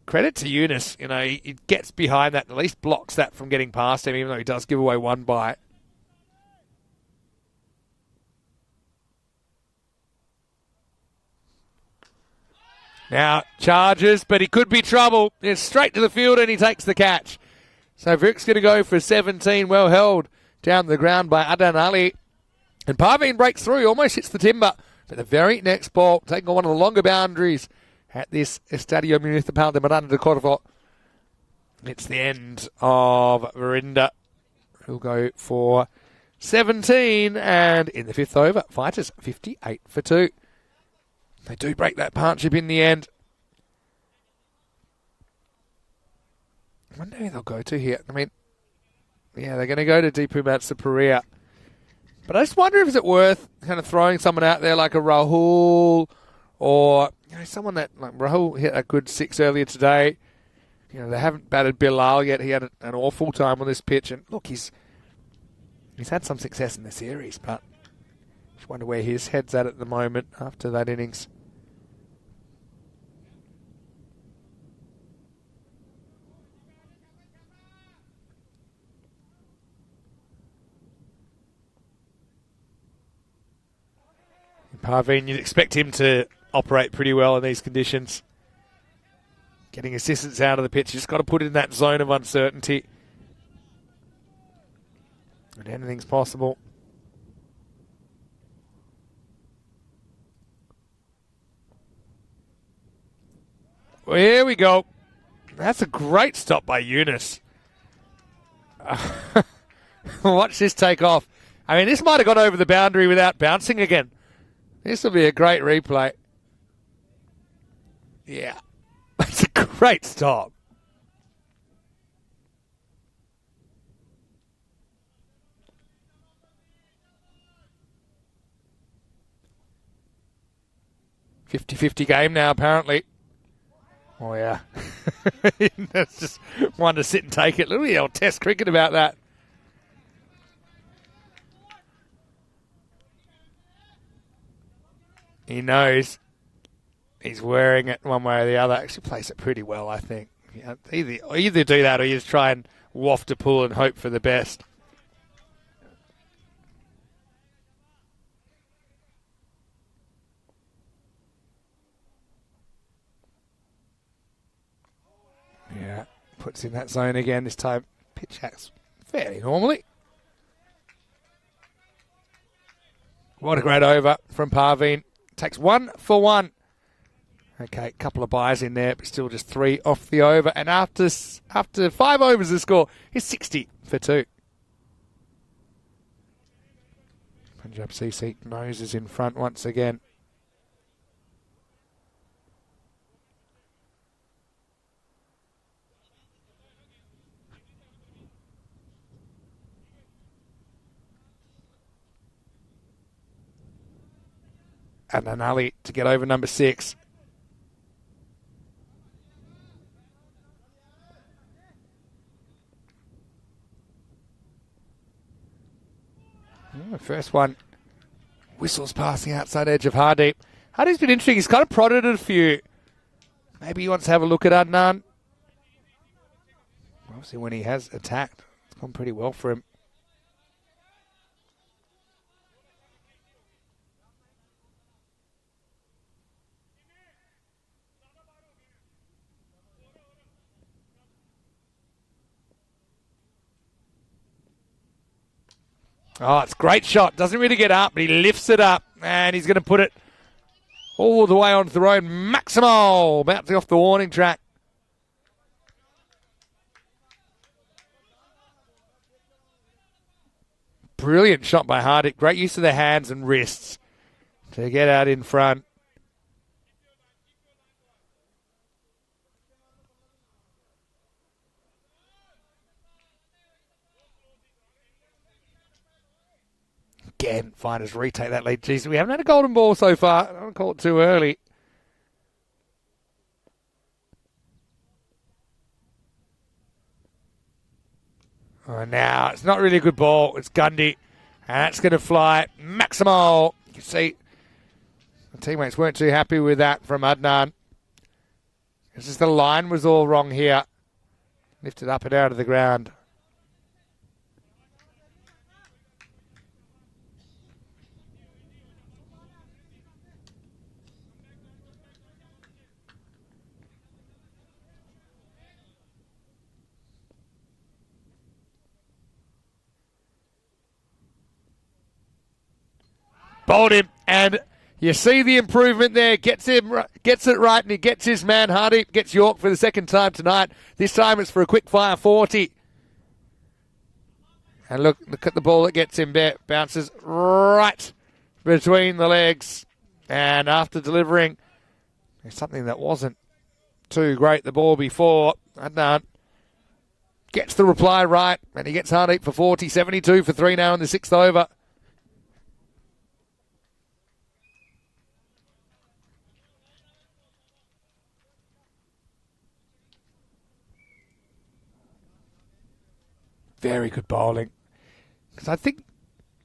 B: credit to Yunus, he gets behind that, and at least blocks that from getting past him, even though he does give away 1 bite. Now charges, but he could be trouble. It's straight to the field, and he takes the catch. So Vic's going to go for 17, well held down the ground by Adnan Ali. And Parveen breaks through, almost hits the timber. But the very next ball, taking on one of the longer boundaries at this Estadio Municipal de Miranda de Corvo. It's the end of Verinder, who'll go for 17. And in the 5th over, fighters 58 for 2. They do break that partnership in the end. I wonder who they'll go to here. I mean, yeah, they're going to go to Deepu Matsuparia. But I just wonder if it's worth kind of throwing someone out there like a Rahul or someone that, like Rahul hit a good 6 earlier today. They haven't batted Bilal yet. He had an awful time on this pitch. And look, he's had some success in the series, but I just wonder where his head's at the moment after that innings. Parveen, you'd expect him to operate pretty well in these conditions. Getting assistance out of the pitch, you just got to put it in that zone of uncertainty. And anything's possible. Well, here we go. That's a great stop by Yunus. Watch this take off. I mean, this might have gone over the boundary without bouncing again. This will be a great replay. Yeah. It's a great stop. .50-50 game now, apparently. Oh, yeah. That's just one to sit and take it. Look at the old test cricket about that. He knows he's wearing it one way or the other. Actually plays it pretty well, I think. Yeah, either do that or you just try and waft a pull and hope for the best. Yeah, puts in that zone again. This time pitch acts fairly normally. What a great over from Parveen. Takes 1 for 1. Okay, a couple of buys in there, but still just 3 off the over. And after 5 overs the score, he's 60 for 2. Punjab CC noses in front once again. And an alley to get over number 6. First one. Whistles past the outside edge of Hardeep. Hardeep's been interesting. He's kind of prodded at a few. Maybe he wants to have a look at Adnan. Obviously, when he has attacked, it's gone pretty well for him. Oh, it's a great shot. Doesn't really get up, but he lifts it up. And he's going to put it all the way onto the road. Maximal bouncing off the warning track. Brilliant shot by Hardik. Great use of the hands and wrists to get out in front. Again, finders retake that lead. Jeez, we haven't had a golden ball so far. I don't call it too early. Oh, now, it's not really a good ball. It's Gundy. And that's going to fly. Maximal. You can see the teammates weren't too happy with that from Adnan. It's just the line was all wrong here. Lifted up and out of the ground. Bowled him, and you see the improvement there. Gets it right, and he gets his man. Hardy gets York for the second time tonight. This time it's for a quick fire 40. And look at the ball that gets him there. Bounces right between the legs. And after delivering something that wasn't too great the ball before, Adnan gets the reply right, and he gets Hardy for 40. 72 for 3 now in the 6th over. Very good bowling. Because I think,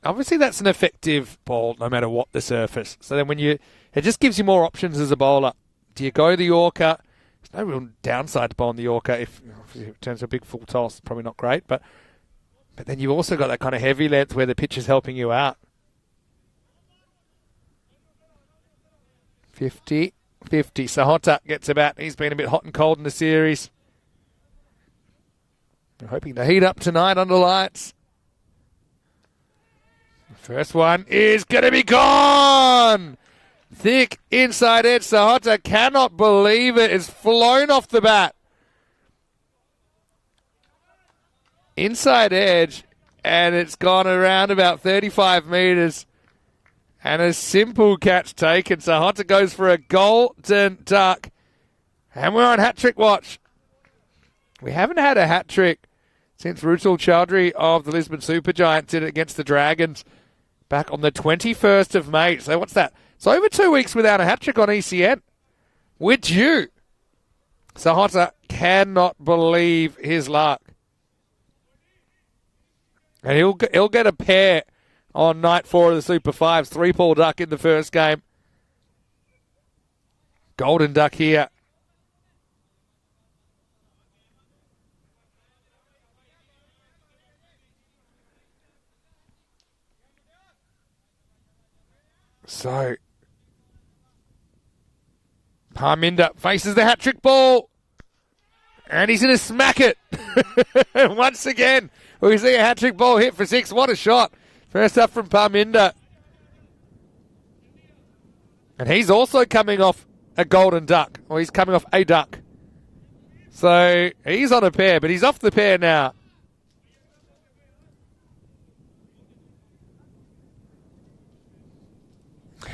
B: obviously, that's an effective ball no matter what the surface. So then it just gives you more options as a bowler. Do you go the Yorker? There's no real downside to bowling the Yorker. If it turns to a big full toss, probably not great. But then you've also got that kind of heavy length where the pitch is helping you out. 50-50. Sahota gets about. He's been a bit hot and cold in the series. We're hoping to heat up tonight under lights. The first one is going to be gone. Thick inside edge. Sahota cannot believe it. It's flown off the bat. Inside edge, and it's gone around about 35 metres. And a simple catch taken. Sahota goes for a golden duck. And we're on hat-trick watch. We haven't had a hat-trick since Rutul Chowdhury of the Lisbon Supergiants did it against the Dragons back on the 21st of May. So what's that? It's over 2 weeks without a hat-trick on ECN. We're due. Sahota cannot believe his luck. And he'll get a pair on night 4 of the Super Fives. 3-ball duck in the first game. Golden duck here. So, Parminder faces the hat-trick ball. And he's going to smack it. Once again, we see a hat-trick ball hit for 6. What a shot. First up from Parminder. And he's also coming off a golden duck. Or he's coming off a duck. So, he's on a pair, but he's off the pair now.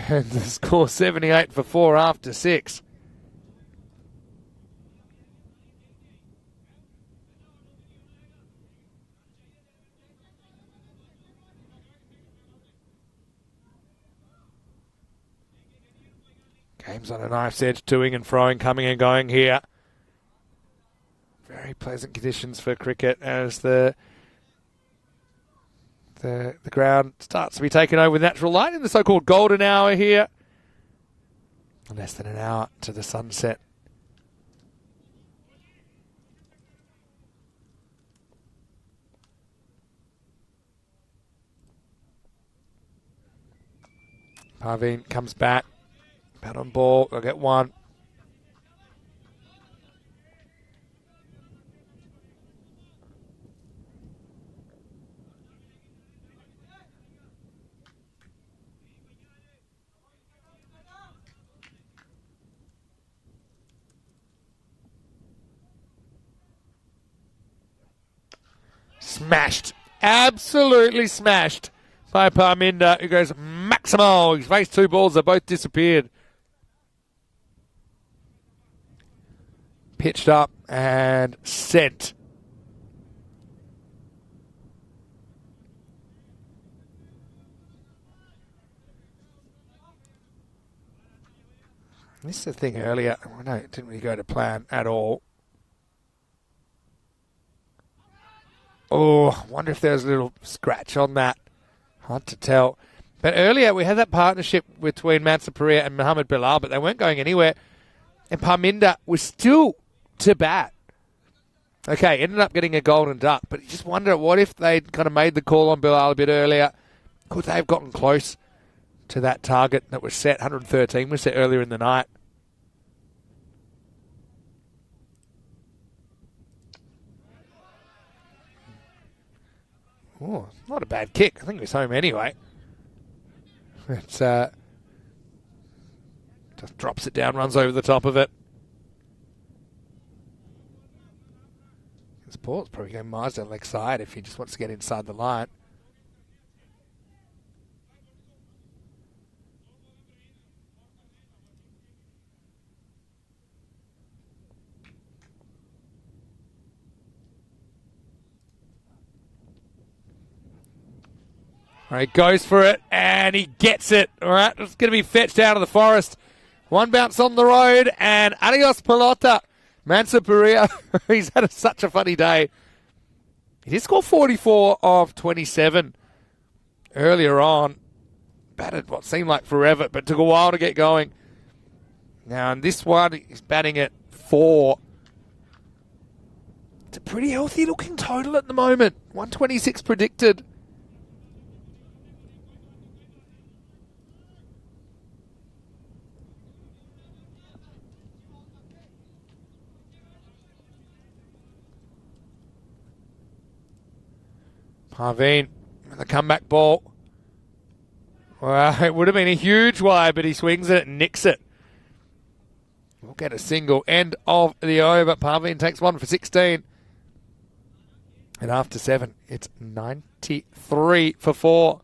B: And the score 78 for 4 after 6. Game's on a knife's edge, toing and froing, coming and going here. Very pleasant conditions for cricket as the ground starts to be taken over with natural light in the so-called golden hour here. Less than an hour to the sunset. Parveen comes back. Bat on ball. They'll get one. Smashed. Absolutely smashed by Parminder, who goes maximal. He's faced 2 balls that both disappeared. Pitched up and sent. This is the thing earlier. No, it didn't really go to plan at all. Oh, I wonder if there's a little scratch on that. Hard to tell. But earlier we had that partnership between Mansa Pereira and Mohamed Bilal, but they weren't going anywhere. And Parminder was still to bat. Okay, ended up getting a golden duck, but you just wonder what if they'd kind of made the call on Bilal a bit earlier. Could they have gotten close to that target that was set? 113 was set earlier in the night. Oh, not a bad kick. I think it was home anyway. It's just drops it down, runs over the top of it. This ball's probably going miles down the leg side if he just wants to get inside the line. All right, goes for it, and he gets it. All right, it's going to be fetched out of the forest. One bounce on the road, and adios pelota. Mansa Pereira, he's had such a funny day. He did score 44 of 27 earlier on. Batted what seemed like forever, but took a while to get going. Now, in this one, he's batting at 4. It's a pretty healthy-looking total at the moment. 126 predicted. Parveen, the comeback ball. Well, it would have been a huge wide, but he swings it and nicks it. We'll get a single. End of the over. Parveen takes one for 16. And after 7, it's 93 for 4.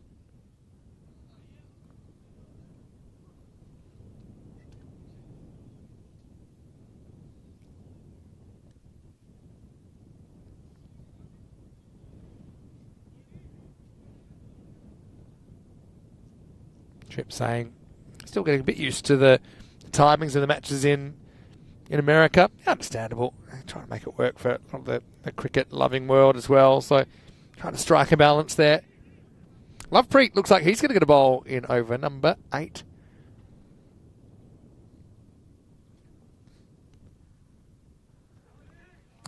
B: Trip saying, still getting a bit used to the timings of the matches in America. Understandable. Trying to make it work for the cricket-loving world as well. So trying to strike a balance there. Lovepreet looks like he's going to get a bowl in over number 8.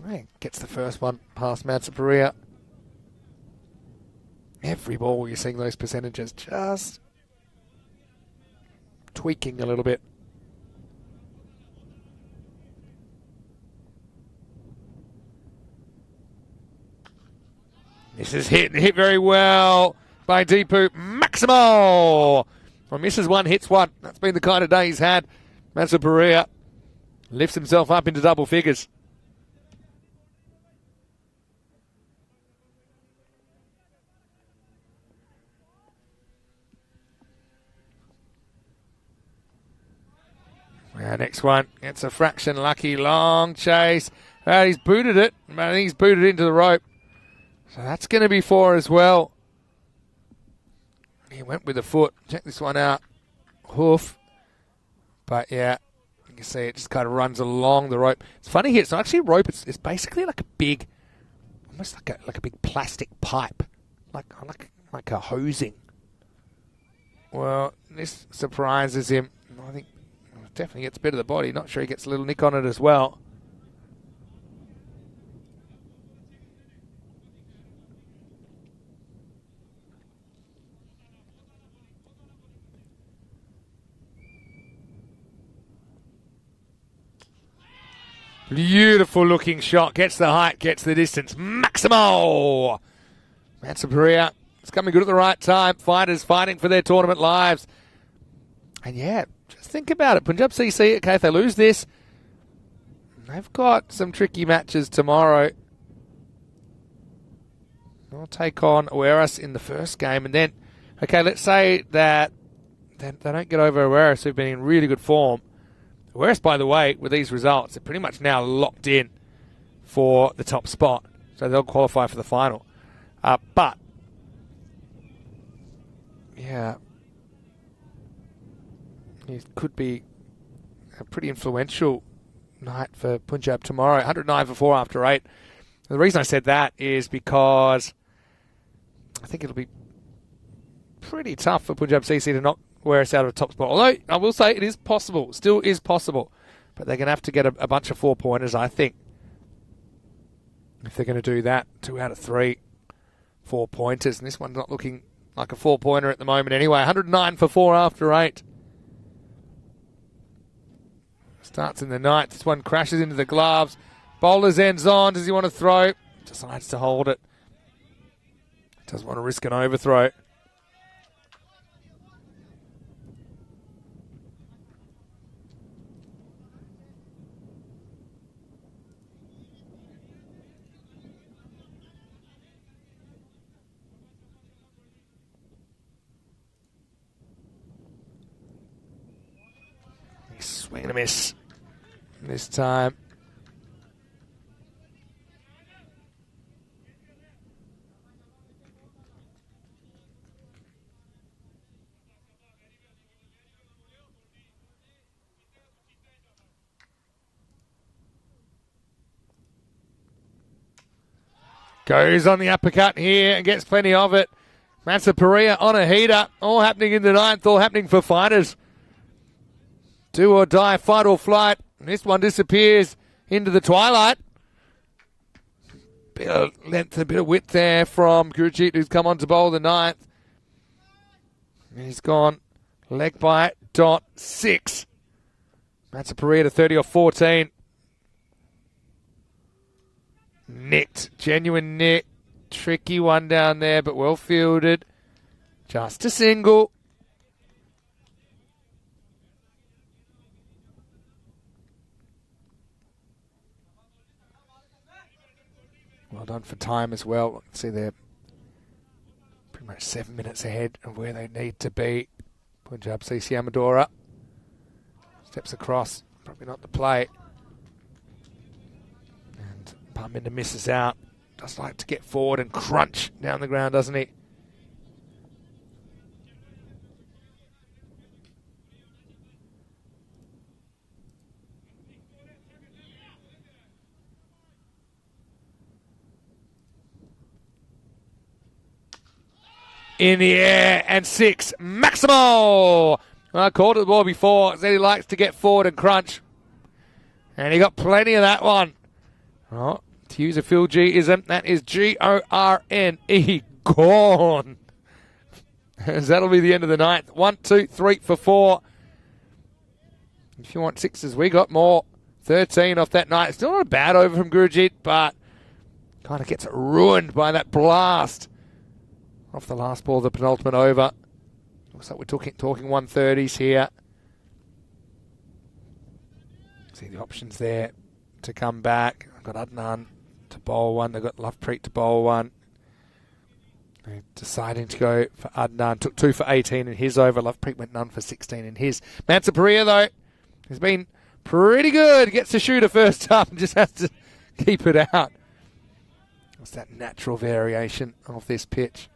B: Hey, gets the first one past Matsuparia. Every ball you're seeing those percentages just tweaking a little bit. This is hit very well by Deepu Maximo. Well, misses one, hits one. That's been the kind of day he's had. Matsuparia lifts himself up into double figures. Our next one, it's a fraction lucky, long chase. He's booted it. I think he's booted into the rope. So that's going to be 4 as well. He went with the foot. Check this one out. Hoof. But yeah, you can see it just kind of runs along the rope. It's funny here. It's not actually a rope. It's basically like a big, almost like a big plastic pipe, like a hosing. Well, this surprises him. I think definitely gets a bit of the body. Not sure he gets a little nick on it as well. Beautiful looking shot. Gets the height, gets the distance. Maximo! Matsuparia. It's coming good at the right time. Fighters fighting for their tournament lives. And yeah, just think about it. Punjab CC, okay, if they lose this, they've got some tricky matches tomorrow. They'll take on Awaris in the first game. And then, okay, let's say that they don't get over Awaris, who've been in really good form. Awaris, by the way, with these results, they're pretty much now locked in for the top spot. So they'll qualify for the final. But, yeah, it could be a pretty influential night for Punjab tomorrow. 109 for 4 after 8. The reason I said that is because I think it'll be pretty tough for Punjab CC to knock Awaris out of the top spot. Although, I will say it is possible. Still is possible. But they're going to have to get a bunch of 4-pointers, I think. If they're going to do that, 2 out of 3 4-pointers. And this one's not looking like a 4-pointer at the moment anyway. 109 for 4 after 8. Starts in the 9th. This one crashes into the gloves. Bowler's ends on. Does he want to throw? Decides to hold it. Doesn't want to risk an overthrow. Swing and a miss this time. Goes on the uppercut here and gets plenty of it. Matsuparia on a heater. All happening in the 9th, all happening for fighters. Do or die, fight or flight. This one disappears into the twilight. Bit of length, a bit of width there from Gurjeet, who's come on to bowl the 9th. And he's gone leg by .6. Matsuparia to 30 or 14. Nicked. Genuine nick. tricky one down there, but well fielded. Just a single. Well done for time as well. See, they're pretty much 7 minutes ahead of where they need to be. Punjab CC Amadora steps across, probably not the play. And Parminder misses out. Does like to get forward and crunch down the ground, doesn't he? In the air, and 6, Maximo! I called it the ball before, said he likes to get forward and crunch. And he got plenty of that one. Oh, to use a Phil G-ism, that is G-O-R-N-E, gone. As that'll be the end of the ninth. 1, 2, 3 for 4. If you want sixes, we got more. 13 off that night. Still not a bad over from Gurujit, but kind of gets ruined by that blast off the last ball of the penultimate over. Looks like we're talking 130s here. See the options there to come back. I've got Adnan to bowl one. They've got Lovepreet to bowl one. They're deciding to go for Adnan. Took 2 for 18 in his over. Lovepreet went none for 16 in his. Mansaparia, though, has been pretty good. Gets to shoot a first up and just has to keep it out. It's that natural variation of this pitch.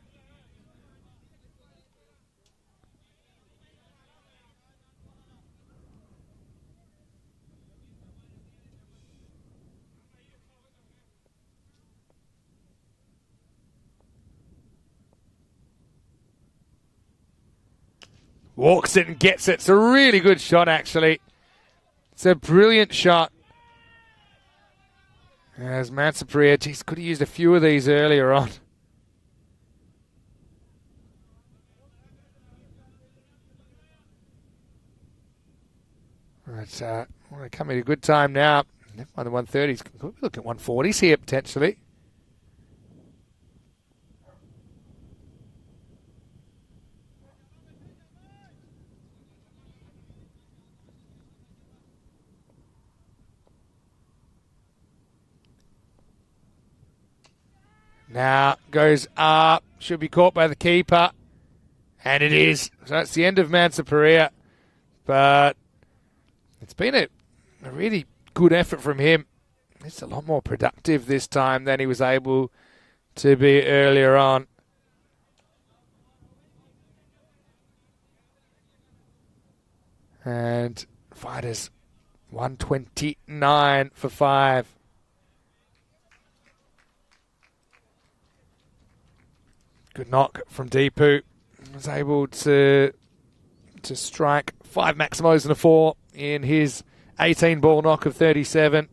B: Walks it and gets it. It's a really good shot, actually. It's a brilliant shot. As Mansaparia, geez, could have used a few of these earlier on. Right, we're coming at a good time now. Never mind the 130s. Could we look at 140s here, potentially? Now goes up, should be caught by the keeper, and it is. So it's the end of Mansaparia, but it's been a really good effort from him. It's a lot more productive this time than he was able to be earlier on. And fighters 129 for 5. Good knock from Deepu. Was able to strike 5 Maximos and a 4 in his 18-ball knock of 37.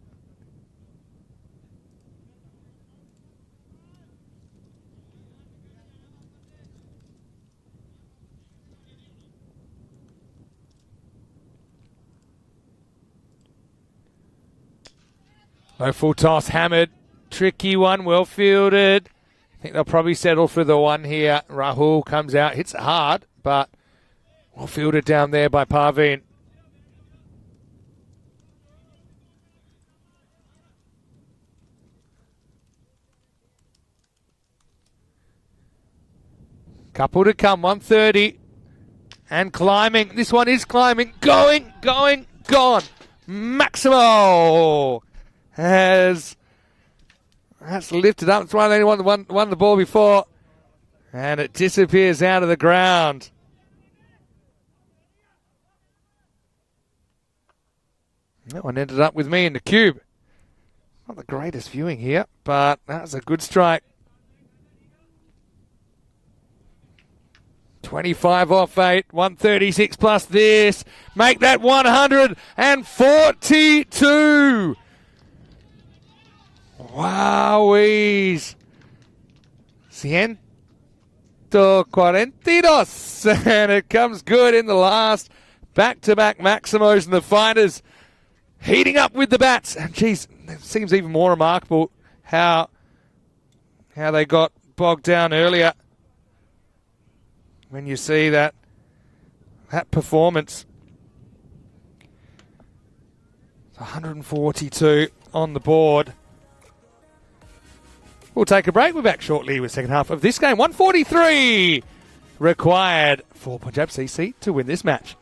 B: Low full toss, hammered. Tricky one, well fielded. I think they'll probably settle for the one here. Rahul comes out, hits it hard, but well fielded down there by Parveen. Couple to come, 130. And climbing. This one is climbing. Going, gone. Maximo has... That's lifted up. That's why they won the ball before. And it disappears out of the ground. That one ended up with me in the cube. Not the greatest viewing here, but that was a good strike. 25 off 8, 136 plus this. Make that 142. Wowies. 142. And it comes good in the last. Back-to-back Maximos and the fighters heating up with the bats. And geez, it seems even more remarkable how how they got bogged down earlier. When you see that performance. 142 on the board. We'll take a break. We're back shortly with the second half of this game. 143 required for Punjab CC to win this match.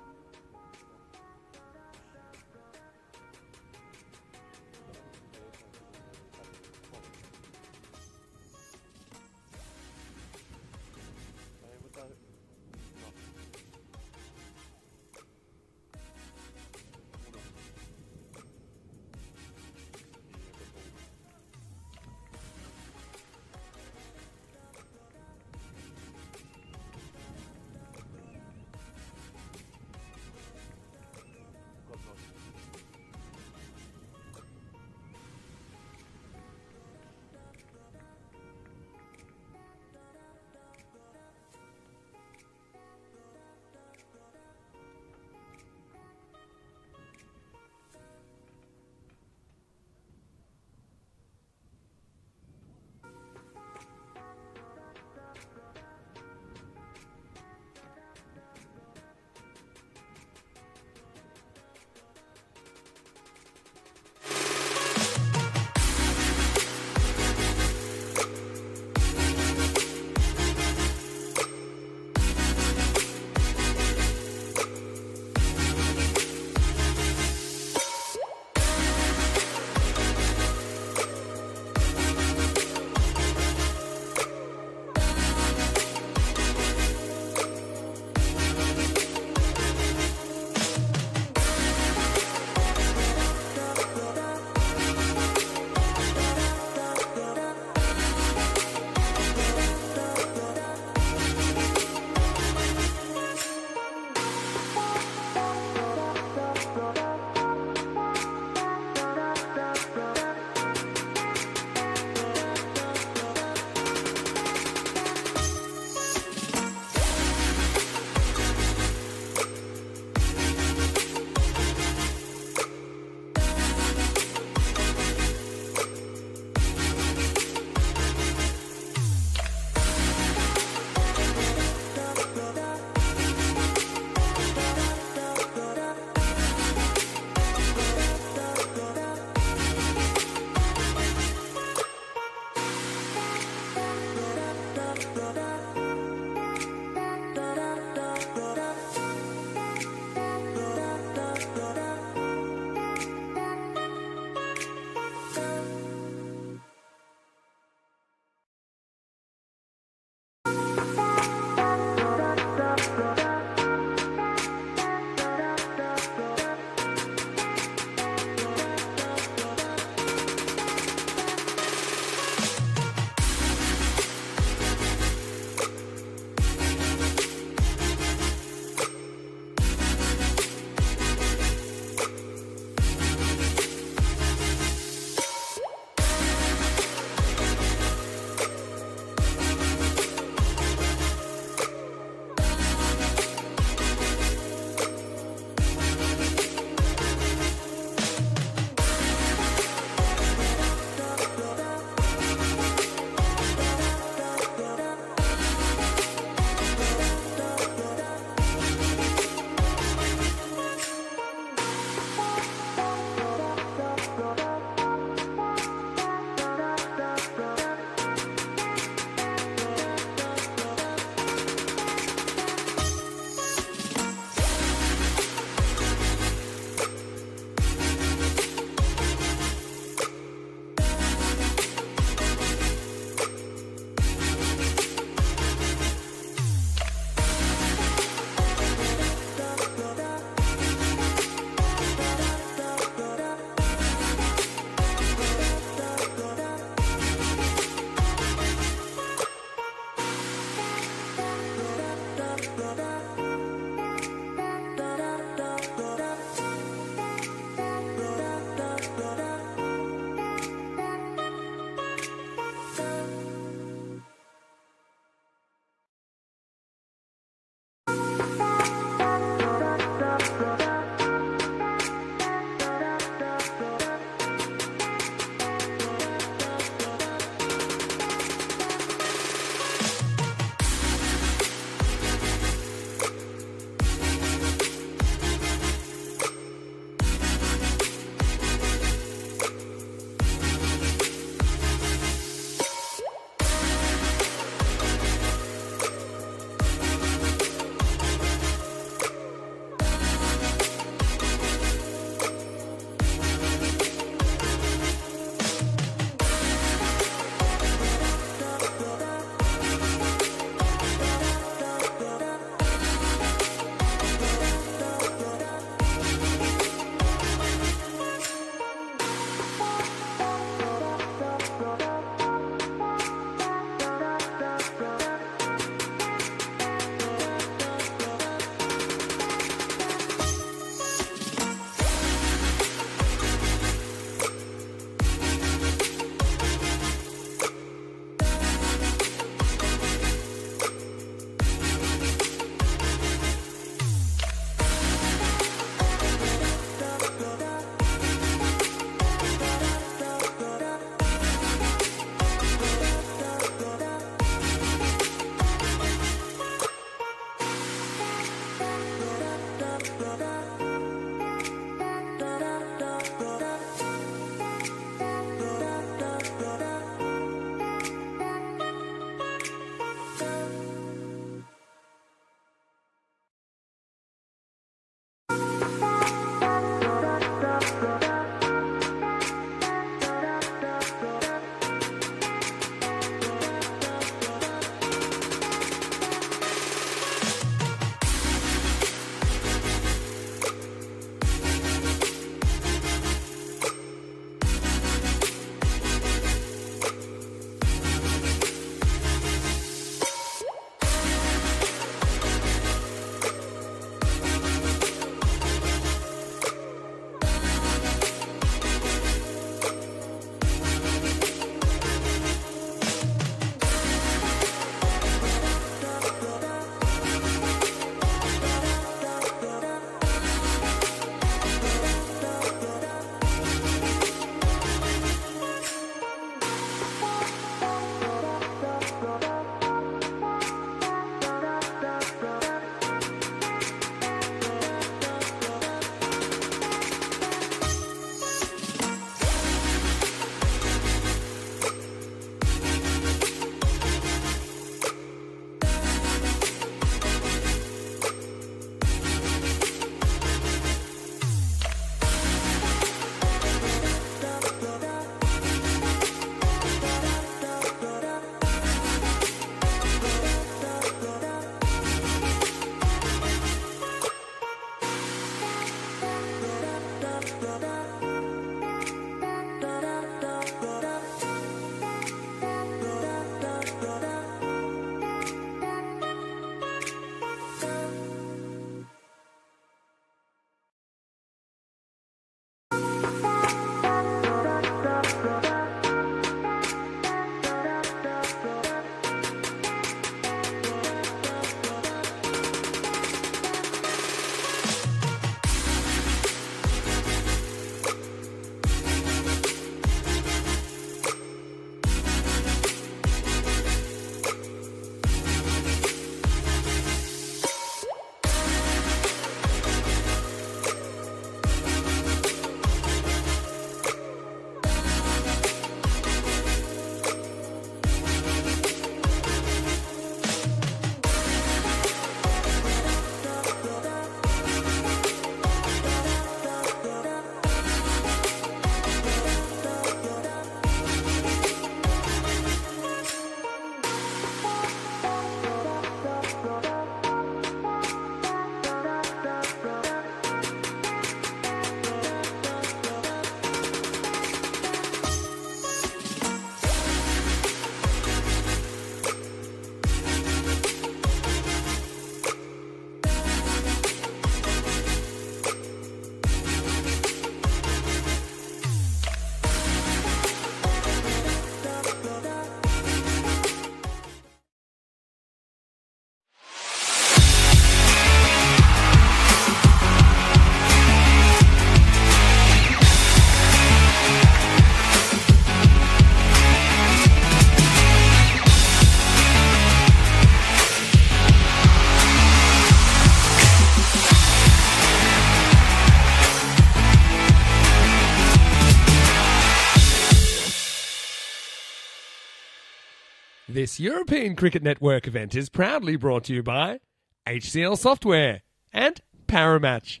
A: This European Cricket Network event is proudly brought to you by HCL Software and Paramatch.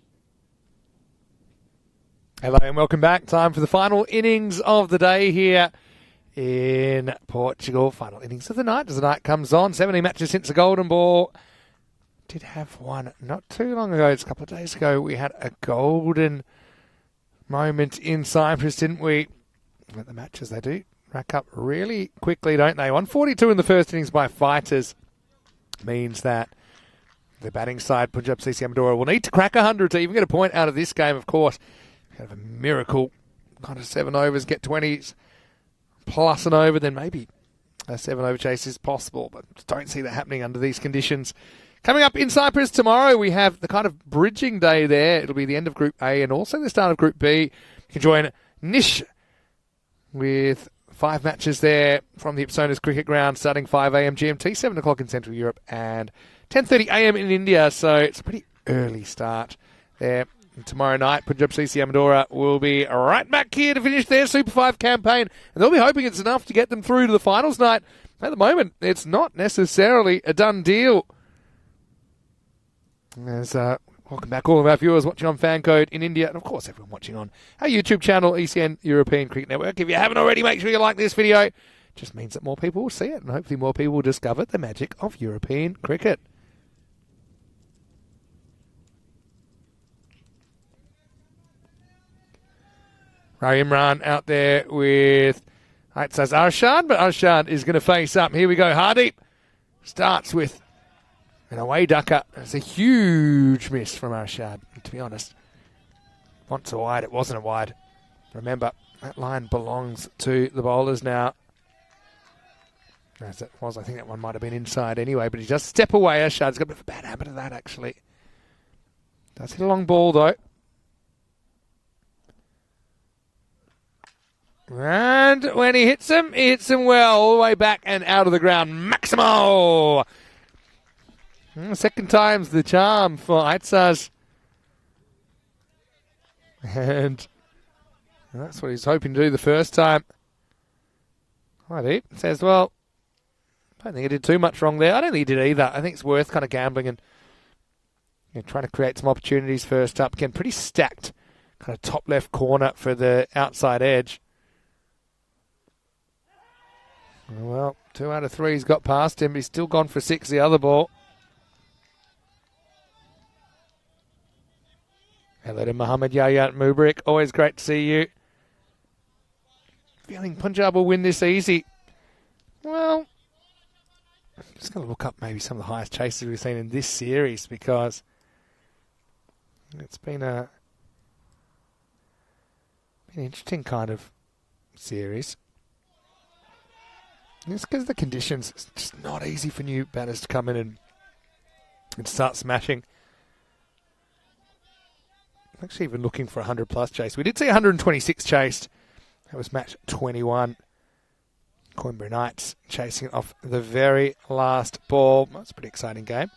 B: Hello and welcome back. Time for the final innings of the day here in Portugal. Final innings of the night as the night comes on. 17 matches since the Golden Ball. Did have one not too long ago. It's a couple of days ago. We had a golden moment in Cyprus, didn't we? At the matches, they do rack up really quickly, don't they? 142 in the first innings by fighters means that the batting side, Punjab CC Amadora, will need to crack 100 to even get a point out of this game, of course. Have a miracle, kind of 7 overs, get 20s plus an over, then maybe a 7 over chase is possible, but don't see that happening under these conditions. Coming up in Cyprus tomorrow, we have the kind of bridging day there. It'll be the end of Group A and also the start of Group B. You can join Nish with 5 matches there from the Ipsonas Cricket Ground starting 5 a.m. GMT, 7 o'clock in Central Europe and 10:30 a.m. in India. So it's a pretty early start there. And tomorrow night, Punjab CC Amadora will be right back here to finish their Super 5 campaign. And they'll be hoping it's enough to get them through to the finals night. At the moment, it's not necessarily a done deal. As welcome back all of our viewers watching on Fancode in India, and of course everyone watching on our YouTube channel, ECN European Cricket Network. If you haven't already, make sure you like this video. It just means that more people will see it, and hopefully more people will discover the magic of European cricket. Imran out there with, it says Arshad, but Arshad is going to face up. Here we go, Hardeep starts with an away ducker. It's a huge miss from Arshad, to be honest. Once a wide, it wasn't a wide. Remember, that line belongs to the bowlers now. As it was, I think that one might have been inside anyway, but he does step away. Arshad's got a bit of a bad habit of that, actually. Does hit a long ball, though. And when he hits him well, all the way back and out of the ground. Maximo! Second time's the charm for Aitzaz. And that's what he's hoping to do the first time. Hardeep says, well, I don't think he did too much wrong there. I don't think he did either. I think it's worth kind of gambling and trying to create some opportunities first up. Again, pretty stacked kind of top left corner for the outside edge. Well, 2 out of 3 he's got past him. He's still gone for 6 the other ball. Hello to Mohammad Yahya Mubrik. Always great to see you. Feeling Punjab will win this easy. Well, I'm just going to look up maybe some of the highest chases we've seen in this series because it's been an interesting kind of series. It's because the conditions, it's just not easy for new batters to come in and start smashing. I'm actually even looking for a 100-plus chase. We did see 126 chased. That was match 21. Coimbra Knights chasing it off the very last ball. That's a pretty exciting game.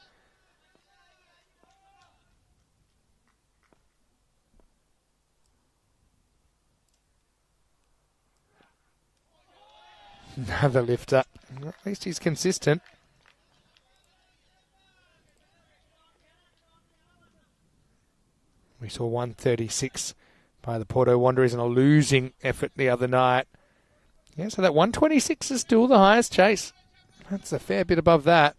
B: Another lifter. At least he's consistent. We saw 136 by the Porto Wanderers in a losing effort the other night. Yeah, so that 126 is still the highest chase. That's a fair bit above that.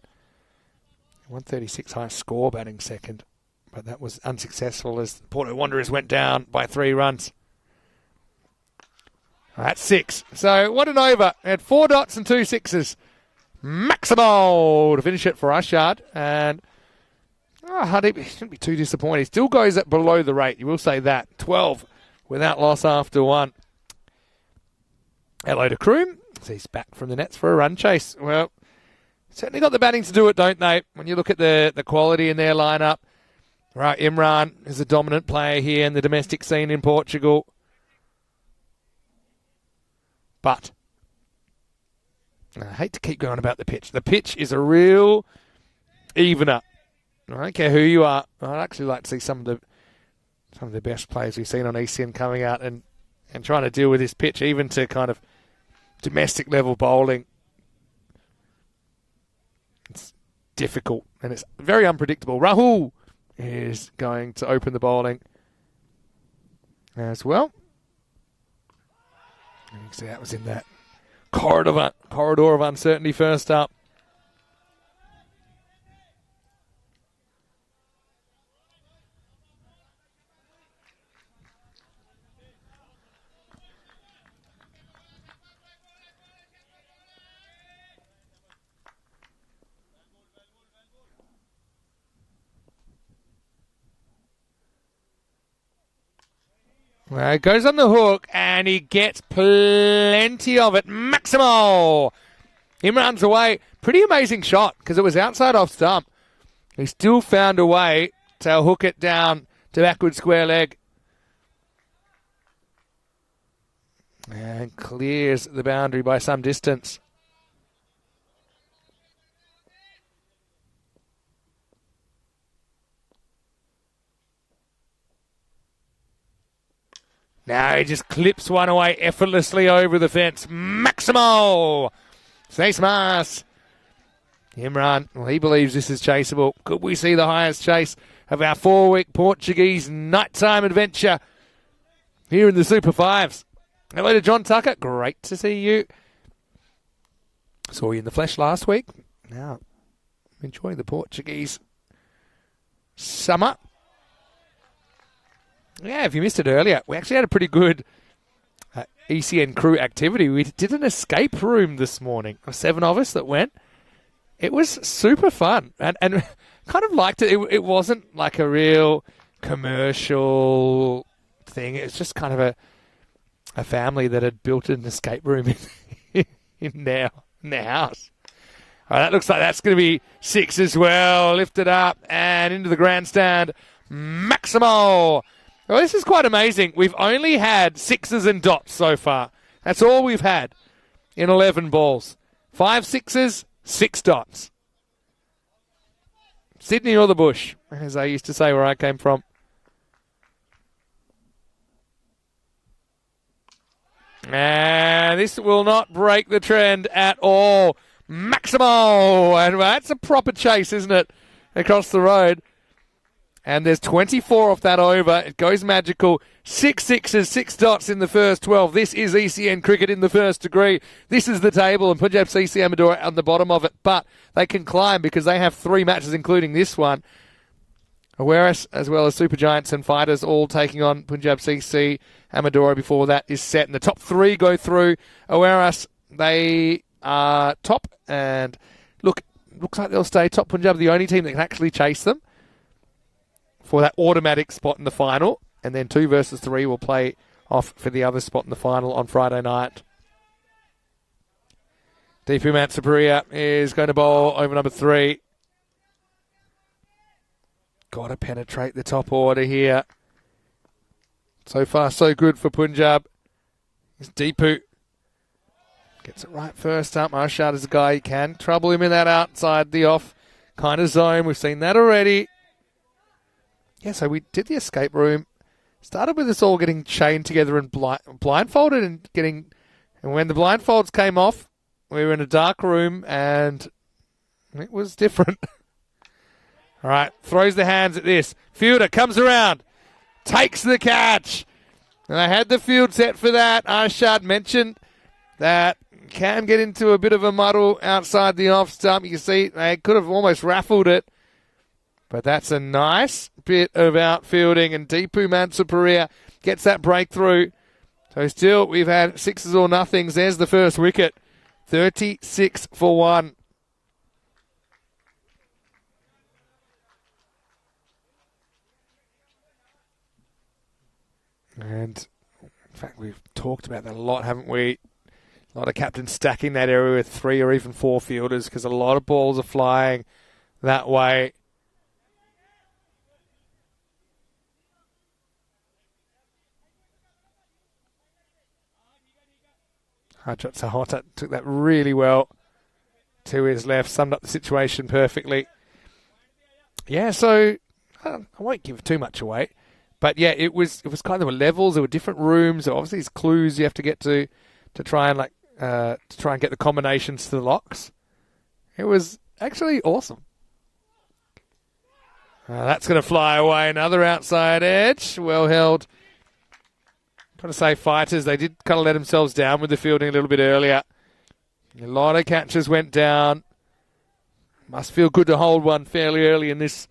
B: 136 highest score batting second. But that was unsuccessful as the Porto Wanderers went down by 3 runs. That's 6. So what an over. We had 4 dots and 2 sixes. Maximo to finish it for Arshad. And Hardeep shouldn't be too disappointed. He still goes at below the rate. You will say that. 12 without loss after 1. Hello to Kroom. He's back from the nets for a run chase. Well, certainly got the batting to do it, don't they? When you look at the quality in their lineup. Right, Imran is a dominant player here in the domestic scene in Portugal. But I hate to keep going about the pitch. The pitch is a real evener. I don't care who you are. I'd actually like to see some of the best players we've seen on ECN coming out and trying to deal with this pitch, even to kind of domestic level bowling. difficult and it's very unpredictable. Rahul is going to open the bowling as well. You can see that was in that corridor of uncertainty first up. Well, it goes on the hook, and he gets plenty of it. Maximal! Imran's away. Pretty amazing shot, because it was outside off stump. He still found a way to hook it down to backward square leg. And clears the boundary by some distance. Now he just clips one away effortlessly over the fence. Maximal! Seis mas. Imran, well, he believes this is chaseable. Could we see the highest chase of our 4-week Portuguese nighttime adventure here in the Super Fives? Hello to John Tucker. Great to see you. Saw you in the flesh last week. Now, enjoy the Portuguese summer. Yeah, if you missed it earlier, we actually had a pretty good ECN crew activity. We did an escape room this morning. 7 of us that went. It was super fun and kind of liked it. It wasn't like a real commercial thing. It was just kind of a family that had built an escape room in their house. All right, that looks like that's going to be 6 as well. Lifted up and into the grandstand. Maximal! Well, this is quite amazing. We've only had 6s and dots so far. That's all we've had in 11 balls. 5 6s, 6 dots. Sydney or the bush, as I used to say where I came from. And this will not break the trend at all. Maximal! And that's a proper chase, isn't it? Across the road. And there's 24 off that over. It goes magical. 6 6s, 6 dots in the first 12. This is ECN cricket in the first degree. This is the table, and Punjab CC Amador on the bottom of it. But they can climb because they have 3 matches, including this one. Awaris, as well as Super Giants and Fighters, all taking on Punjab CC Amador before that is set. And the top 3 go through. Awaris, they are top. And looks like they'll stay top. Punjab, the only team that can actually chase them for that automatic spot in the final. And then 2 versus 3 will play off for the other spot in the final on Friday night. Deepu Mansapuria is going to bowl over number 3. Got to penetrate the top order here. So far, so good for Punjab. It's Deepu. Gets it right first up. Marshad is a guy who can trouble him in that outside the off kind of zone. We've seen that already. Yeah, so we did the escape room. Started with us all getting chained together and blindfolded and when the blindfolds came off, we were in a dark room and it was different. All right, throws the hands at this. Fielder comes around, takes the catch. And I had the field set for that. Arshad mentioned that can get into a bit of a muddle outside the off stump. You can see they could have almost raffled it. But that's a nice bit of outfielding, and Deepu Mansapuria gets that breakthrough. So still, we've had 6s or nothings. There's the first wicket. 36 for 1. And, in fact, we've talked about that a lot, haven't we? A lot of captains stacking that area with 3 or even 4 fielders because a lot of balls are flying that way. Hajat Sahota took that really well to his left, summed up the situation perfectly. Yeah, so I won't give too much away. But yeah, it was kind of levels, there were different rooms, there were obviously these clues you have to get to try and get the combinations to the locks. It was actually awesome. That's going to fly away. Another outside edge. Well held. Got to say, Fighters, they did kind of let themselves down with the fielding a little bit earlier. A lot of catches went down. Must feel good to hold one fairly early in this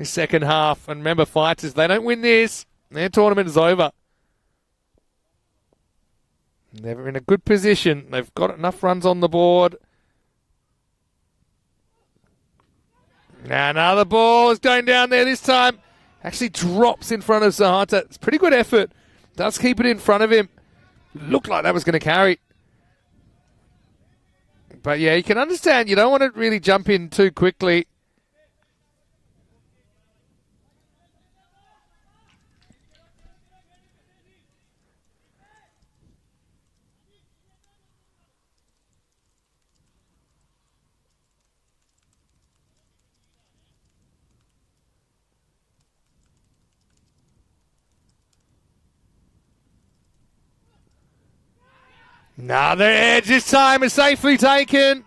B: second half. And remember, Fighters, they don't win this, their tournament is over. They're in a good position. They've got enough runs on the board. Now another ball is going down there this time. Actually drops in front of Sahata. It's pretty good effort. Does keep it in front of him. Looked like that was going to carry. But yeah, you can understand you don't want to really jump in too quickly. Another edge this time is safely taken.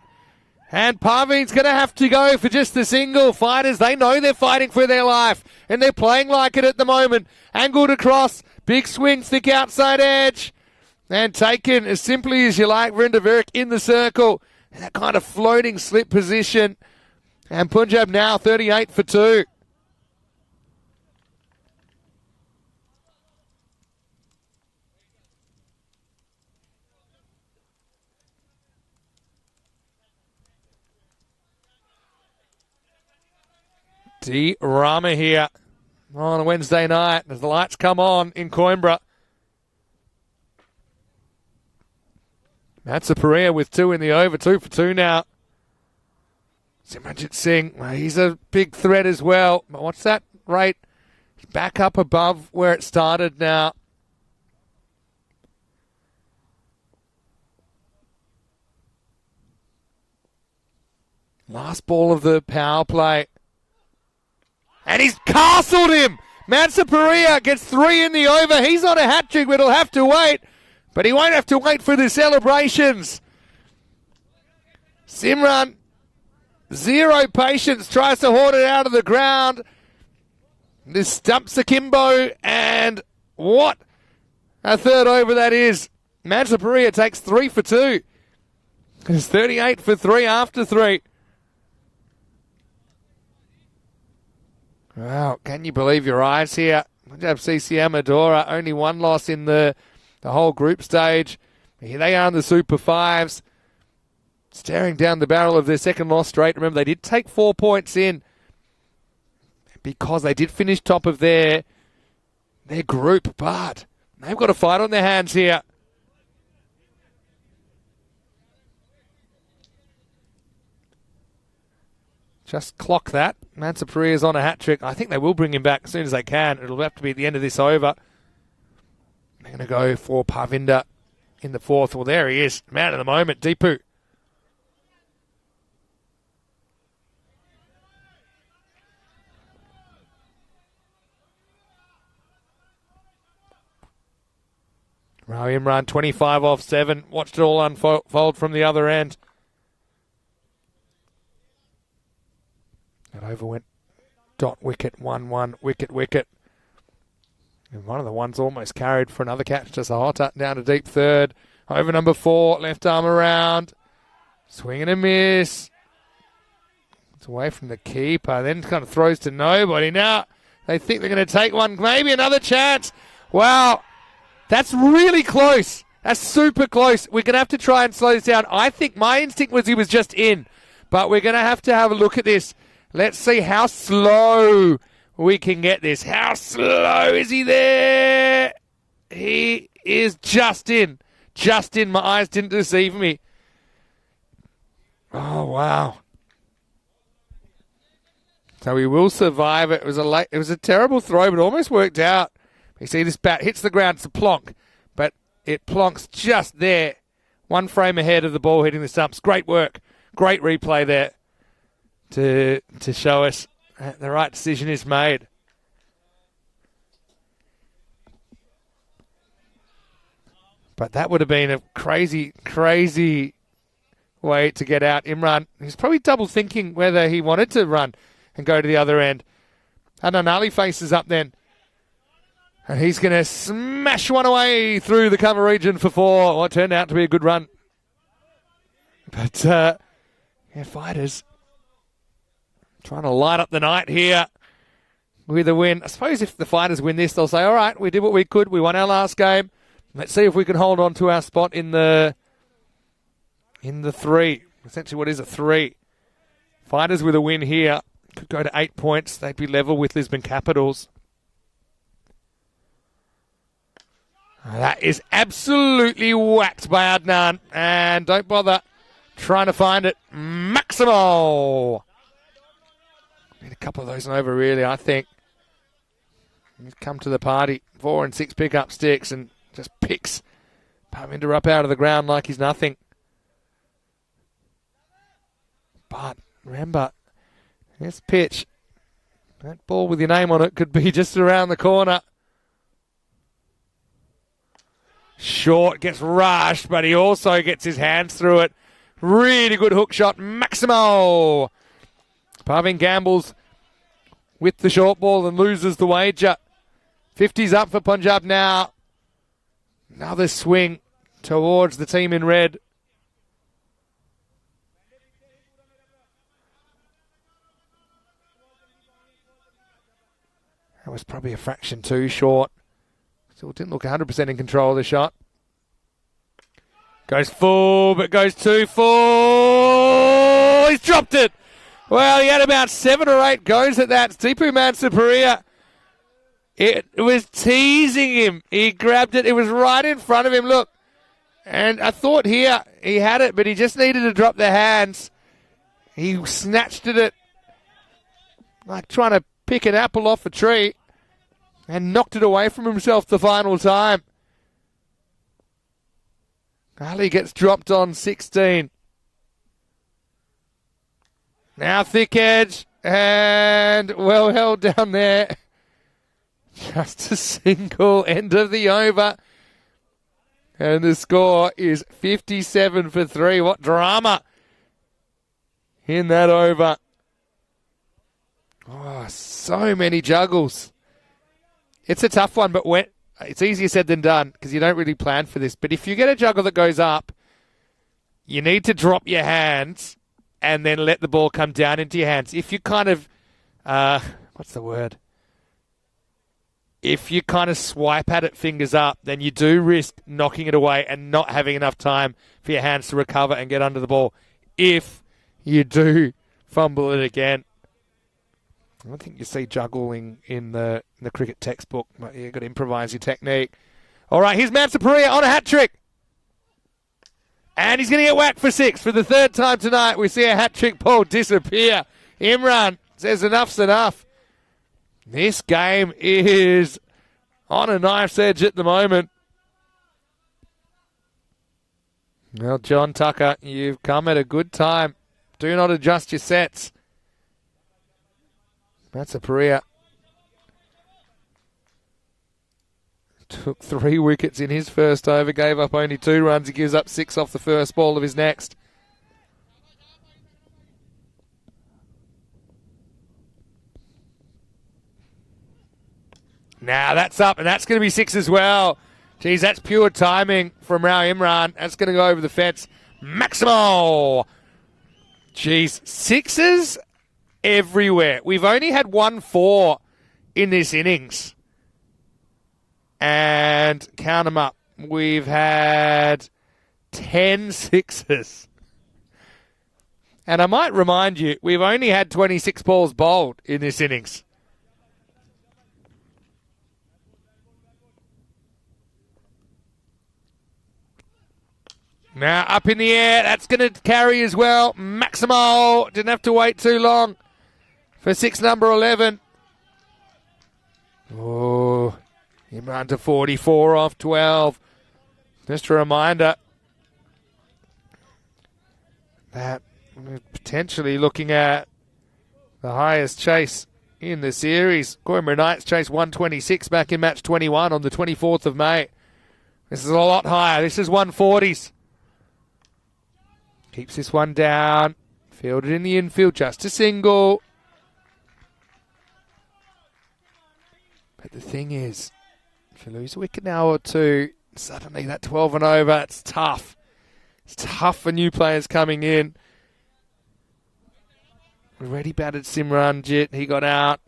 B: And Parveen's going to have to go for just the single. Fighters, they know they're fighting for their life. And they're playing like it at the moment. Angled across. Big swing, thick outside edge. And taken as simply as you like. Verinda Virak in the circle. That kind of floating slip position. And Punjab now 38 for 2. D. Rama here on a Wednesday night as the lights come on in Coimbra. Matsuparia with 2 in the over, 2 for 2 now. Simranjit Singh, well, he's a big threat as well. But what's that rate? Back up above where it started now. Last ball of the power play. And he's castled him. Matsuparia gets 3 in the over. He's on a hat trick, but he'll have to wait. But he won't have to wait for the celebrations. Simran, 0 patience, tries to hoard it out of the ground. This stumps akimbo, and what a third over that is. Matsuparia takes 3 for 2. It's 38 for 3 after 3. Wow, can you believe your eyes here? Punjab CC Amadora, only 1 loss in the whole group stage. Here they are in the Super Fives, staring down the barrel of their second loss straight. Remember, they did take 4 points in because they did finish top of their group, but they've got a fight on their hands here. Just clock that. Mansapuria's on a hat trick. I think they will bring him back as soon as they can. It'll have to be at the end of this over. They're going to go for Parvinder in the 4th. Well, there he is. Man of the moment, Deepu. Rao Imran, 25 off 7. Watched it all unfold from the other end. That over went dot wicket, 1-1, wicket. And one of the ones almost carried for another catch to Sahata down to deep third. Over number 4, left arm around. Swing and a miss. It's away from the keeper, then kind of throws to nobody. Now they think they're going to take one, maybe another chance. Wow, that's really close. That's super close. We're going to have to try and slow this down. I think my instinct was he was just in, but we're going to have a look at this. Let's see how slow we can get this. How slow is he there? He is just in. Just in. My eyes didn't deceive me. Oh, wow. So he will survive it. It was a terrible throw, but almost worked out. You see this bat hits the ground. It's a plonk, but it plonks just there. 1 frame ahead of the ball hitting the stumps. Great work. Great replay there to show us the right decision is made. But that would have been a crazy, crazy way to get out. Imran, he's probably double thinking whether he wanted to run and go to the other end. And Anali faces up then. And he's going to smash one away through the cover region for 4. What turned out to be a good run. But, Fighters trying to light up the night here with a win. I suppose if the Fighters win this, they'll say, all right, we did what we could. We won our last game. Let's see if we can hold on to our spot in the 3. Essentially what is a 3. Fighters with a win here could go to 8 points. They'd be level with Lisbon Capitals. That is absolutely whacked by Adnan. And don't bother trying to find it. Maximo. Need a couple of those and over, really, I think. He's come to the party. 4 and 6 pick up sticks and just picks Parminder up out of the ground like he's nothing. But remember, this pitch, that ball with your name on it could be just around the corner. Short, gets rushed, but he also gets his hands through it. Really good hook shot, Maximo. Parvin gambles with the short ball and loses the wager. 50's up for Punjab now. Another swing towards the team in red. That was probably a fraction too short. Still didn't look 100% in control of the shot. Goes full, but goes too full. He's dropped it. Well, he had about 7 or 8 goes at that. Tipu Mansapuria, it was teasing him. He grabbed it. It was right in front of him. Look. And I thought here he had it, but he just needed to drop the hands. He snatched at it like trying to pick an apple off a tree and knocked it away from himself the final time. Ali gets dropped on 16. Now thick edge and well held down there. Just a single end of the over. And the score is 57 for 3. What drama in that over. Oh, so many juggles. It's a tough one, but it's easier said than done because you don't really plan for this. But if you get a juggle that goes up, you need to drop your hands and then let the ball come down into your hands. If you kind of, what's the word? If you kind of swipe at it fingers up, then you do risk knocking it away and not having enough time for your hands to recover and get under the ball. If you do fumble it again. I don't think you see juggling in the cricket textbook, but you've got to improvise your technique. All right, here's Mansapuria on a hat-trick. And he's going to get whacked for 6. For the 3rd time tonight, we see a hat-trick ball disappear. Imran says enough's enough. This game is on a knife's edge at the moment. Well, John Tucker, you've come at a good time. Do not adjust your sets. Mansapuria took 3 wickets in his first over, gave up only 2 runs. He gives up 6 off the first ball of his next. Now that's up, and that's going to be 6 as well. Geez, that's pure timing from Rao Imran. That's going to go over the fence. Maximo! Geez, 6s everywhere. We've only had 1 4 in this innings. And count them up. We've had 10 6s. And I might remind you, we've only had 26 balls bowled in this innings. Now up in the air, that's going to carry as well. Maximo didn't have to wait too long for 6 number 11. Oh, Imran to 44 off 12. Just a reminder that we're potentially looking at the highest chase in the series. Coimbra Knights chased 126 back in match 21 on the 24th of May. This is a lot higher. This is 140s. Keeps this one down. Fielded in the infield, just a single. But the thing is, if you lose a wicket now or two, suddenly that 12 and over, it's tough. It's tough for new players coming in. Already batted Simranjit. He got out.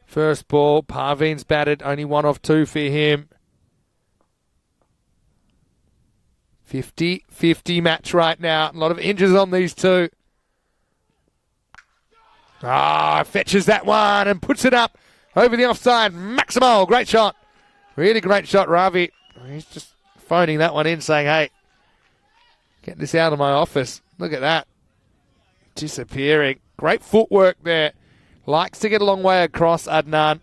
B: First ball. Parveen's batted. Only 1 off 2 for him. 50-50 match right now. A lot of injuries on these two. Fetches that one and puts it up over the offside. Maximal. Great shot. Really great shot, Ravi. He's just phoning that one in, saying, hey, get this out of my office. Look at that. Disappearing. Great footwork there. Likes to get a long way across, Adnan.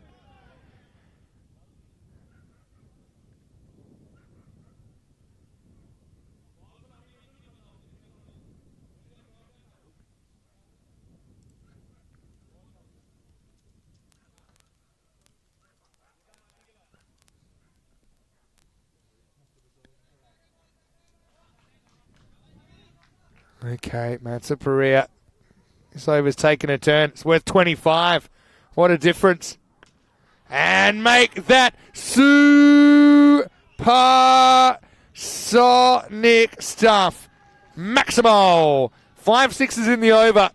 B: Okay, Matsuparia. This over's taken a turn. It's worth 25. What a difference. And make that supersonic stuff. Maximal. 5 sixes in the over.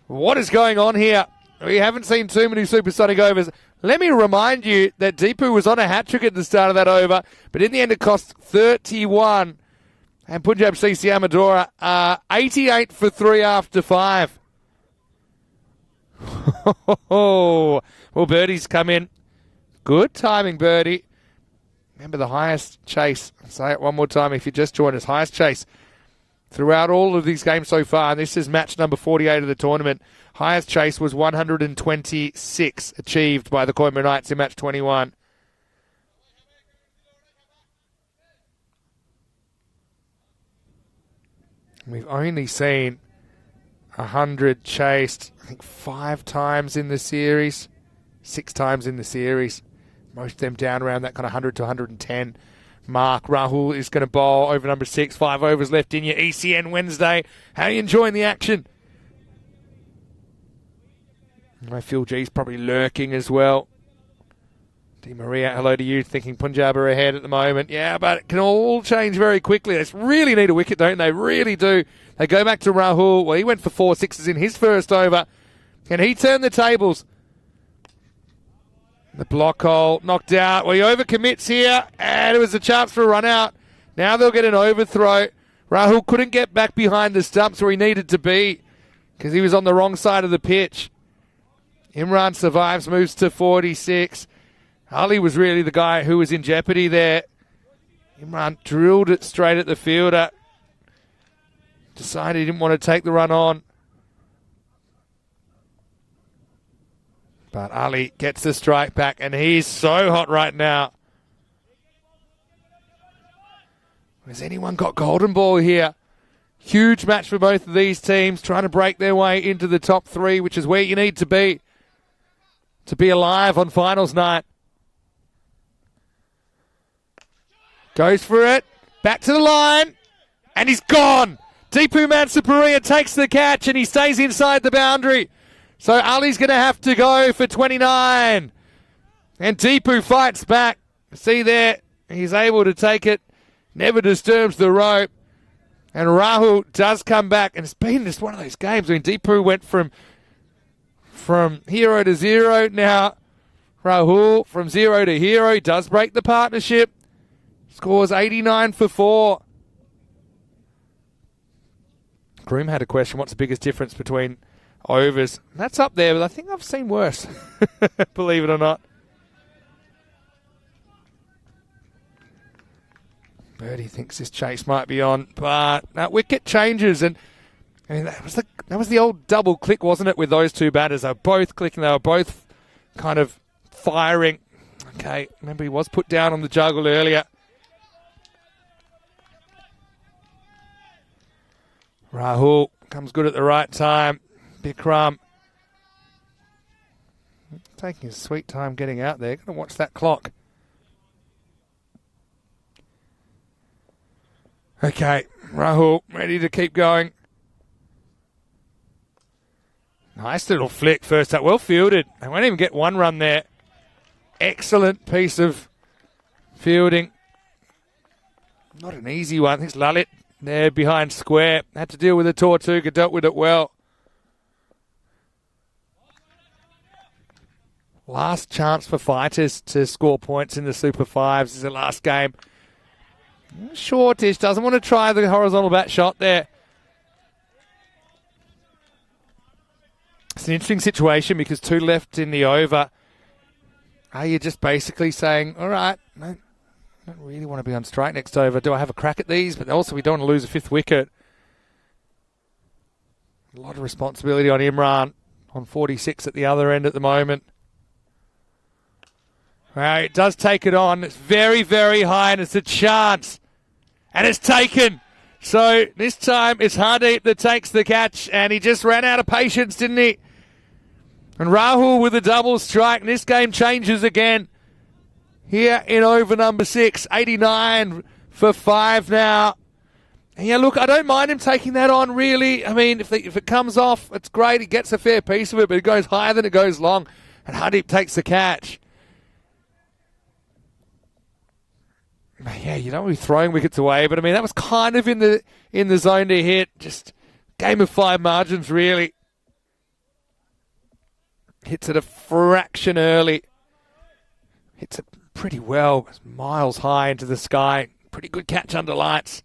B: What is going on here? We haven't seen too many supersonic overs. Let me remind you that Deepu was on a hat-trick at the start of that over, but in the end it cost 31. And Punjab CC Amadora, 88 for 3 after 5. Well, Birdie's come in. Good timing, Birdie. Remember the highest chase. I'll say it one more time if you just joined us. Highest chase throughout all of these games so far. And this is match number 48 of the tournament. Highest chase was 126 achieved by the Coimbatore Knights in match 21. We've only seen 100 chased, I think 5 times in the series, 6 times in the series. Most of them down around that kind of 100 to 110 mark. Rahul is going to bowl over number 6. 5 overs left in your ECN Wednesday. How are you enjoying the action? I feel G's probably lurking as well. Di Maria, hello to you, thinking Punjab are ahead at the moment. Yeah, but it can all change very quickly. They really need a wicket, don't they? Really do. They go back to Rahul. Well, he went for 4 sixes in his first over. Can he turn the tables? The block hole knocked out. Well, he overcommits here, and it was a chance for a run out. Now they'll get an overthrow. Rahul couldn't get back behind the stumps where he needed to be because he was on the wrong side of the pitch. Imran survives, moves to 46. Ali was really the guy who was in jeopardy there. Imran drilled it straight at the fielder. Decided he didn't want to take the run on. But Ali gets the strike back, and he's so hot right now. Has anyone got golden ball here? Huge match for both of these teams, trying to break their way into the top 3, which is where you need to be alive on finals night. Goes for it. Back to the line. And he's gone. Deepu Mansapuria takes the catch and he stays inside the boundary. So Ali's going to have to go for 29. And Deepu fights back. See there. He's able to take it. Never disturbs the rope. And Rahul does come back. And it's been just one of those games. I mean, Deepu went from hero to zero. Now Rahul from 0 to hero. He does break the partnership. Scores 89 for 4. Groom had a question, what's the biggest difference between overs? That's up there, but I think I've seen worse. Believe it or not. Birdie thinks this chase might be on, but that wicket changes. And I mean, that was the old double click, wasn't it, with those two batters? They were both clicking. They were both kind of firing. Okay, remember he was put down on the juggle earlier. Rahul comes good at the right time. Bikram taking his sweet time getting out there. Going to watch that clock. Okay, Rahul ready to keep going. Nice little flick first up. Well fielded. They won't even get one run there. excellent piece of fielding. Not an easy one. I think it's Lalit there behind square. Had to deal with the Tortuga, dealt with it well. Last chance for fighters to score points in the Super Fives is the last game. Shortish doesn't want to try the horizontal bat shot there. It's an interesting situation because 2 left in the over. Are you just basically saying, all right, no, I don't really want to be on strike next over. Do I have a crack at these? But also we don't want to lose a 5th wicket. A lot of responsibility on Imran on 46 at the other end at the moment. Well, it does take it on. It's very, very high and it's a chance. And it's taken. So this time it's Hardeep that takes the catch and he just ran out of patience, didn't he? And Rahul with a double strike. And this game changes again. Here in over number 6, 89 for 5 now. And yeah, look, I don't mind him taking that on, really. I mean, if it comes off, it's great. He gets a fair piece of it, but it goes higher than it goes long. And Hardeep takes the catch. Yeah, you don't want to be throwing wickets away, but I mean, that was kind of in the zone to hit. Just game of 5 margins, really. Hits it a fraction early. Hits it pretty well. It's miles high into the sky. Pretty good catch under lights.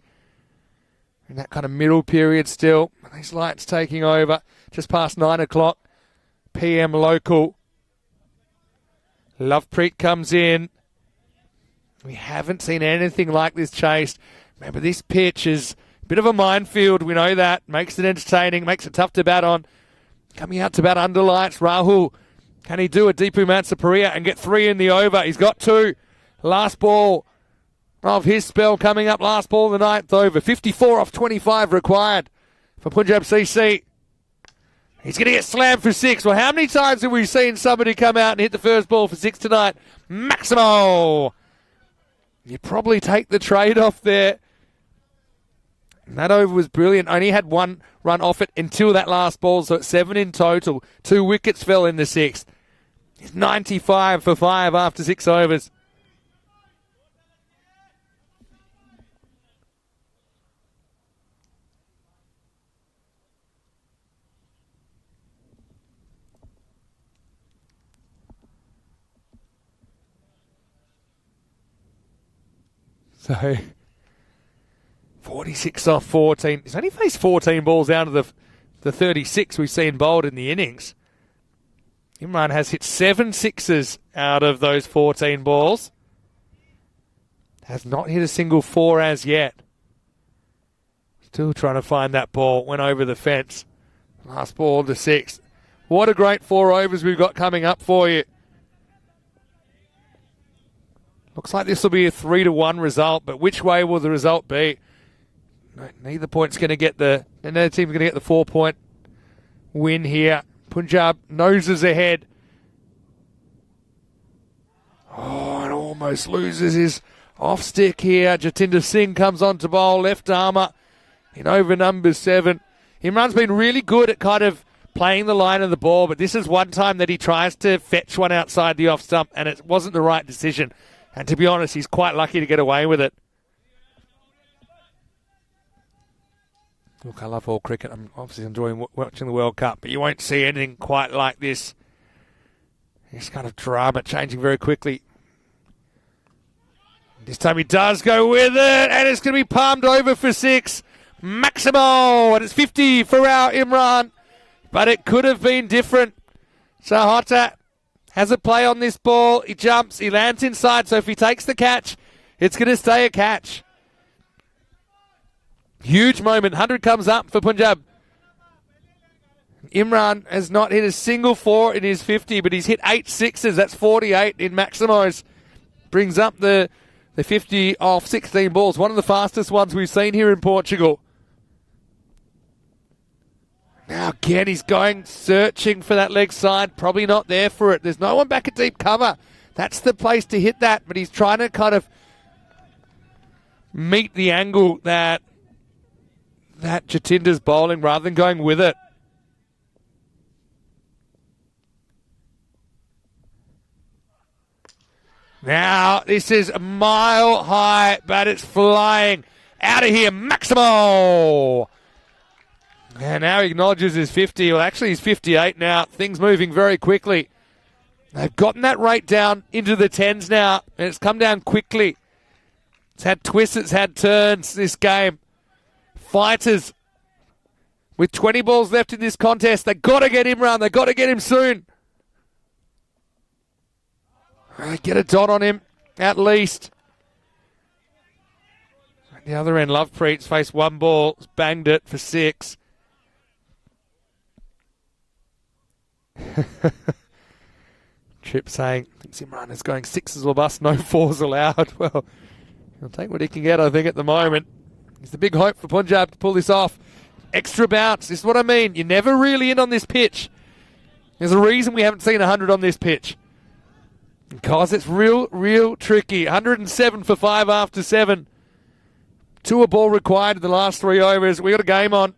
B: In that kind of middle period still. These lights taking over. Just past 9 o'clock PM local. Lovepreet comes in. We haven't seen anything like this chased. Remember, this pitch is a bit of a minefield. We know that. Makes it entertaining. Makes it tough to bat on. Coming out to bat under lights. Rahul. Can he do a Deepu Mansaparia and get 3 in the over? He's got 2. Last ball of his spell coming up. Last ball of the 9th over. 54 off 25 required for Punjab CC. He's going to get slammed for 6. Well, how many times have we seen somebody come out and hit the first ball for 6 tonight? Maximo! You probably take the trade-off there. And that over was brilliant. Only had 1 run off it until that last ball, so it's 7 in total. 2 wickets fell in the 6th. He's 95 for 5 after 6 overs. So, 46 off 14. He's only faced 14 balls out of the 36 we've seen bowled in the innings. Imran has hit 7 sixes out of those 14 balls. Has not hit a single 4 as yet. Still trying to find that ball. Went over the fence. Last ball to 6. What a great 4 overs we've got coming up for you. Looks like this will be a 3-1 result, but which way will the result be? Neither team's going to get the 4-point win here. Punjab noses ahead. Oh, and almost loses his off stick here. Jatinder Singh comes on to bowl, left armour in over number 7. Imran's been really good at kind of playing the line of the ball, but this is one time that he tries to fetch one outside the off stump, and it wasn't the right decision. And to be honest, he's quite lucky to get away with it. Look, I love all cricket. I'm obviously enjoying watching the World Cup, but you won't see anything quite like this. This kind of drama changing very quickly. This time he does go with it, and it's going to be palmed over for 6. Maximo, and it's 50 for our Imran. But it could have been different. Sahota has a play on this ball. He jumps. He lands inside. So if he takes the catch, it's going to stay a catch. Huge moment. 100 comes up for Punjab. Imran has not hit a single 4 in his 50, but he's hit 8 sixes. That's 48 in Maximo's. Brings up the 50 off 16 balls. One of the fastest ones we've seen here in Portugal. Now again, he's going searching for that leg side. Probably not there for it. There's no one back at deep cover. That's the place to hit that. But he's trying to kind of meet the angle that Jatinder's bowling rather than going with it. Now, this is a mile high, but it's flying out of here. Maximo! And now he acknowledges his 50. Well, actually, he's 58 now. Things moving very quickly. They've gotten that rate down into the 10s now, and it's come down quickly. It's had twists, it's had turns, this game. Fighters, with 20 balls left in this contest, they've got to get him round. They've got to get him soon. Get a dot on him, at least. At the other end, Lovepreet's faced one ball, banged it for 6. Chip saying, I think Simran is going 6s or bust, no 4s allowed. Well, he'll take what he can get, I think, at the moment. He's the big hope for Punjab to pull this off. Extra bounce, this is what I mean. You're never really in on this pitch. There's a reason we haven't seen 100 on this pitch. Because it's real tricky. 107 for 5 after 7. 2 a ball required in the last 3 overs. We got a game on.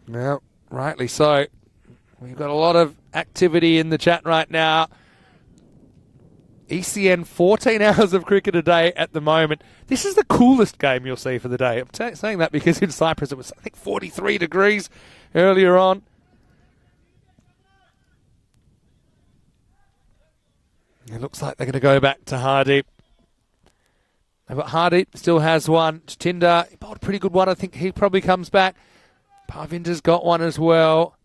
B: Well, rightly so. We've got a lot of activity in the chat right now. ECN, 14 hours of cricket a day at the moment. This is the coolest game you'll see for the day. I'm saying that because in Cyprus it was, I think, 43 degrees earlier on. It looks like they're going to go back to Hardeep. They've got Hardeep, still has one. Tinder, he bowled a pretty good one. I think he probably comes back. Parvinder's got one as well.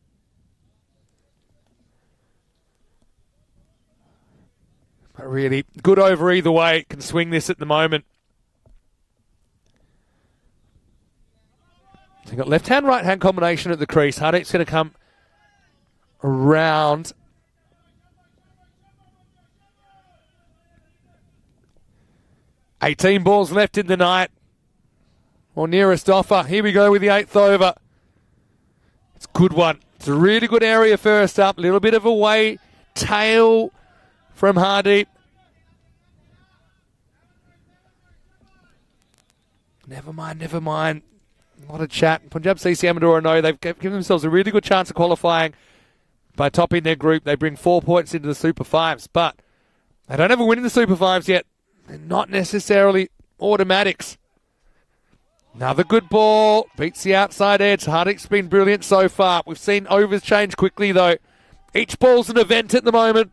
B: But really, good over either way. Can swing this at the moment. They've got left-hand, right-hand combination at the crease. Hardeep's going to come around. $18 balls left in the night. Or nearest offer. Here we go with the 8th over. It's a good one. It's a really good area first up. A little bit of a way tail from Hardeep. Never mind. A lot of chat. Punjab CC Amador know they've given themselves a really good chance of qualifying by topping their group. They bring 4 points into the Super 5s, but they don't have a win in the Super 5s yet. They're not necessarily automatics. Another good ball. Beats the outside edge. Hardeep's been brilliant so far. We've seen overs change quickly, though. Each ball's an event at the moment.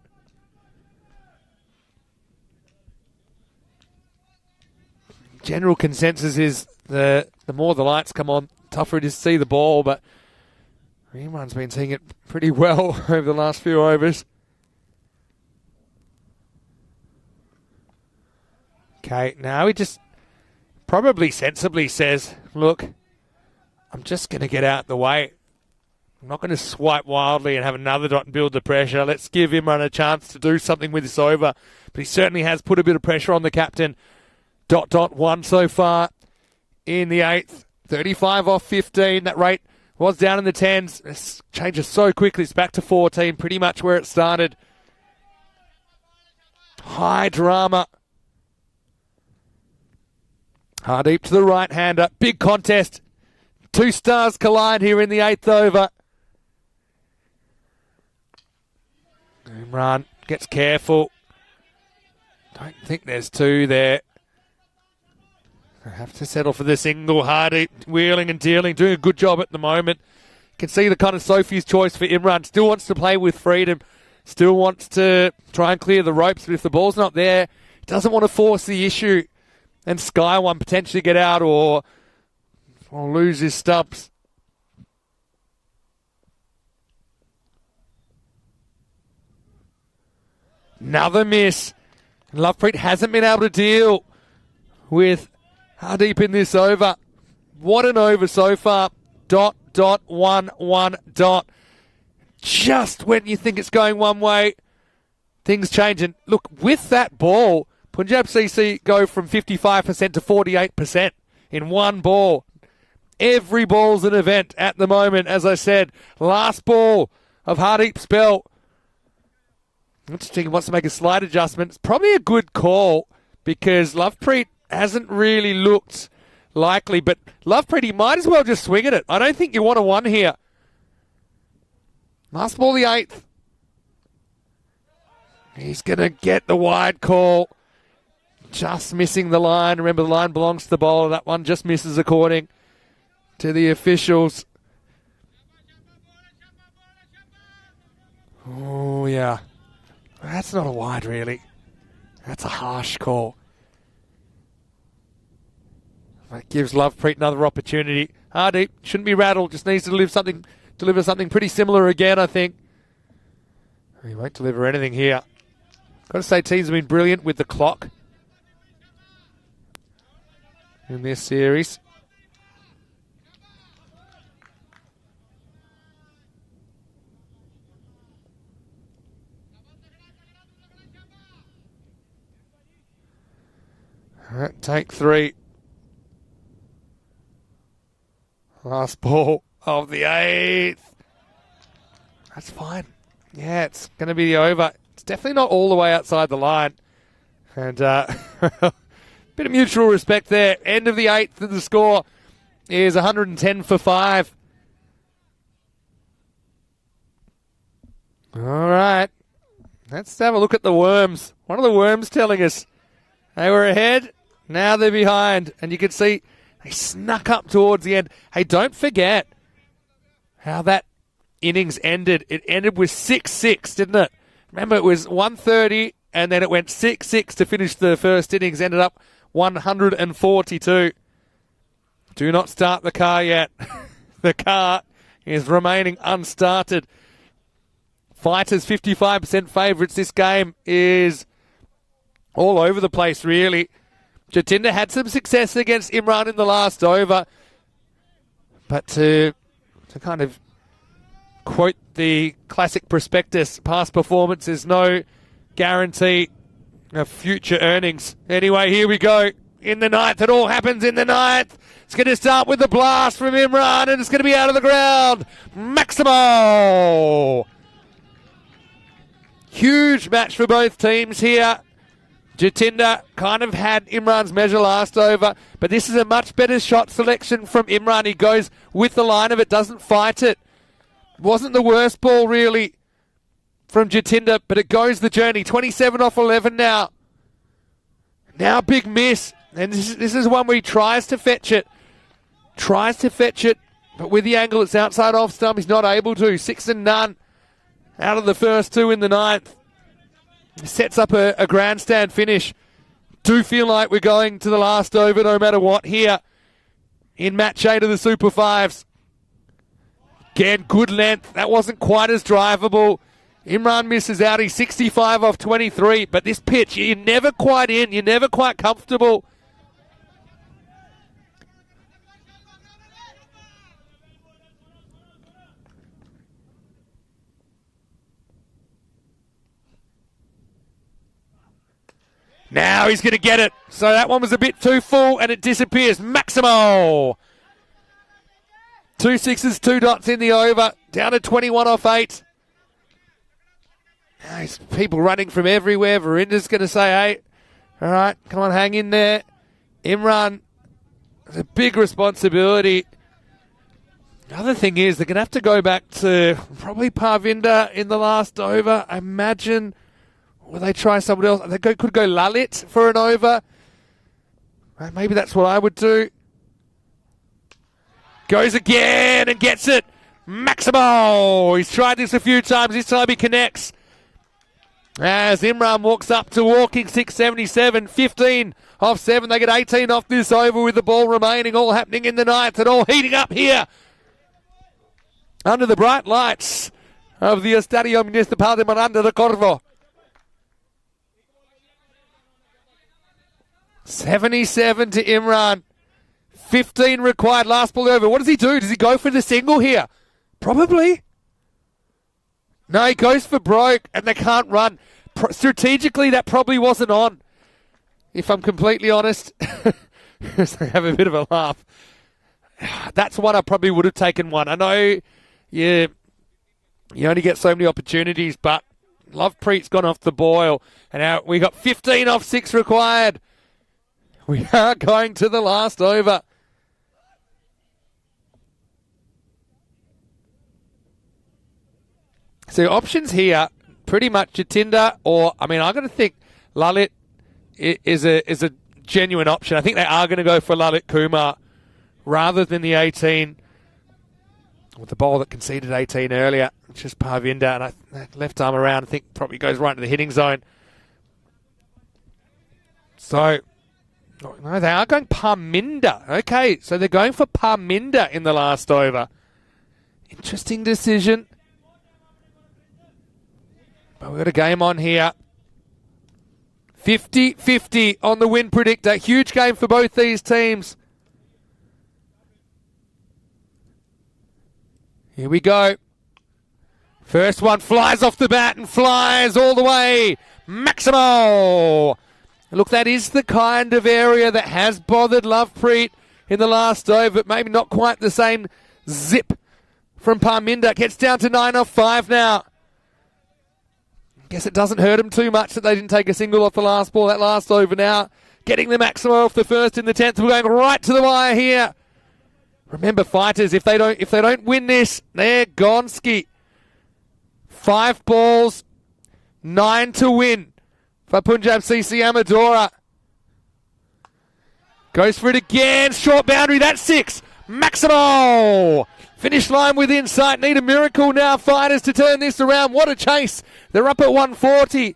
B: General consensus is the more the lights come on, tougher it is to see the ball, but Imran's been seeing it pretty well over the last few overs. Okay, now he just probably sensibly says, look, I'm just going to get out the way. I'm not going to swipe wildly and have another dot and build the pressure. Let's give Imran a chance to do something with this over. But he certainly has put a bit of pressure on the captain. .1 so far in the 8th. 35 off 15. That rate was down in the 10s. It changes so quickly. It's back to 14, pretty much where it started. High drama. Hardeep to the right-hander. Big contest. 2 stars collide here in the 8th over. Imran gets careful. Don't think there's 2 there. I have to settle for the single. Hardeep wheeling and dealing, doing a good job at the moment. You can see the kind of Sophie's choice for Imran. Still wants to play with freedom. Still wants to try and clear the ropes. But if the ball's not there, he doesn't want to force the issue and Sky One potentially get out or lose his stumps. Another miss. Lovepreet hasn't been able to deal with Hardeep in this over. What an over so far. ... 1 ... Just when you think it's going one way, things change. And look, with that ball, Punjab CC go from 55% to 48% in one ball. Every ball's an event at the moment, as I said. Last ball of Hardeep's spell. Interesting, he wants to make a slight adjustment. It's probably a good call because Lovepreet hasn't really looked likely, but Lovepreet, he might as well just swing at it. I don't think you want a 1 here. Last ball, the 8th. He's going to get the wide call. Just missing the line. Remember, the line belongs to the bowler. That one just misses according to the officials. Oh, yeah. That's not a wide, really. That's a harsh call. That gives Lovepreet another opportunity. Hardeep shouldn't be rattled. Just needs to deliver something pretty similar again, I think. He won't deliver anything here. Got to say, teams have been brilliant with the clock in this series. All right, take 3. Last ball of the 8th. That's fine. Yeah, it's going to be the over. It's definitely not all the way outside the line. And bit of mutual respect there. End of the 8th, the score is 110 for 5. All right. Let's have a look at the Worms. What are the Worms telling us? They were ahead. Now they're behind. And you can see they snuck up towards the end. Hey, don't forget how that innings ended. It ended with 6-6, didn't it? Remember, it was 130, and then it went 6-6 to finish the first innings. Ended up 142. Do not start the car yet. The car is remaining unstarted. Fighters 55% favourites. This game is all over the place, really. Jatinder had some success against Imran in the last over. But to kind of quote the classic prospectus, past performance is no guarantee of future earnings. Anyway, here we go. In the 9th, it all happens in the 9th. It's going to start with the blast from Imran, and it's going to be out of the ground. Maximo! Huge match for both teams here. Jatinder kind of had Imran's measure last over, but this is a much better shot selection from Imran. He goes with the line of it, doesn't fight it. Wasn't the worst ball, really, from Jatinder, but it goes the journey. 27 off 11 now. Now big miss. And this is one where he tries to fetch it. But with the angle, it's outside off stump. He's not able to. 6 and none out of the first 2 in the 9th. Sets up a grandstand finish. Do feel like we're going to the last over no matter what here in match 8 of the Super 5s. Again, good length. That wasn't quite as drivable. Imran misses out. He's 65 off 23. But this pitch, you're never quite in. You're never quite comfortable. Now he's going to get it. So that one was a bit too full and it disappears. Maximo! 2 sixes, 2 dots in the over. Down to 21 off 8. Now there's people running from everywhere. Virinder's going to say, hey, all right, come on, hang in there. Imran, it's a big responsibility. The other thing is they're going to have to go back to probably Parvinder in the last over. I imagine... Will they try someone else? They could go Lalit for an over. Maybe that's what I would do. Goes again and gets it. Maximo! He's tried this a few times. This time he connects. As Imran walks up to walking 677. 15 off 7. They get 18 off this over with the ball remaining. All happening in the 9th and all heating up here. Under the bright lights of the Estadio Municipal de Miranda de Corvo. 77 to Imran. 15 required. Last ball over. What does he do? Does he go for the single here? Probably. No, he goes for broke and they can't run. Strategically, that probably wasn't on. If I'm completely honest. They have a bit of a laugh. That's one I probably would have taken one. I know you only get so many opportunities, but Lovepreet's gone off the boil. And now we got 15 off 6 required. We are going to the last over. So options here, pretty much Jatinder or, I'm going to think Lalit is a genuine option. I think they are going to go for Lalit Kumar rather than the 18 with the ball that conceded 18 earlier. It's just Parvinder, and that left arm around, I think probably goes right into the hitting zone. So, no, they are going Parminder. Okay, so they're going for Parminder in the last over. Interesting decision. But we've got a game on here. 50-50 on the win predictor. Huge game for both these teams. Here we go. First one flies off the bat and flies all the way. Maximo. Look, that is the kind of area that has bothered Lovepreet in the last over, but maybe not quite the same zip from Parminder. Gets down to 9 off 5 now. Guess it doesn't hurt him too much that they didn't take a single off the last ball, that last over now. Getting the Maximo off the first in the 10th. We're going right to the wire here. Remember, fighters, if they don't win this, they're gonski. 5 balls, 9 to win for Punjab CC Amadora. Goes for it again. Short boundary, that's 6. Maximo! Finish line with insight. Need a miracle now, fighters, to turn this around. What a chase. They're up at 140.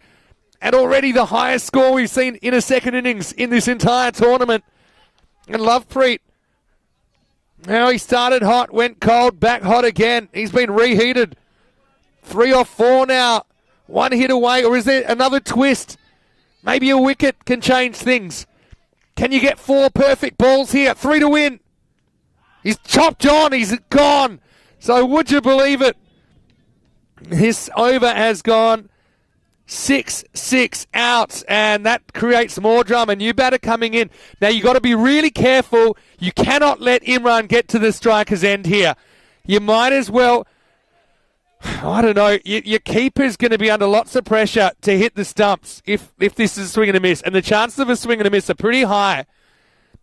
B: And already the highest score we've seen in a second innings in this entire tournament. And Lovepreet, now he started hot, went cold, back hot again. He's been reheated. 3 off 4 now. 1 hit away, or is there another twist? Maybe a wicket can change things. Can you get 4 perfect balls here? 3 to win. He's chopped on. He's gone. So would you believe it? This over has gone 6-6 out, and that creates more drama. New batter coming in. Now, you've got to be really careful. You cannot let Imran get to the striker's end here. You might as well, I don't know, your keeper's going to be under lots of pressure to hit the stumps if this is a swing and a miss, and the chances of a swing and a miss are pretty high.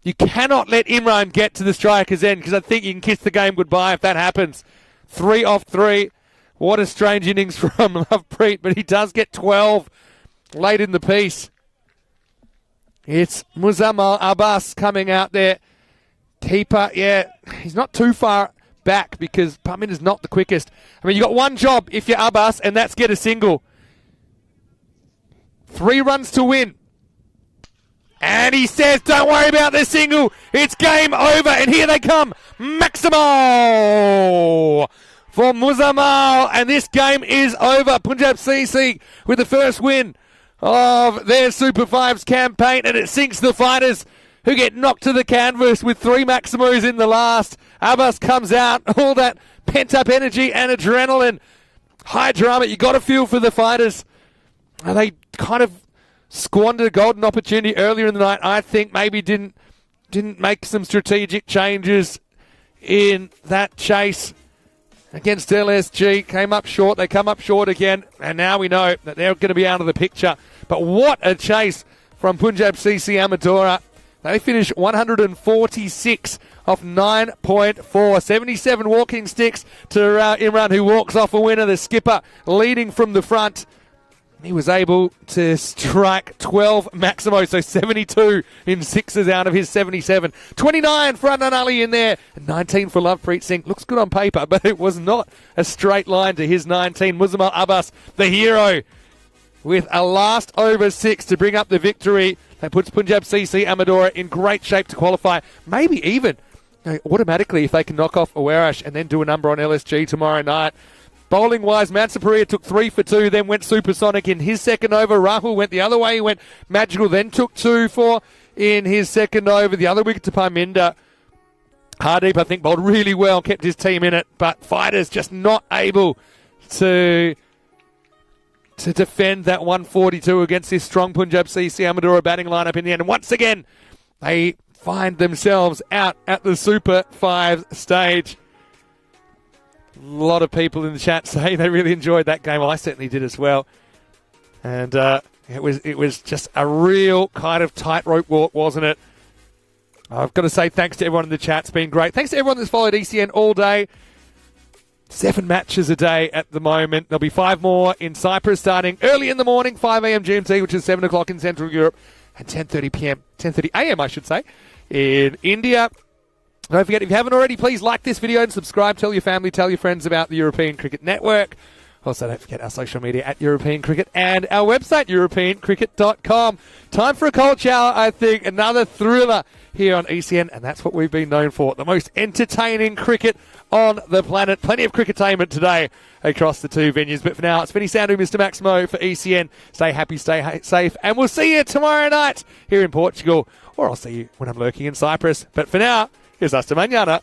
B: You cannot let Imran get to the striker's end because I think you can kiss the game goodbye if that happens. 3 off 3. What a strange innings from Lovepreet, but he does get 12 late in the piece. It's Muzammal Abbas coming out there. Keeper, yeah, he's not too far back because Parminder's not the quickest. I mean, you got one job if you're Abbas, and that's get a single. 3 runs to win. And he says, don't worry about the single. It's game over. And here they come. Maximo for Muzammal. And this game is over. Punjab CC with the first win of their Super 5s campaign. And it sinks the fighters who get knocked to the canvas with 3 Maximos in the last. Abbas comes out. All that pent-up energy and adrenaline. High drama. You got to feel for the fighters. And they kind of squandered a golden opportunity earlier in the night. I think maybe didn't make some strategic changes in that chase against LSG. Came up short. They come up short again. And now we know that they're going to be out of the picture. But what a chase from Punjab CC Amadora. They finish 146 off 9.4. 77 walking sticks to Imran, who walks off a winner. The skipper leading from the front. He was able to strike 12 Maximo, so 72 in 6s out of his 77. 29 for Adnan Ali in there, and 19 for Lovepreet Singh. Looks good on paper, but it was not a straight line to his 19. Muzammal Abbas, the hero, with a last over 6 to bring up the victory. That puts Punjab CC Amadora in great shape to qualify. Maybe even automatically if they can knock off Awarash and then do a number on LSG tomorrow night. Bowling-wise, Mansaparia took 3 for 2, then went supersonic in his second over. Rahul went the other way. He went magical, then took 2 for in his second over. The other wicket to Parminder. Hardeep, I think, bowled really well, kept his team in it, but fighters just not able to defend that 142 against this strong Punjab CC Amadora batting lineup in the end. And once again, they find themselves out at the Super 5 stage. A lot of people in the chat say they really enjoyed that game. Well, I certainly did as well. And it was just a real kind of tightrope walk, wasn't it? I've got to say thanks to everyone in the chat. It's been great. Thanks to everyone that's followed ECN all day. 7 matches a day at the moment. There'll be 5 more in Cyprus starting early in the morning, 5 a.m. GMT, which is 7 o'clock in Central Europe, and 10:30 a.m., I should say, in India. Don't forget, if you haven't already, please like this video and subscribe. Tell your family, tell your friends about the European Cricket Network. Also, don't forget our social media at European Cricket and our website, europeancricket.com. Time for a cold shower, I think. Another thriller here on ECN, and that's what we've been known for. The most entertaining cricket on the planet. Plenty of cricketainment today across the 2 venues. But for now, it's Vinny Sandu, Mr. Maximo for ECN. Stay happy, stay safe, and we'll see you tomorrow night here in Portugal. Or I'll see you when I'm lurking in Cyprus. But for now, here's us to mañana.